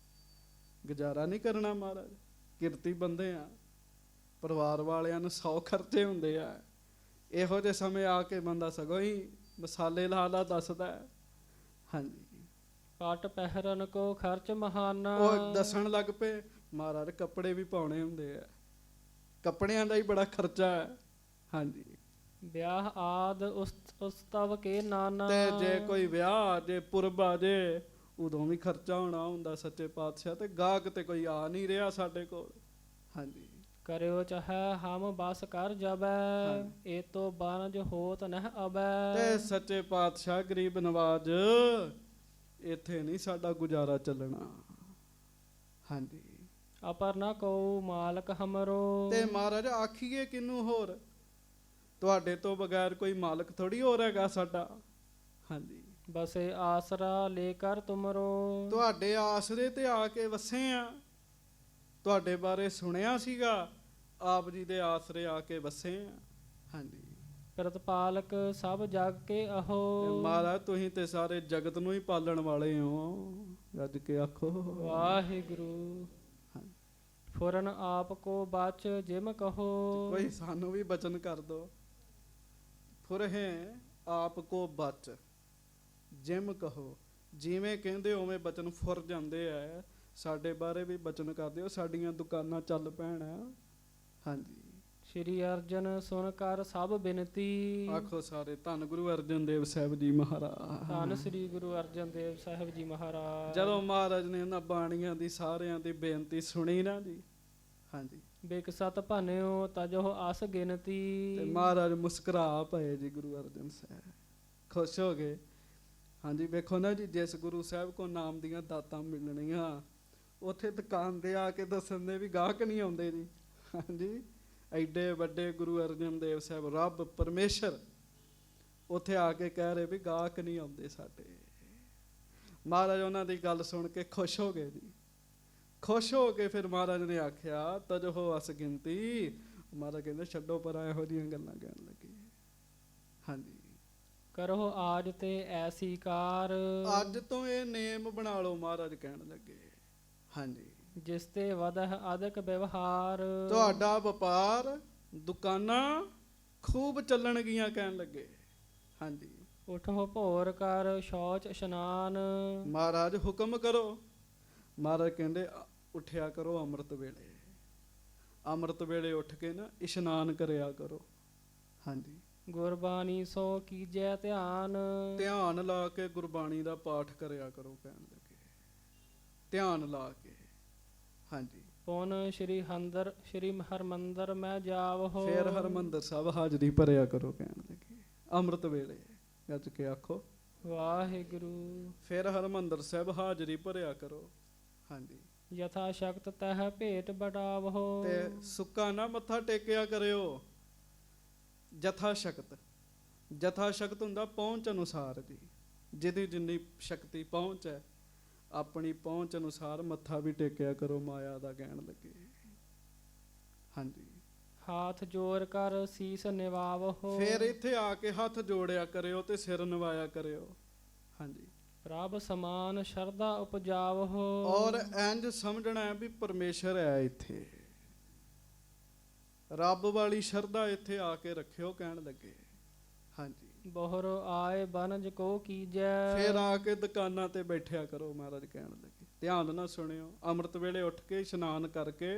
[SPEAKER 1] ਗੁਜ਼ਾਰਾ ਨਹੀਂ ਕਰਨਾ ਮਹਾਰਾਜ। ਕਿਰਤੀ ਬੰਦੇ ਆ, ਪਰਿਵਾਰ ਵਾਲਿਆਂ ਨੂੰ 100 ਖਰਚੇ ਹੁੰਦੇ ਆ। ਇਹੋ ਜਿਹੇ ਸਮੇਂ ਆ ਕੇ ਬੰਦਾ ਸਗੋਂ ਹੀ ਮਸਾਲੇ ਲਾ ਦੱਸਦਾ। ਹਾਂਜੀ,
[SPEAKER 2] ਪਟ ਪਹਿਰਨ ਕੋ ਖਰਚ ਮਹਾਨਾ।
[SPEAKER 1] ਉਹ ਦੱਸਣ ਲੱਗ ਪਏ ਮਹਾਰਾਜ ਕੱਪੜੇ ਵੀ ਪਾਉਣੇ ਹੁੰਦੇ ਆ, ਕੱਪੜਿਆਂ ਦਾ ਹੀ ਬੜਾ ਖਰਚਾ ਹੈ। ਹਾਂਜੀ,
[SPEAKER 2] ਵਿਆਹ ਆਦ ਉਸਤਵ ਕੇ ਨਾਨਾ।
[SPEAKER 1] ਤੇ ਜੇ ਕੋਈ ਵਿਆਹ ਜੇ ਪੁਰਬ ਆ ਜੇ ਉਦੋਂ ਵੀ ਖਰਚਾ ਹੋਣਾ ਹੁੰਦਾ ਸੱਚੇ ਪਾਤਸ਼ਾਹ। ਤੇ ਗਾਹਕ ਤੇ ਕੋਈ ਆ ਨਹੀਂ ਰਿਹਾ ਸਾਡੇ ਕੋਲ। ਹਾਂਜੀ,
[SPEAKER 2] ਕਰਿਓ ਚਾਹੈ ਹਮ ਬਸ ਕਰ ਜਬੈ, ਇਹ ਤੋਂ ਬਾਨਜ ਹੋਤ ਨਹਿ ਅਬੈ।
[SPEAKER 1] ਤੇ ਸੱਚੇ ਪਾਤਸ਼ਾਹ ਗਰੀਬ ਨਵਾਜ ਇੱਥੇ ਨਹੀਂ ਸਾਡਾ ਗੁਜ਼ਾਰਾ ਚੱਲਣਾ। ਹਾਂਜੀ,
[SPEAKER 2] ਅਪਰ ਨ ਕੋ ਮਾਲਕ ਹਮਰੋ।
[SPEAKER 1] ਤੇ ਮਹਾਰਾਜ ਆਖੀਏ ਕਿਹਨੂੰ ਹੋਰ, ਤੁਹਾਡੇ ਤੋਂ ਬਗੈਰ ਕੋਈ ਮਾਲਕ ਥੋੜੀ ਹੋਰ ਹੈਗਾ ਸਾਡਾ। ਹਾਂਜੀ,
[SPEAKER 2] ਬਸੇ ਆਸਰਾ ਲੈ ਕਰ ਤੁਮਰੋ।
[SPEAKER 1] ਤੁਹਾਡੇ ਆਸਰੇ ਤੇ ਆ ਕੇ ਵਸੇ ਆ, ਤੁਹਾਡੇ ਬਾਰੇ ਸੁਣਿਆ ਸੀਗਾ, ਆਪ ਜੀ ਦੇ ਆਸਰੇ ਆ ਕੇ ਵਸੇ ਆ। ਹਾਂਜੀ,
[SPEAKER 2] ਪ੍ਰਤਪਾਲਕ ਸਭ ਜਗ ਕੇ ਅਹੋ।
[SPEAKER 1] ਤੇ ਮਹਾਰਾਜ ਤੁਸੀਂ ਤੇ ਸਾਰੇ ਜਗਤ ਨੂੰ ਹੀ ਪਾਲਣ ਵਾਲੇ ਹੋ। ਗੱਜ ਕੇ ਆਖੋ
[SPEAKER 2] ਵਾਹਿਗੁਰੂ। ਫੁਰਨ ਆਪ ਕੋ ਬਚ ਜਿਮ ਕਹੋ।
[SPEAKER 1] ਕੋਈ ਸਾਨੂੰ ਵੀ ਬਚਨ ਕਰ ਦੋ। ਫੁਰਹੇ ਆਪ ਕੋ ਬਚ ਜਿਮ ਕਹੋ, ਜਿਵੇਂ ਕਹਿੰਦੇ ਉਵੇਂ ਬਚਨ ਫੁਰ ਜਾਂਦੇ ਆ। ਸਾਡੇ ਬਾਰੇ ਵੀ ਬਚਨ ਕਰ ਦਿਓ, ਸਾਡੀਆਂ ਦੁਕਾਨਾਂ ਚੱਲ ਪੈਣ। ਹਾਂਜੀ,
[SPEAKER 2] ਸ਼੍ਰੀ ਅਰਜਨ ਸੁਣ ਕਰ ਸਭ ਬਿਨਤੀ।
[SPEAKER 1] ਆਖੋ ਸਾਰੇ ਧੰਨ ਗੁਰੂ ਅਰਜਨ ਦੇਵ ਸਾਹਿਬ ਜੀ ਮਹਾਰਾਜ।
[SPEAKER 2] ਧੰਨ ਸ੍ਰੀ ਗੁਰੂ ਅਰਜਨ ਦੇਵ ਸਾਹਿਬ ਜੀ ਮਹਾਰਾਜ।
[SPEAKER 1] ਜਦੋਂ ਮਹਾਰਾਜ ਨੇ ਉਹਨਾਂ ਬਾਣੀਆਂ ਦੀ ਸਾਰਿਆਂ ਦੀ ਬੇਨਤੀ ਸੁਣੀ ਨਾ ਜੀ, ਹਾਂਜੀ,
[SPEAKER 2] ਬਿਕਸਤ ਭਨਿਓ ਤਜੋ ਅਸ ਗਿਣਤੀ।
[SPEAKER 1] ਤੇ ਮਹਾਰਾਜ ਮੁਸਕਰਾ ਪਏ ਜੀ ਗੁਰੂ ਅਰਜਨ ਸਾਹਿਬ, ਖੁਸ਼ ਹੋ ਗਏ। ਹਾਂਜੀ, ਵੇਖੋ ਨਾ ਜੀ, ਜਿਸ ਗੁਰੂ ਸਾਹਿਬ ਕੋ ਨਾਮ ਦੀਆਂ ਦਾਤਾਂ ਮਿਲਣੀਆਂ, ਉੱਥੇ ਦੁਕਾਨ ਦੇ ਆ ਕੇ ਦੱਸਣ ਦੇ ਵੀ ਗਾਹਕ ਨਹੀਂ ਆਉਂਦੇ ਜੀ। ਹਾਂਜੀ, ਐਡੇ ਵੱਡੇ ਗੁਰੂ ਅਰਜਨ ਦੇਵ ਸਾਹਿਬ ਰੱਬ ਪਰਮੇਸ਼ਰ ਉੱਥੇ ਆ ਕੇ ਕਹਿ ਰਹੇ ਵੀ ਗਾਹਕ ਨਹੀਂ ਆਉਂਦੇ ਸਾਡੇ। ਮਹਾਰਾਜ ਉਹਨਾਂ ਦੀ ਗੱਲ ਸੁਣ ਕੇ ਖੁਸ਼ ਹੋ ਗਏ ਜੀ। ਖੁਸ਼ ਹੋ ਕੇ ਫਿਰ ਮਹਾਰਾਜ ਨੇ ਆਖਿਆ ਤਜੋ ਅਸ ਗਿਣਤੀ। ਮਹਾਰਾਜ ਕਹਿੰਦੇ ਛੱਡੋ ਪਰਾਂ ਇਹੋ ਜਿਹੀਆਂ ਗੱਲਾਂ ਕਹਿਣ ਲੱਗੇ। ਹਾਂਜੀ,
[SPEAKER 2] ਕਰੋ ਆਜ ਤੇ ਐਸੀ ਕਾਰ।
[SPEAKER 1] ਅੱਜ ਤੋਂ ਇਹ ਨੇਮ ਬਣਾ ਲਓ, ਮਹਾਰਾਜ ਕਹਿਣ ਲੱਗੇ। ਹਾਂਜੀ,
[SPEAKER 2] ਜਿਸ ਤੇ ਵਧਹ ਅਧਿਕ ਵਿਵਹਾਰ।
[SPEAKER 1] ਤੁਹਾਡਾ ਵਪਾਰ ਦੁਕਾਨਾਂ ਖੂਬ ਚੱਲਣਗੀਆਂ ਕਹਿਣ ਲੱਗੇ। ਹਾਂਜੀ,
[SPEAKER 2] ਉਠੋ ਭੋਰ ਕਰ ਸ਼ੌਚ ਇਸ਼ਨਾਨ।
[SPEAKER 1] ਮਹਾਰਾਜ ਹੁਕਮ ਕਰੋ। ਮਹਾਰਾਜ ਕਹਿੰਦੇ ਉੱਠਿਆ ਕਰੋ ਅੰਮ੍ਰਿਤ ਵੇਲੇ, ਅੰਮ੍ਰਿਤ ਵੇਲੇ ਉੱਠ ਕੇ ਨਾ ਇਸ਼ਨਾਨ ਕਰਿਆ ਕਰੋ। ਹਾਂਜੀ,
[SPEAKER 2] ਗੁਰਬਾਣੀ ਸੋ ਕੀਜੈ ਧਿਆਨ।
[SPEAKER 1] ਧਿਆਨ ਲਾ ਕੇ ਗੁਰਬਾਣੀ ਦਾ ਪਾਠ ਕਰਿਆ ਕਰੋ ਕਹਿਣ ਲੱਗੇ, ਧਿਆਨ ਲਾ ਕੇ। ਹਾਂਜੀ,
[SPEAKER 2] ਪੁਨ ਸ਼੍ਰੀ ਹਰਮੰਦਰ ਮੈਂ ਜਾਵਹੋ।
[SPEAKER 1] ਫਿਰ ਹਰਮੰਦਰ ਸਾਹਿਬ ਹਾਜ਼ਰੀ ਭਰਿਆ ਕਰੋ ਕਹਿਣ ਲੱਗੇ ਅੰਮ੍ਰਿਤ ਵੇਲੇ। ਗੱਜ ਕੇ ਆਖੋ
[SPEAKER 2] ਵਾਹਿਗੁਰੂ।
[SPEAKER 1] ਫਿਰ ਹਰਮੰਦਰ ਸਾਹਿਬ ਹਾਜ਼ਰੀ ਭਰਿਆ ਕਰੋ। ਹਾਂਜੀ,
[SPEAKER 2] ਯਥਾ ਸ਼ਕਤ ਤਹ ਭੇਟ ਬਟਾਵਹੋ।
[SPEAKER 1] ਤੇ ਸੁੱਕਾ ਨਾ ਮੱਥਾ ਟੇਕਿਆ ਕਰਿਓ। ਜਥਾ ਸ਼ਕਤ, ਜਥਾ ਸ਼ਕਤ ਹੁੰਦਾ ਪਹੁੰਚ ਅਨੁਸਾਰ ਜੀ, ਜਿਹਦੀ ਜਿੰਨੀ ਸ਼ਕਤੀ ਪਹੁੰਚ ਹੈ ਆਪਣੀ ਪਹੁੰਚ ਅਨੁਸਾਰ ਮੱਥਾ ਵੀ ਟੇਕਿਆ ਕਰੋ ਮਾਇਆ ਦਾ ਕਹਿਣ ਲੱਗੇ। ਹਾਂਜੀ,
[SPEAKER 2] ਹਾਥ ਜੋੜ ਕਰ ਸੀਸ ਨਿਵਾਵਹੋ।
[SPEAKER 1] ਫਿਰ ਇੱਥੇ ਆ ਕੇ ਹੱਥ ਜੋੜਿਆ ਕਰਿਓ ਤੇ ਸਿਰ ਨਿਵਾਇਆ ਕਰਿਓ। ਹਾਂਜੀ,
[SPEAKER 2] ਪ੍ਰਭ ਸਮਾਨ ਸ਼ਰਧਾ ਉਪਜਾਵਹੋ।
[SPEAKER 1] ਔਰ ਇੰਜ ਸਮਝਣਾ ਹੈ ਵੀ ਪਰਮੇਸ਼ਰ ਹੈ ਇੱਥੇ, ਰੱਬ ਵਾਲੀ ਸ਼ਰਧਾ ਇੱਥੇ ਆ ਕੇ ਰੱਖਿਓ ਕਹਿਣ ਲੱਗੇ। ਹਾਂਜੀ,
[SPEAKER 2] ਬੋਹਰ ਆਏ ਬਨਜ ਕੋ ਕੀਜੈ।
[SPEAKER 1] ਫਿਰ ਆ ਕੇ ਦੁਕਾਨਾਂ ਤੇ ਬੈਠਿਆ ਕਰੋ ਮਹਾਰਾਜ ਕਹਿਣ ਲੱਗੇ। ਧਿਆਨ ਨਾਲ ਸੁਣਿਓ, ਅੰਮ੍ਰਿਤ ਵੇਲੇ ਉੱਠ ਕੇ ਇਸ਼ਨਾਨ ਕਰਕੇ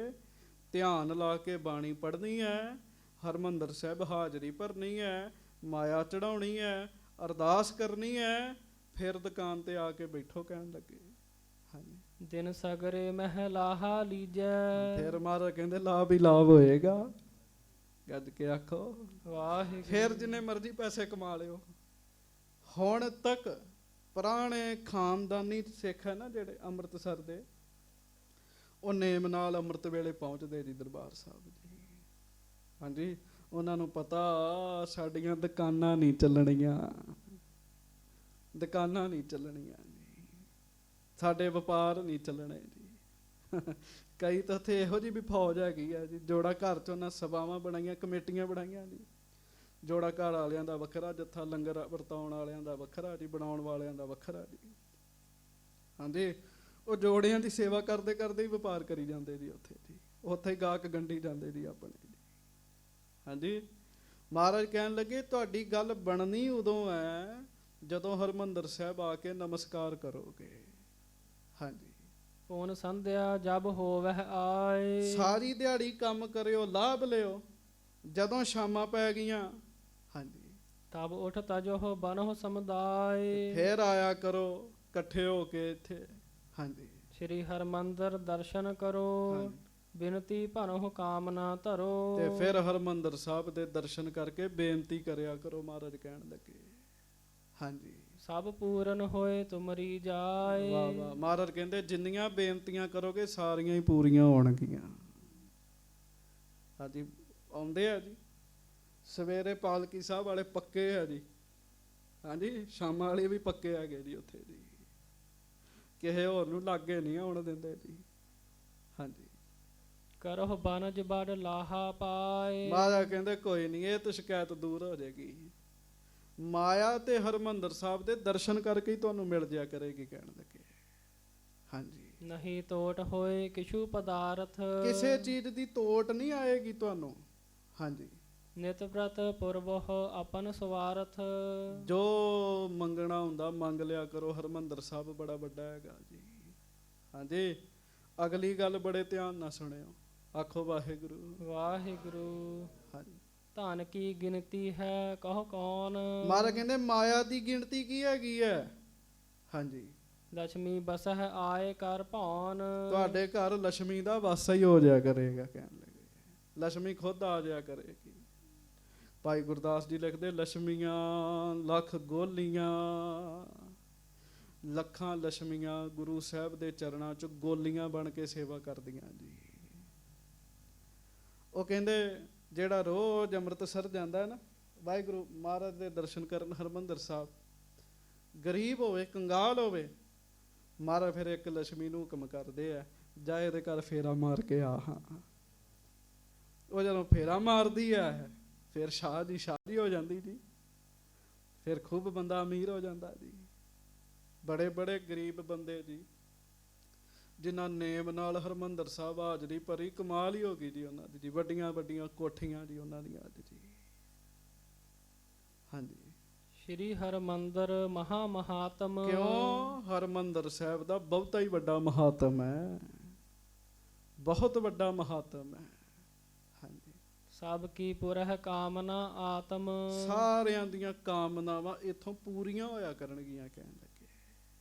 [SPEAKER 1] ਧਿਆਨ ਲਾ ਕੇ ਬਾਣੀ ਪੜ੍ਹਨੀ ਹੈ ਹਰਿਮੰਦਰ ਸਾਹਿਬ ਹਾਜ਼ਰੀ ਭਰਨੀ ਹੈ, ਮਾਇਆ ਚੜਾਉਣੀ ਹੈ, ਅਰਦਾਸ ਕਰਨੀ ਹੈ, ਫਿਰ ਦੁਕਾਨ ਤੇ ਆ ਕੇ ਬੈਠੋ ਕਹਿਣ ਲੱਗੇ। ਹਾਂਜੀ,
[SPEAKER 2] ਦਿਨ ਸਗਰੇ ਮਹਿ ਲਾਹਾ ਲੀਜੈ।
[SPEAKER 1] ਫਿਰ ਮਹਾਰਾਜ ਕਹਿੰਦੇ ਲਾਭ ਹੀ ਲਾਭ ਹੋਏਗਾ। ਗੱਜ ਕੇ ਆਖੋ
[SPEAKER 2] ਵਾਹਿਗੁਰੂ।
[SPEAKER 1] ਫਿਰ ਜਿੰਨੇ ਮਰਜ਼ੀ ਪੈਸੇ ਕਮਾ ਲਿਓ। ਹੁਣ ਤੱਕ ਪੁਰਾਣੇ ਖਾਨਦਾਨੀ ਸਿੱਖ ਹੈ ਨਾ ਜਿਹੜੇ ਅੰਮ੍ਰਿਤਸਰ ਦੇ, ਉਹ ਨੇਮ ਨਾਲ ਅੰਮ੍ਰਿਤ ਵੇਲੇ ਪਹੁੰਚਦੇ ਜੀ ਦਰਬਾਰ ਸਾਹਿਬ ਜੀ। ਹਾਂਜੀ, ਉਹਨਾਂ ਨੂੰ ਪਤਾ ਸਾਡੀਆਂ ਦੁਕਾਨਾਂ ਨਹੀਂ ਚੱਲਣੀਆਂ, ਦੁਕਾਨਾਂ ਨਹੀਂ ਚੱਲਣੀਆਂ ਜੀ, ਸਾਡੇ ਵਪਾਰ ਨਹੀਂ ਚੱਲਣੇ ਜੀ। ਕਈ ਤਾਂ ਇੱਥੇ ਇਹੋ ਜਿਹੀ ਵੀ ਫੌਜ ਹੈਗੀ ਆ ਜੀ, ਜੋੜਾ ਘਰ 'ਚ ਉਹਨਾਂ ਸਭਾਵਾਂ ਬਣਾਈਆਂ, ਕਮੇਟੀਆਂ ਬਣਾਈਆਂ ਜੀ। ਜੋੜਾ ਘਰ ਵਾਲਿਆਂ ਦਾ ਵੱਖਰਾ ਜੱਥਾ, ਲੰਗਰ ਵਰਤਾਉਣ ਵਾਲਿਆਂ ਦਾ ਵੱਖਰਾ ਜੀ, ਬਣਾਉਣ ਵਾਲਿਆਂ ਦਾ ਵੱਖਰਾ ਜੀ। ਹਾਂਜੀ, ਉਹ ਜੋੜਿਆਂ ਦੀ ਸੇਵਾ ਕਰਦੇ ਕਰਦੇ ਹੀ ਵਪਾਰ ਕਰੀ ਜਾਂਦੇ ਜੀ ਉੱਥੇ ਜੀ, ਉੱਥੇ ਹੀ ਗਾਹਕ ਗੰਢੀ ਜਾਂਦੇ ਜੀ ਆਪਣੇ ਜੀ। ਹਾਂਜੀ, ਮਹਾਰਾਜ ਕਹਿਣ ਲੱਗੇ ਤੁਹਾਡੀ ਗੱਲ ਬਣਨੀ ਉਦੋਂ ਹੈ ਜਦੋਂ ਹਰਿਮੰਦਰ ਸਾਹਿਬ ਆ ਕੇ ਨਮਸਕਾਰ ਕਰੋਗੇ। ਹਾਂਜੀ,
[SPEAKER 2] ਪੂਨ ਸੰਧਿਆ ਜਬ ਹੋਵਹਿ ਆਏ।
[SPEAKER 1] ਸਾਰੀ ਦਿਹਾੜੀ ਕੰਮ ਕਰਿਓ, ਲਾਭ ਲਿਓ, ਜਦੋਂ ਸ਼ਾਮਾਂ ਪੈ ਗਈਆਂ ਹਾਂਜੀ
[SPEAKER 2] ਤਬ ਉਠ ਤਜੋ ਬਨਹੁ ਸਮੁਦਾਇ।
[SPEAKER 1] ਫੇਰ ਆਇਆ ਕਰੋ ਇਕੱਠੇ ਹੋ ਕੇ ਇੱਥੇ। ਹਾਂਜੀ,
[SPEAKER 2] ਸ਼੍ਰੀ ਹਰਿਮੰਦਰ ਦਰਸ਼ਨ ਕਰੋ।
[SPEAKER 1] ਹਾਂਜੀ,
[SPEAKER 2] ਬਿਨਤੀ ਭਰਹੁ ਕਾਮਨਾ ਧਰੋ।
[SPEAKER 1] ਤੇ ਫਿਰ ਹਰਿਮੰਦਰ ਸਾਹਿਬ ਦੇ ਦਰਸ਼ਨ ਕਰਕੇ ਬੇਨਤੀ ਕਰਿਆ ਕਰੋ। ਮਹਾਰਾਜ ਕਹਿਣ ਲੱਗੇ ਹਾਂਜੀ,
[SPEAKER 2] ਸਭ ਪੂਰਨ ਹੋਏ ਤੁਮਰੀ ਜਾਏ।
[SPEAKER 1] ਵਾਹ ਵਾਹ। ਮਹਾਰਾਜ ਕਹਿੰਦੇ ਜਿੰਨੀਆਂ ਬੇਨਤੀਆਂ ਕਰੋਗੇ ਸਾਰੀਆਂ ਹੀ ਪੂਰੀਆਂ ਹੋਣਗੀਆਂ। ਹਾਂਜੀ, ਆਉਂਦੇ ਆ ਜੀ ਸਵੇਰੇ ਪਾਲਕੀ ਸਾਹਿਬ ਵਾਲੇ ਪੱਕੇ ਆ ਜੀ। ਹਾਂਜੀ, ਸ਼ਾਮਾਂ ਵਾਲੇ ਵੀ ਪੱਕੇ ਹੈਗੇ ਜੀ ਉੱਥੇ ਜੀ, ਕਿਸੇ ਹੋਰ ਨੂੰ ਲਾਗੇ ਨਹੀਂ ਆਉਣ ਦਿੰਦੇ ਜੀ। ਹਾਂਜੀ,
[SPEAKER 2] ਕਰਹੁ ਬਨਜ ਬੜ ਲਾਹਾ ਪਾਏ।
[SPEAKER 1] ਮਹਾਰਾਜ ਕਹਿੰਦੇ ਕੋਈ ਨਹੀਂ, ਇਹ ਤਾਂ ਸ਼ਿਕਾਇਤ ਦੂਰ ਹੋ ਜਾਏਗੀ। ਮਾਇਆ ਤੇ ਹਰਿਮੰਦਰ ਸਾਹਿਬ ਦੇ ਦਰਸ਼ਨ ਕਰਕੇ ਹੀ ਤੁਹਾਨੂੰ ਮਿਲ ਜਾਇਆ ਕਰੇਗੀ ਕਹਿਣ ਲੱਗੇ। ਹਾਂਜੀ,
[SPEAKER 2] ਨਹੀਂ ਤੋਟ ਹੋਏ ਕਿਛੂ ਪਦਾਰਥ।
[SPEAKER 1] ਕਿਸੇ ਚੀਜ਼ ਦੀ ਤੋਟ ਨਹੀਂ ਆਏਗੀ ਤੁਹਾਨੂੰ। ਹਾਂਜੀ,
[SPEAKER 2] ਨਿਤ ਪ੍ਰਤ ਪੁਰਬਹ ਆਪਨ ਸਵਾਰਥ।
[SPEAKER 1] ਜੋ ਮੰਗਣਾ ਹੁੰਦਾ ਮੰਗ ਲਿਆ ਕਰੋ, ਹਰਿਮੰਦਰ ਸਾਹਿਬ ਬੜਾ ਵੱਡਾ ਹੈਗਾ ਜੀ। ਹਾਂਜੀ, ਅਗਲੀ ਗੱਲ ਬੜੇ ਧਿਆਨ ਨਾਲ ਸੁਣਿਓ, ਆਖੋ ਵਾਹਿਗੁਰੂ।
[SPEAKER 2] ਵਾਹਿਗੁਰੂ।
[SPEAKER 1] ਹਾਂਜੀ,
[SPEAKER 2] ਧਨ ਕੀ ਗਿਣਤੀ ਹੈ ਕਹੋ ਕੌਣ।
[SPEAKER 1] ਮਹਾਰਾਜ ਕਹਿੰਦੇ ਮਾਇਆ ਦੀ ਗਿਣਤੀ ਕੀ ਹੈਗੀ ਹੈ। ਹਾਂਜੀ,
[SPEAKER 2] ਲక్ష్ਮੀ ਬਸਹਿ ਆਏ ਕਰ ਭੌਨ।
[SPEAKER 1] ਤੁਹਾਡੇ ਘਰ ਲక్ష్ਮੀ ਦਾ ਵਾਸਾ ਹੀ ਹੋ ਜਾਇਆ ਕਰੇਗਾ ਕਹਿਣ ਲੱਗੇ, ਲక్ష్ਮੀ ਖੁਦ ਆ ਜਾਇਆ ਕਰੇਗੀ। ਭਾਈ ਗੁਰਦਾਸ ਜੀ ਲਿਖਦੇ ਲక్ష్ਮੀਆਂ ਲੱਖ ਗੋਲੀਆਂ, ਲੱਖਾਂ ਲక్ష్ਮੀਆਂ ਗੁਰੂ ਸਾਹਿਬ ਦੇ ਚਰਨਾਂ 'ਚ ਗੋਲੀਆਂ ਬਣ ਕੇ ਸੇਵਾ ਕਰਦੀਆਂ ਜੀ। ਉਹ ਕਹਿੰਦੇ ਜਿਹੜਾ ਰੋਜ਼ ਅੰਮ੍ਰਿਤਸਰ ਜਾਂਦਾ ਹੈ ਨਾ ਵਾਹਿਗੁਰੂ ਮਹਾਰਾਜ ਦੇ ਦਰਸ਼ਨ ਕਰਨ ਹਰਿਮੰਦਰ ਸਾਹਿਬ, ਗਰੀਬ ਹੋਵੇ ਕੰਗਾਲ ਹੋਵੇ, ਮਹਾਰਾਜ ਫਿਰ ਇੱਕ ਲక్ష్ਮੀ ਨੂੰ ਹੁਕਮ ਕਰਦੇ ਆ ਜਾ ਇਹਦੇ ਘਰ ਫੇਰਾ ਮਾਰ ਕੇ ਆ। ਹਾਂ, ਉਹ ਜਦੋਂ ਫੇਰਾ ਮਾਰਦੀ ਹੈ ਫਿਰ ਸ਼ਾਹ ਦੀ ਸ਼ਾਦੀ ਹੋ ਜਾਂਦੀ ਜੀ, ਫਿਰ ਖੂਬ ਬੰਦਾ ਅਮੀਰ ਹੋ ਜਾਂਦਾ ਜੀ। ਬੜੇ ਬੜੇ ਗਰੀਬ ਬੰਦੇ ਜੀ ਜਿਨ੍ਹਾਂ ਨੇਮ ਨਾਲ ਹਰਿਮੰਦਰ ਸਾਹਿਬ ਹਾਜ਼ਰੀ ਭਰੀ, ਕਮਾਲ ਹੀ ਹੋ ਗਈ ਜੀ ਉਹਨਾਂ ਦੀ ਜੀ। ਵੱਡੀਆਂ ਵੱਡੀਆਂ ਕੋਠੀਆਂ ਜੀ ਉਹਨਾਂ ਦੀਆਂ ਅੱਜ ਜੀ। ਹਾਂਜੀ,
[SPEAKER 2] ਸ਼੍ਰੀ ਹਰਿਮੰਦਰ ਮਹਾ ਮਹਾਤਮ।
[SPEAKER 1] ਕਿਉਂ? ਹਰਿਮੰਦਰ ਸਾਹਿਬ ਦਾ ਬਹੁਤਾ ਹੀ ਵੱਡਾ ਮਹਾਤਮ ਹੈ, ਬਹੁਤ ਵੱਡਾ ਮਹਾਤਮ ਹੈ। ਹਾਂਜੀ,
[SPEAKER 2] ਸਭ ਕੀ ਪੁਰਹਿ ਕਾਮਨਾ ਆਤਮ।
[SPEAKER 1] ਸਾਰਿਆਂ ਦੀਆਂ ਕਾਮਨਾਵਾਂ ਇੱਥੋਂ ਪੂਰੀਆਂ ਹੋਇਆ ਕਰਨਗੀਆਂ ਕਹਿਣ ਲੱਗੇ।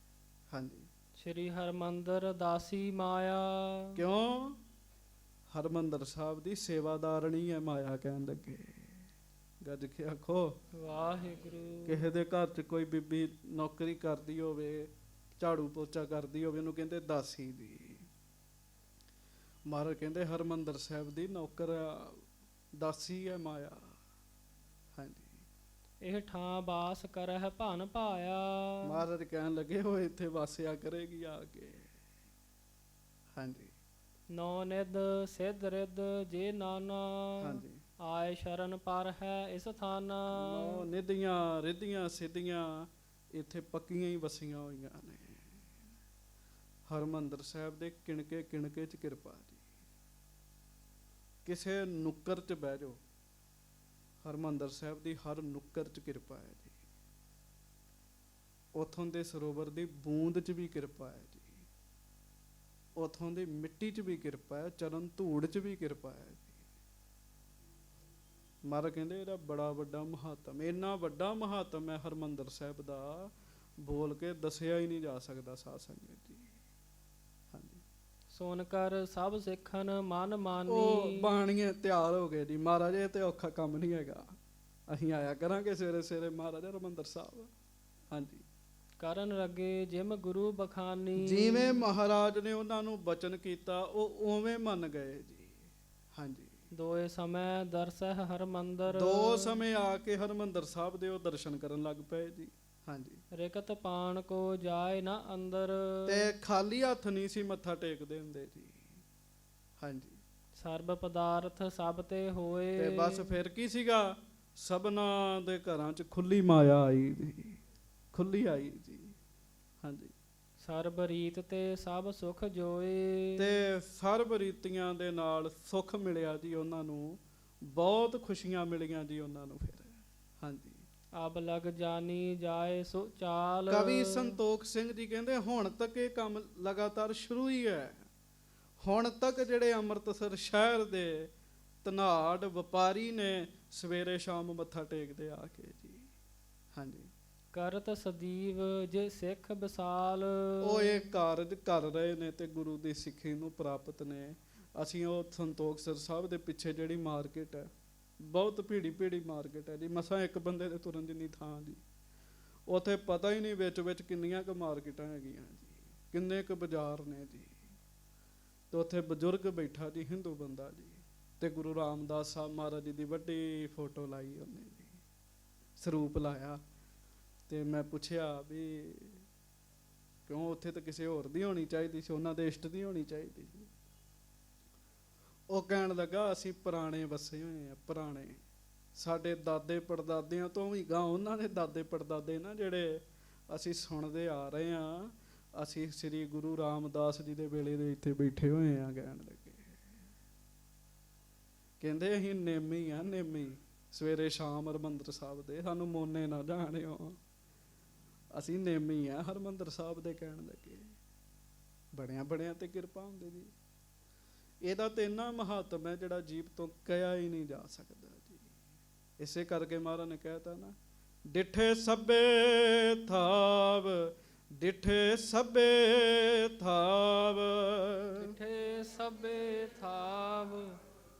[SPEAKER 1] ਹਾਂਜੀ,
[SPEAKER 2] ਸ਼੍ਰੀ ਹਰਿਮੰਦਰ ਦਾਸੀ ਮਾਇਆ।
[SPEAKER 1] ਕਿਉਂ? ਹਰਿਮੰਦਰ ਸਾਹਿਬ ਦੀ ਸੇਵਾਦਾਰਣੀ ਹੈ ਮਾਇਆ ਕਹਿਣ ਲੱਗੇ। ਗੱਜ ਕੇ ਆਖੋ
[SPEAKER 2] ਵਾਹਿਗੁਰੂ।
[SPEAKER 1] ਕਿਸੇ ਦੇ ਘਰ 'ਚ ਕੋਈ ਬੀਬੀ ਨੌਕਰੀ ਕਰਦੀ ਹੋਵੇ, ਝਾੜੂ ਪੋਚਾ ਕਰਦੀ ਹੋਵੇ, ਉਹਨੂੰ ਕਹਿੰਦੇ ਦਾਸੀ ਜੀ। ਮਹਾਰਾਜ ਕਹਿੰਦੇ ਹਰਿਮੰਦਰ ਸਾਹਿਬ ਦੀ ਨੌਕਰ ਦਾਸੀ ਹੈ ਮਾਇਆ। ਹਾਂਜੀ,
[SPEAKER 2] ਇਹ ਠਾਂ ਬਾਸ ਕਰਹਿ ਭਨ ਭਾਇਆ।
[SPEAKER 1] ਮਹਾਰਾਜ ਕਹਿਣ ਲੱਗੇ ਉਹ ਇੱਥੇ ਵਾਸਿਆ ਕਰੇਗੀ ਆ ਕੇ। ਹਾਂਜੀ,
[SPEAKER 2] ਨੌ ਨਿਧ ਸਿਧ ਰਿਧ ਜੇ ਨਾਨਾ।
[SPEAKER 1] ਹਾਂਜੀ,
[SPEAKER 2] ਆਏ ਸ਼ਰਨ ਪਰ ਹੈ ਇਸ ਥਾਨਾ।
[SPEAKER 1] ਨੌ ਨਿਧੀਆਂ ਰਿਧੀਆਂ ਸਿੱਧੀਆਂ ਇੱਥੇ ਪੱਕੀਆਂ ਹੀ ਵਸੀਆਂ ਹੋਈਆਂ ਨੇ। ਹਰਿਮੰਦਰ ਸਾਹਿਬ ਦੇ ਕਿਣਕੇ ਕਿਣਕੇ 'ਚ ਕਿਰਪਾ ਜੀ। ਕਿਸੇ ਨੁੱਕਰ 'ਚ ਬਹਿ ਜਾਓ, ਹਰਿਮੰਦਰ ਸਾਹਿਬ ਦੀ ਹਰ ਨੁੱਕਰ 'ਚ ਕਿਰਪਾ ਹੈ ਜੀ। ਉਥੋਂ ਦੇ ਸਰੋਵਰ ਦੀ ਬੂੰਦ 'ਚ ਵੀ ਕਿਰਪਾ ਹੈ ਜੀ, ਉਥੋਂ ਦੀ ਮਿੱਟੀ 'ਚ ਵੀ ਕਿਰਪਾ ਹੈ, ਚਰਨ ਧੂੜ 'ਚ ਵੀ ਕਿਰਪਾ ਹੈ ਜੀ। ਮਹਾਰਾਜ ਕਹਿੰਦੇ ਇਹਦਾ ਬੜਾ ਵੱਡਾ ਮਹਾਤਮ, ਇੰਨਾ ਵੱਡਾ ਮਹਾਤਮ ਹੈ ਹਰਿਮੰਦਰ ਸਾਹਿਬ ਦਾ, ਬੋਲ ਕੇ ਦੱਸਿਆ ਹੀ ਨਹੀਂ ਜਾ ਸਕਦਾ ਸਾਧ ਸੰਗਤ ਜੀ। ਹਾਂਜੀ,
[SPEAKER 2] ਸੁਣ ਕਰ ਸਭ ਸਿੱਖਨ ਮਨ
[SPEAKER 1] ਉਹ
[SPEAKER 2] ਮਾਨੀ।
[SPEAKER 1] ਬਾਣੀਏ ਤਿਆਰ ਹੋ ਗਏ ਜੀ। ਮਹਾਰਾਜ ਇਹ ਤੇ ਔਖਾ ਕੰਮ ਨਹੀਂ ਹੈਗਾ, ਅਸੀਂ ਆਇਆ ਕਰਾਂਗੇ ਸਵੇਰੇ ਸਵੇਰੇ ਮਹਾਰਾਜ ਹਰਿਮੰਦਰ ਸਾਹਿਬ। ਹਾਂਜੀ,
[SPEAKER 2] ਕਰਨ ਲੱਗੇ ਜਿਮ ਗੁਰੂ ਬਖਾਨੀ।
[SPEAKER 1] ਜਿਵੇਂ ਮਹਾਰਾਜ ਨੇ ਉਹਨਾਂ ਨੂੰ ਬਚਨ ਕੀਤਾ ਉਹ ਉਵੇਂ ਮੰਨ ਗਏ ਜੀ। ਹਾਂਜੀ,
[SPEAKER 2] ਦੋਏ ਸਮੇਂ ਦਰਸਹਿ ਹਰਮੰਦਰ।
[SPEAKER 1] ਦੋ ਸਮੇਂ ਆ ਕੇ ਹਰਿਮੰਦਰ ਸਾਹਿਬ ਦੇ ਉਹ ਦਰਸ਼ਨ ਕਰਨ ਲੱਗ ਪਏ ਜੀ। ਹਾਂਜੀ,
[SPEAKER 2] ਰਿਕਤ ਪਾਣ ਕੋ ਜਾਏ ਨਾ ਅੰਦਰ।
[SPEAKER 1] ਤੇ ਖਾਲੀ ਹੱਥ ਨਹੀਂ ਸੀ ਮੱਥਾ ਟੇਕਦੇ ਹੁੰਦੇ ਜੀ। ਹਾਂਜੀ,
[SPEAKER 2] ਸਰਬ ਪਦਾਰਥ ਸਭ ਤੇ ਹੋਏ।
[SPEAKER 1] ਤੇ ਬਸ ਫਿਰ ਕੀ ਸੀਗਾ, ਸਭਨਾਂ ਦੇ ਘਰਾਂ 'ਚ ਖੁੱਲੀ ਮਾਇਆ ਆਈ ਜੀ, ਖੁੱਲੀ ਆਈ ਜੀ। ਹਾਂਜੀ,
[SPEAKER 2] ਸਰਬ ਰੀਤ ਤੇ ਸਭ ਸੁਖ ਜੋਏ।
[SPEAKER 1] ਤੇ ਸਰਬ ਰੀਤੀਆਂ ਦੇ ਨਾਲ ਸੁੱਖ ਮਿਲਿਆ ਜੀ ਉਹਨਾਂ ਨੂੰ, ਬਹੁਤ ਖੁਸ਼ੀਆਂ ਮਿਲੀਆਂ ਜੀ ਉਹਨਾਂ ਨੂੰ ਫਿਰ। ਹਾਂਜੀ,
[SPEAKER 2] ਅਬ ਲਗ ਜਾਨੀ ਜਾਏ ਸੋ ਚਾਲ।
[SPEAKER 1] ਕਵੀ ਸੰਤੋਖ ਸਿੰਘ ਜੀ ਕਹਿੰਦੇ ਹੁਣ ਤੱਕ ਇਹ ਕੰਮ ਲਗਾਤਾਰ ਸ਼ੁਰੂ ਹੀ ਹੈ। ਹੁਣ ਤੱਕ ਜਿਹੜੇ ਅੰਮ੍ਰਿਤਸਰ ਸ਼ਹਿਰ ਦੇ ਧਨਾੜ ਵਪਾਰੀ ਨੇ ਸਵੇਰੇ ਸ਼ਾਮ ਮੱਥਾ ਟੇਕਦੇ ਆ ਕੇ ਜੀ। ਹਾਂਜੀ,
[SPEAKER 2] ਕਰਤ ਸਦੀਵ ਜੇ ਸਿੱਖ ਵਿਸਾਲ।
[SPEAKER 1] ਉਹ ਇਹ ਕਾਰਜ ਕਰ ਰਹੇ ਨੇ ਤੇ ਗੁਰੂ ਦੀ ਸਿੱਖੀ ਨੂੰ ਪ੍ਰਾਪਤ ਨੇ। ਅਸੀਂ ਉਹ ਸੰਤੋਖਸਰ ਸਾਹਿਬ ਦੇ ਪਿੱਛੇ ਜਿਹੜੀ ਮਾਰਕੀਟ ਹੈ, ਬਹੁਤ ਭੀੜੀ ਭੀੜੀ ਮਾਰਕੀਟ ਹੈ ਜੀ, ਮਸਾਂ ਇੱਕ ਬੰਦੇ ਦੇ ਤੁਰਨ ਜਿੰਨੀ ਥਾਂ ਜੀ। ਉੱਥੇ ਪਤਾ ਹੀ ਨਹੀਂ ਵਿੱਚ ਵਿੱਚ ਕਿੰਨੀਆਂ ਕੁ ਮਾਰਕੀਟਾਂ ਹੈਗੀਆਂ ਜੀ, ਕਿੰਨੇ ਕੁ ਬਾਜ਼ਾਰ ਨੇ ਜੀ। ਤੇ ਉੱਥੇ ਬਜ਼ੁਰਗ ਬੈਠਾ ਜੀ, ਹਿੰਦੂ ਬੰਦਾ ਜੀ, ਤੇ ਗੁਰੂ ਰਾਮਦਾਸ ਸਾਹਿਬ ਮਹਾਰਾਜ ਜੀ ਦੀ ਵੱਡੀ ਫੋਟੋ ਲਾਈ ਉਹਨੇ ਜੀ, ਸਰੂਪ ਲਾਇਆ। ਤੇ ਮੈਂ ਪੁੱਛਿਆ ਵੀ ਕਿਉਂ, ਉੱਥੇ ਤਾਂ ਕਿਸੇ ਹੋਰ ਦੀ ਹੋਣੀ ਚਾਹੀਦੀ ਸੀ, ਉਹਨਾਂ ਦੇ ਇਸ਼ਟ ਦੀ ਹੋਣੀ ਚਾਹੀਦੀ ਸੀ। ਉਹ ਕਹਿਣ ਲੱਗਾ ਅਸੀਂ ਪੁਰਾਣੇ ਵਸੇ ਹੋਏ ਆ, ਪੁਰਾਣੇ, ਸਾਡੇ ਦਾਦੇ ਪੜਦਾਦਿਆਂ ਤੋਂ ਵੀ ਗਾਂ ਉਹਨਾਂ ਦੇ ਦਾਦੇ ਪੜਦਾਦੇ ਨਾ ਜਿਹੜੇ ਅਸੀਂ ਸੁਣਦੇ ਆ ਰਹੇ ਆ, ਅਸੀਂ ਸ੍ਰੀ ਗੁਰੂ ਰਾਮਦਾਸ ਜੀ ਦੇ ਵੇਲੇ ਦੇ ਇੱਥੇ ਬੈਠੇ ਹੋਏ ਆ। ਕਹਿਣ ਲੱਗੇ, ਕਹਿੰਦੇ ਅਸੀਂ ਨੇਮੀ ਆ, ਨੇਮੀ, ਸਵੇਰੇ ਸ਼ਾਮ ਹਰਿਮੰਦਰ ਸਾਹਿਬ ਦੇ, ਸਾਨੂੰ ਮੋਨੇ ਨਾ ਜਾਣਿਓ, ਅਸੀਂ ਨੇਮੀ ਆ ਹਰਿਮੰਦਰ ਸਾਹਿਬ ਦੇ। ਕਹਿਣ ਲੱਗੇ ਬਣਿਆ ਬਣਿਆ ਤੇ ਕਿਰਪਾ ਹੁੰਦੀ ਜੀ। ਇਹਦਾ ਤੇ ਇੰਨਾ ਮਹੱਤਵ ਹੈ ਜਿਹੜਾ ਜੀਵ ਤੋਂ ਕਿਹਾ ਹੀ ਨਹੀਂ ਜਾ ਸਕਦਾ ਜੀ। ਇਸੇ ਕਰਕੇ ਮਹਾਰਾਜ ਨੇ ਕਹਿਤਾ ਨਾ, ਡਿਠੇ ਸਭੇ ਥਾਵ, ਡਿਠੇ ਸਭੇ ਥਾਵ।
[SPEAKER 2] ਡਿਠੇ ਸਭੇ ਥਾਵ,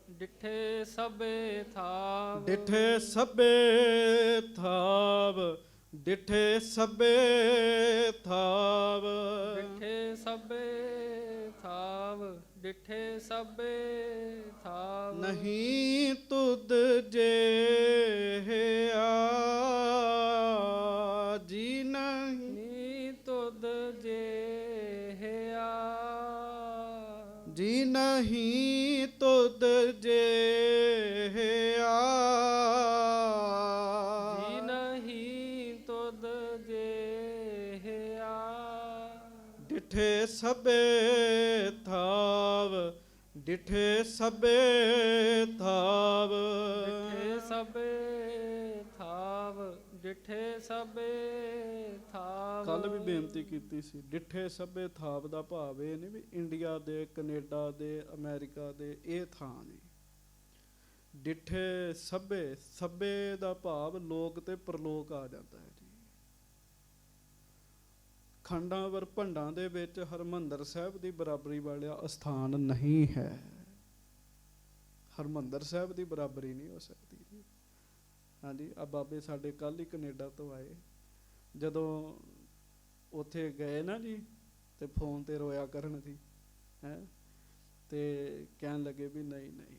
[SPEAKER 2] ਡਿਠੇ ਸਭੇ ਥਾਵ।
[SPEAKER 1] ਡਿਠੇ ਸਭੇ ਥਾਵ, ਡਿਠੇ ਸਭੇ ਥਾਵ।
[SPEAKER 2] ਡਿਠੇ ਸਭੇ ਥਾਵ, ਡਿਠੇ ਸਭੇ ਥਾਵ।
[SPEAKER 1] ਨਹੀਂ ਤੁਧ ਜਿਹਾ ਜੀ, ਨਹੀਂ
[SPEAKER 2] ਤੁਧ ਜਿਹਾ
[SPEAKER 1] ਜੀ, ਨਹੀਂ ਤੁਧ ਜਿਹਾ
[SPEAKER 2] ਜੀ, ਨਹੀਂ ਤੁਧ ਜਿਹਾ।
[SPEAKER 1] ਡਿਠੇ ਸਭੇ ਥਾਵ, ਡਿਠੇ ਸਭੇ ਥਾਵ।
[SPEAKER 2] ਡਿਠੇ ਸਭੇ ਥਾਵ, ਡਿਠੇ ਸਭੇ ਥਾਵ।
[SPEAKER 1] ਕੱਲ ਵੀ ਬੇਨਤੀ ਕੀਤੀ ਸੀ, ਡਿਠੇ ਸਭੇ ਥਾਵ ਦਾ ਭਾਵ ਇਹ ਨਹੀਂ ਵੀ ਇੰਡੀਆ ਦੇ, ਕੈਨੇਡਾ ਦੇ, ਅਮਰੀਕਾ ਦੇ ਇਹ ਥਾਂ ਨਹੀਂ। ਡਿਠੇ ਸਭੇ, ਸਭੇ ਦਾ ਭਾਵ ਲੋਕ ਤੇ ਪ੍ਰਲੋਕ ਆ ਜਾਂਦਾ ਹੈ ਜੀ। ਖੰਡਾਂ ਵਰ ਭੰਡਾਂ ਦੇ ਵਿੱਚ ਹਰਿਮੰਦਰ ਸਾਹਿਬ ਦੀ ਬਰਾਬਰੀ ਵਾਲਾ ਅਸਥਾਨ ਨਹੀਂ ਹੈ। ਹਰਿਮੰਦਰ ਸਾਹਿਬ ਦੀ ਬਰਾਬਰੀ ਨਹੀਂ ਹੋ ਸਕਦੀ ਜੀ। ਹਾਂਜੀ, ਆ ਬਾਬੇ ਸਾਡੇ ਕੱਲ੍ਹ ਹੀ ਕੈਨੇਡਾ ਤੋਂ ਆਏ, ਜਦੋਂ ਉੱਥੇ ਗਏ ਨਾ ਜੀ ਤੇ ਫੋਨ ਤੇ ਰੋਇਆ ਕਰਨ ਸੀ ਹੈ, ਤੇ ਕਹਿਣ ਲੱਗੇ ਵੀ ਨਹੀਂ ਨਹੀਂ,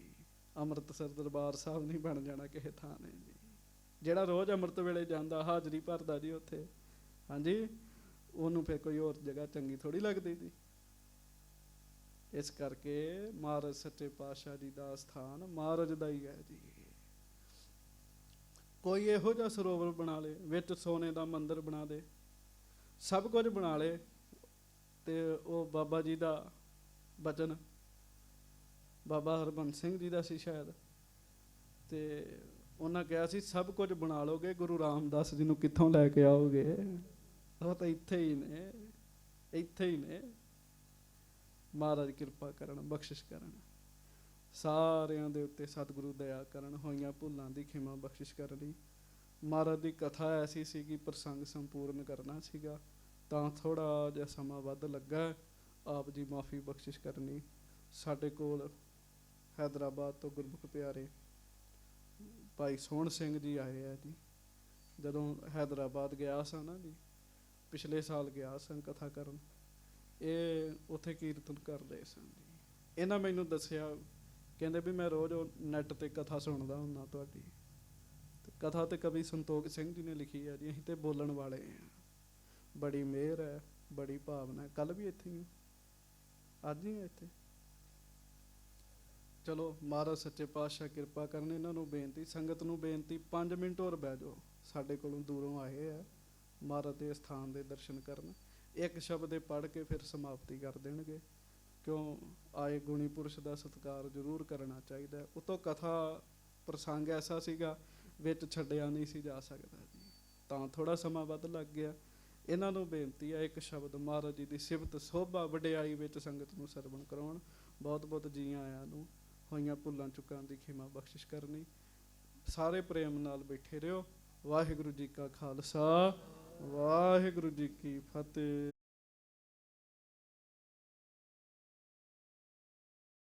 [SPEAKER 1] ਅੰਮ੍ਰਿਤਸਰ ਦਰਬਾਰ ਸਾਹਿਬ ਨਹੀਂ ਬਣ ਜਾਣਾ ਕਿਸੇ ਥਾਂ ਨੇ ਜੀ। ਜਿਹੜਾ ਰੋਜ਼ ਅੰਮ੍ਰਿਤ ਵੇਲੇ ਜਾਂਦਾ, ਹਾਜ਼ਰੀ ਭਰਦਾ ਜੀ ਉੱਥੇ, ਹਾਂਜੀ, ਉਹਨੂੰ ਫਿਰ ਕੋਈ ਹੋਰ ਜਗ੍ਹਾ ਚੰਗੀ ਥੋੜ੍ਹੀ ਲੱਗਦੀ ਜੀ। ਇਸ ਕਰਕੇ ਮਹਾਰਾਜ ਸੱਚੇ ਪਾਤਸ਼ਾਹ ਜੀ ਦਾ ਸਥਾਨ ਮਹਾਰਾਜ ਦਾ ਹੀ ਹੈ ਜੀ। ਕੋਈ ਇਹੋ ਜਿਹਾ ਸਰੋਵਰ ਬਣਾ ਲੇ, ਵਿੱਚ ਸੋਨੇ ਦਾ ਮੰਦਿਰ ਬਣਾ ਦੇ, ਸਭ ਕੁਝ ਬਣਾ ਲੇ, ਤੇ ਉਹ ਬਾਬਾ ਜੀ ਦਾ ਬਚਨ, ਬਾਬਾ ਹਰਬੰਸ ਸਿੰਘ ਜੀ ਦਾ ਸੀ ਸ਼ਾਇਦ, ਤੇ ਉਹਨਾਂ ਕਿਹਾ ਸੀ ਸਭ ਕੁਝ ਬਣਾ ਲਓਗੇ, ਗੁਰੂ ਰਾਮਦਾਸ ਜੀ ਨੂੰ ਕਿੱਥੋਂ ਲੈ ਕੇ ਆਓਗੇ? ਉਹ ਤਾਂ ਇੱਥੇ ਹੀ ਨੇ, ਇੱਥੇ ਹੀ ਨੇ। ਮਹਾਰਾਜ ਕਿਰਪਾ ਕਰਨ, ਬਖਸ਼ਿਸ਼ ਕਰਨ। ਸਾਰਿਆਂ ਦੇ ਉੱਤੇ ਸਤਿਗੁਰੂ ਦਇਆ ਕਰਨ, ਹੋਈਆਂ ਭੁੱਲਾਂ ਦੀ ਖਿਮਾ ਬਖਸ਼ਿਸ਼ ਕਰਨੀ। ਮਹਾਰਾਜ ਦੀ ਕਥਾ ਐਸੀ ਸੀ ਕਿ ਪ੍ਰਸੰਗ ਸੰਪੂਰਨ ਕਰਨਾ ਸੀਗਾ, ਤਾਂ ਥੋੜਾ ਜਿਹਾ ਸਮਾਂ ਵੱਧ ਲੱਗਾ। ਆਪ ਜੀ ਮਾਫੀ ਬਖਸ਼ਿਸ਼ ਕਰਨੀ। ਸਾਡੇ ਕੋਲ ਹੈਦਰਾਬਾਦ ਤੋਂ ਗੁਰਮੁਖ ਪਿਆਰੇ ਭਾਈ ਸੋਹਣ ਸਿੰਘ ਜੀ ਆਏ ਆ ਜੀ। ਜਦੋਂ ਹੈਦਰਾਬਾਦ ਗਿਆ ਸਾਂ ਨਾ ਜੀ, ਪਿਛਲੇ ਸਾਲ ਗਿਆ ਸਾਂ ਕਥਾ ਕਰਨ, ਇਹ ਉੱਥੇ ਕੀਰਤਨ ਕਰਦੇ ਸਨ ਜੀ। ਇਹਨਾਂ ਮੈਨੂੰ ਦੱਸਿਆ, ਕਹਿੰਦੇ ਵੀ ਮੈਂ ਰੋਜ਼ ਨੈੱਟ 'ਤੇ ਕਥਾ ਸੁਣਦਾ ਹੁੰਦਾ ਤੁਹਾਡੀ, ਤੇ ਕਥਾ ਤੇ ਕਵੀ ਸੰਤੋਖ ਸਿੰਘ ਜੀ ਨੇ ਲਿਖੀ ਹੈ ਜੀ। ਅਸੀਂ ਤੇ ਬੋਲਣ ਵਾਲੇ ਹਾਂ, ਬੜੀ ਮਿਹਰ ਹੈ, ਬੜੀ ਭਾਵਨਾ ਹੈ। ਕੱਲ੍ਹ ਵੀ ਇੱਥੇ ਹੀ, ਅੱਜ ਹੀ ਇੱਥੇ। ਚਲੋ ਮਹਾਰਾਜ ਸੱਚੇ ਪਾਤਸ਼ਾਹ ਕਿਰਪਾ ਕਰਨ। ਇਹਨਾਂ ਨੂੰ ਬੇਨਤੀ, ਸੰਗਤ ਨੂੰ ਬੇਨਤੀ, 5 ਮਿੰਟ ਹੋਰ ਬਹਿ ਜਾਓ। ਸਾਡੇ ਕੋਲੋਂ ਦੂਰੋਂ ਆਏ ਆ ਮਹਾਰਾਜ ਦੇ ਸਥਾਨ ਦੇ ਦਰਸ਼ਨ ਕਰਨ। ਇੱਕ ਸ਼ਬਦ ਇਹ ਪੜ੍ਹ ਕੇ ਫਿਰ ਸਮਾਪਤੀ ਕਰ ਦੇਣਗੇ, ਕਿਉਂ ਆਏ ਗੁਣੀ ਪੁਰਸ਼ ਦਾ ਸਤਿਕਾਰ ਜ਼ਰੂਰ ਕਰਨਾ ਚਾਹੀਦਾ। ਉਤੋਂ ਕਥਾ ਪ੍ਰਸੰਗ ਐਸਾ ਸੀਗਾ ਵਿੱਚ ਛੱਡਿਆ ਨਹੀਂ ਸੀ ਜਾ ਸਕਦਾ ਜੀ, ਤਾਂ ਥੋੜ੍ਹਾ ਸਮਾਂ ਵੱਧ ਲੱਗ ਗਿਆ। ਇਹਨਾਂ ਨੂੰ ਬੇਨਤੀ ਹੈ ਇੱਕ ਸ਼ਬਦ ਮਹਾਰਾਜ ਜੀ ਦੀ ਸਿਫਤ ਸੋਭਾ ਵਡਿਆਈ ਵਿੱਚ ਸੰਗਤ ਨੂੰ ਸਰਵਣ ਕਰਾਉਣ। ਬਹੁਤ ਬਹੁਤ ਜੀ ਆਇਆਂ ਨੂੰ, ਹੋਈਆਂ ਭੁੱਲਾਂ ਚੁੱਕਾਂ ਦੀ ਖਿਮਾ ਬਖਸ਼ਿਸ਼ ਕਰਨੀ। ਸਾਰੇ ਪ੍ਰੇਮ ਨਾਲ ਬੈਠੇ ਰਹੋ। ਵਾਹਿਗੁਰੂ ਜੀ ਕਾ ਖਾਲਸਾ, ਵਾਹਿਗੁਰੂ ਜੀ ਕੀ ਫਤਿਹ।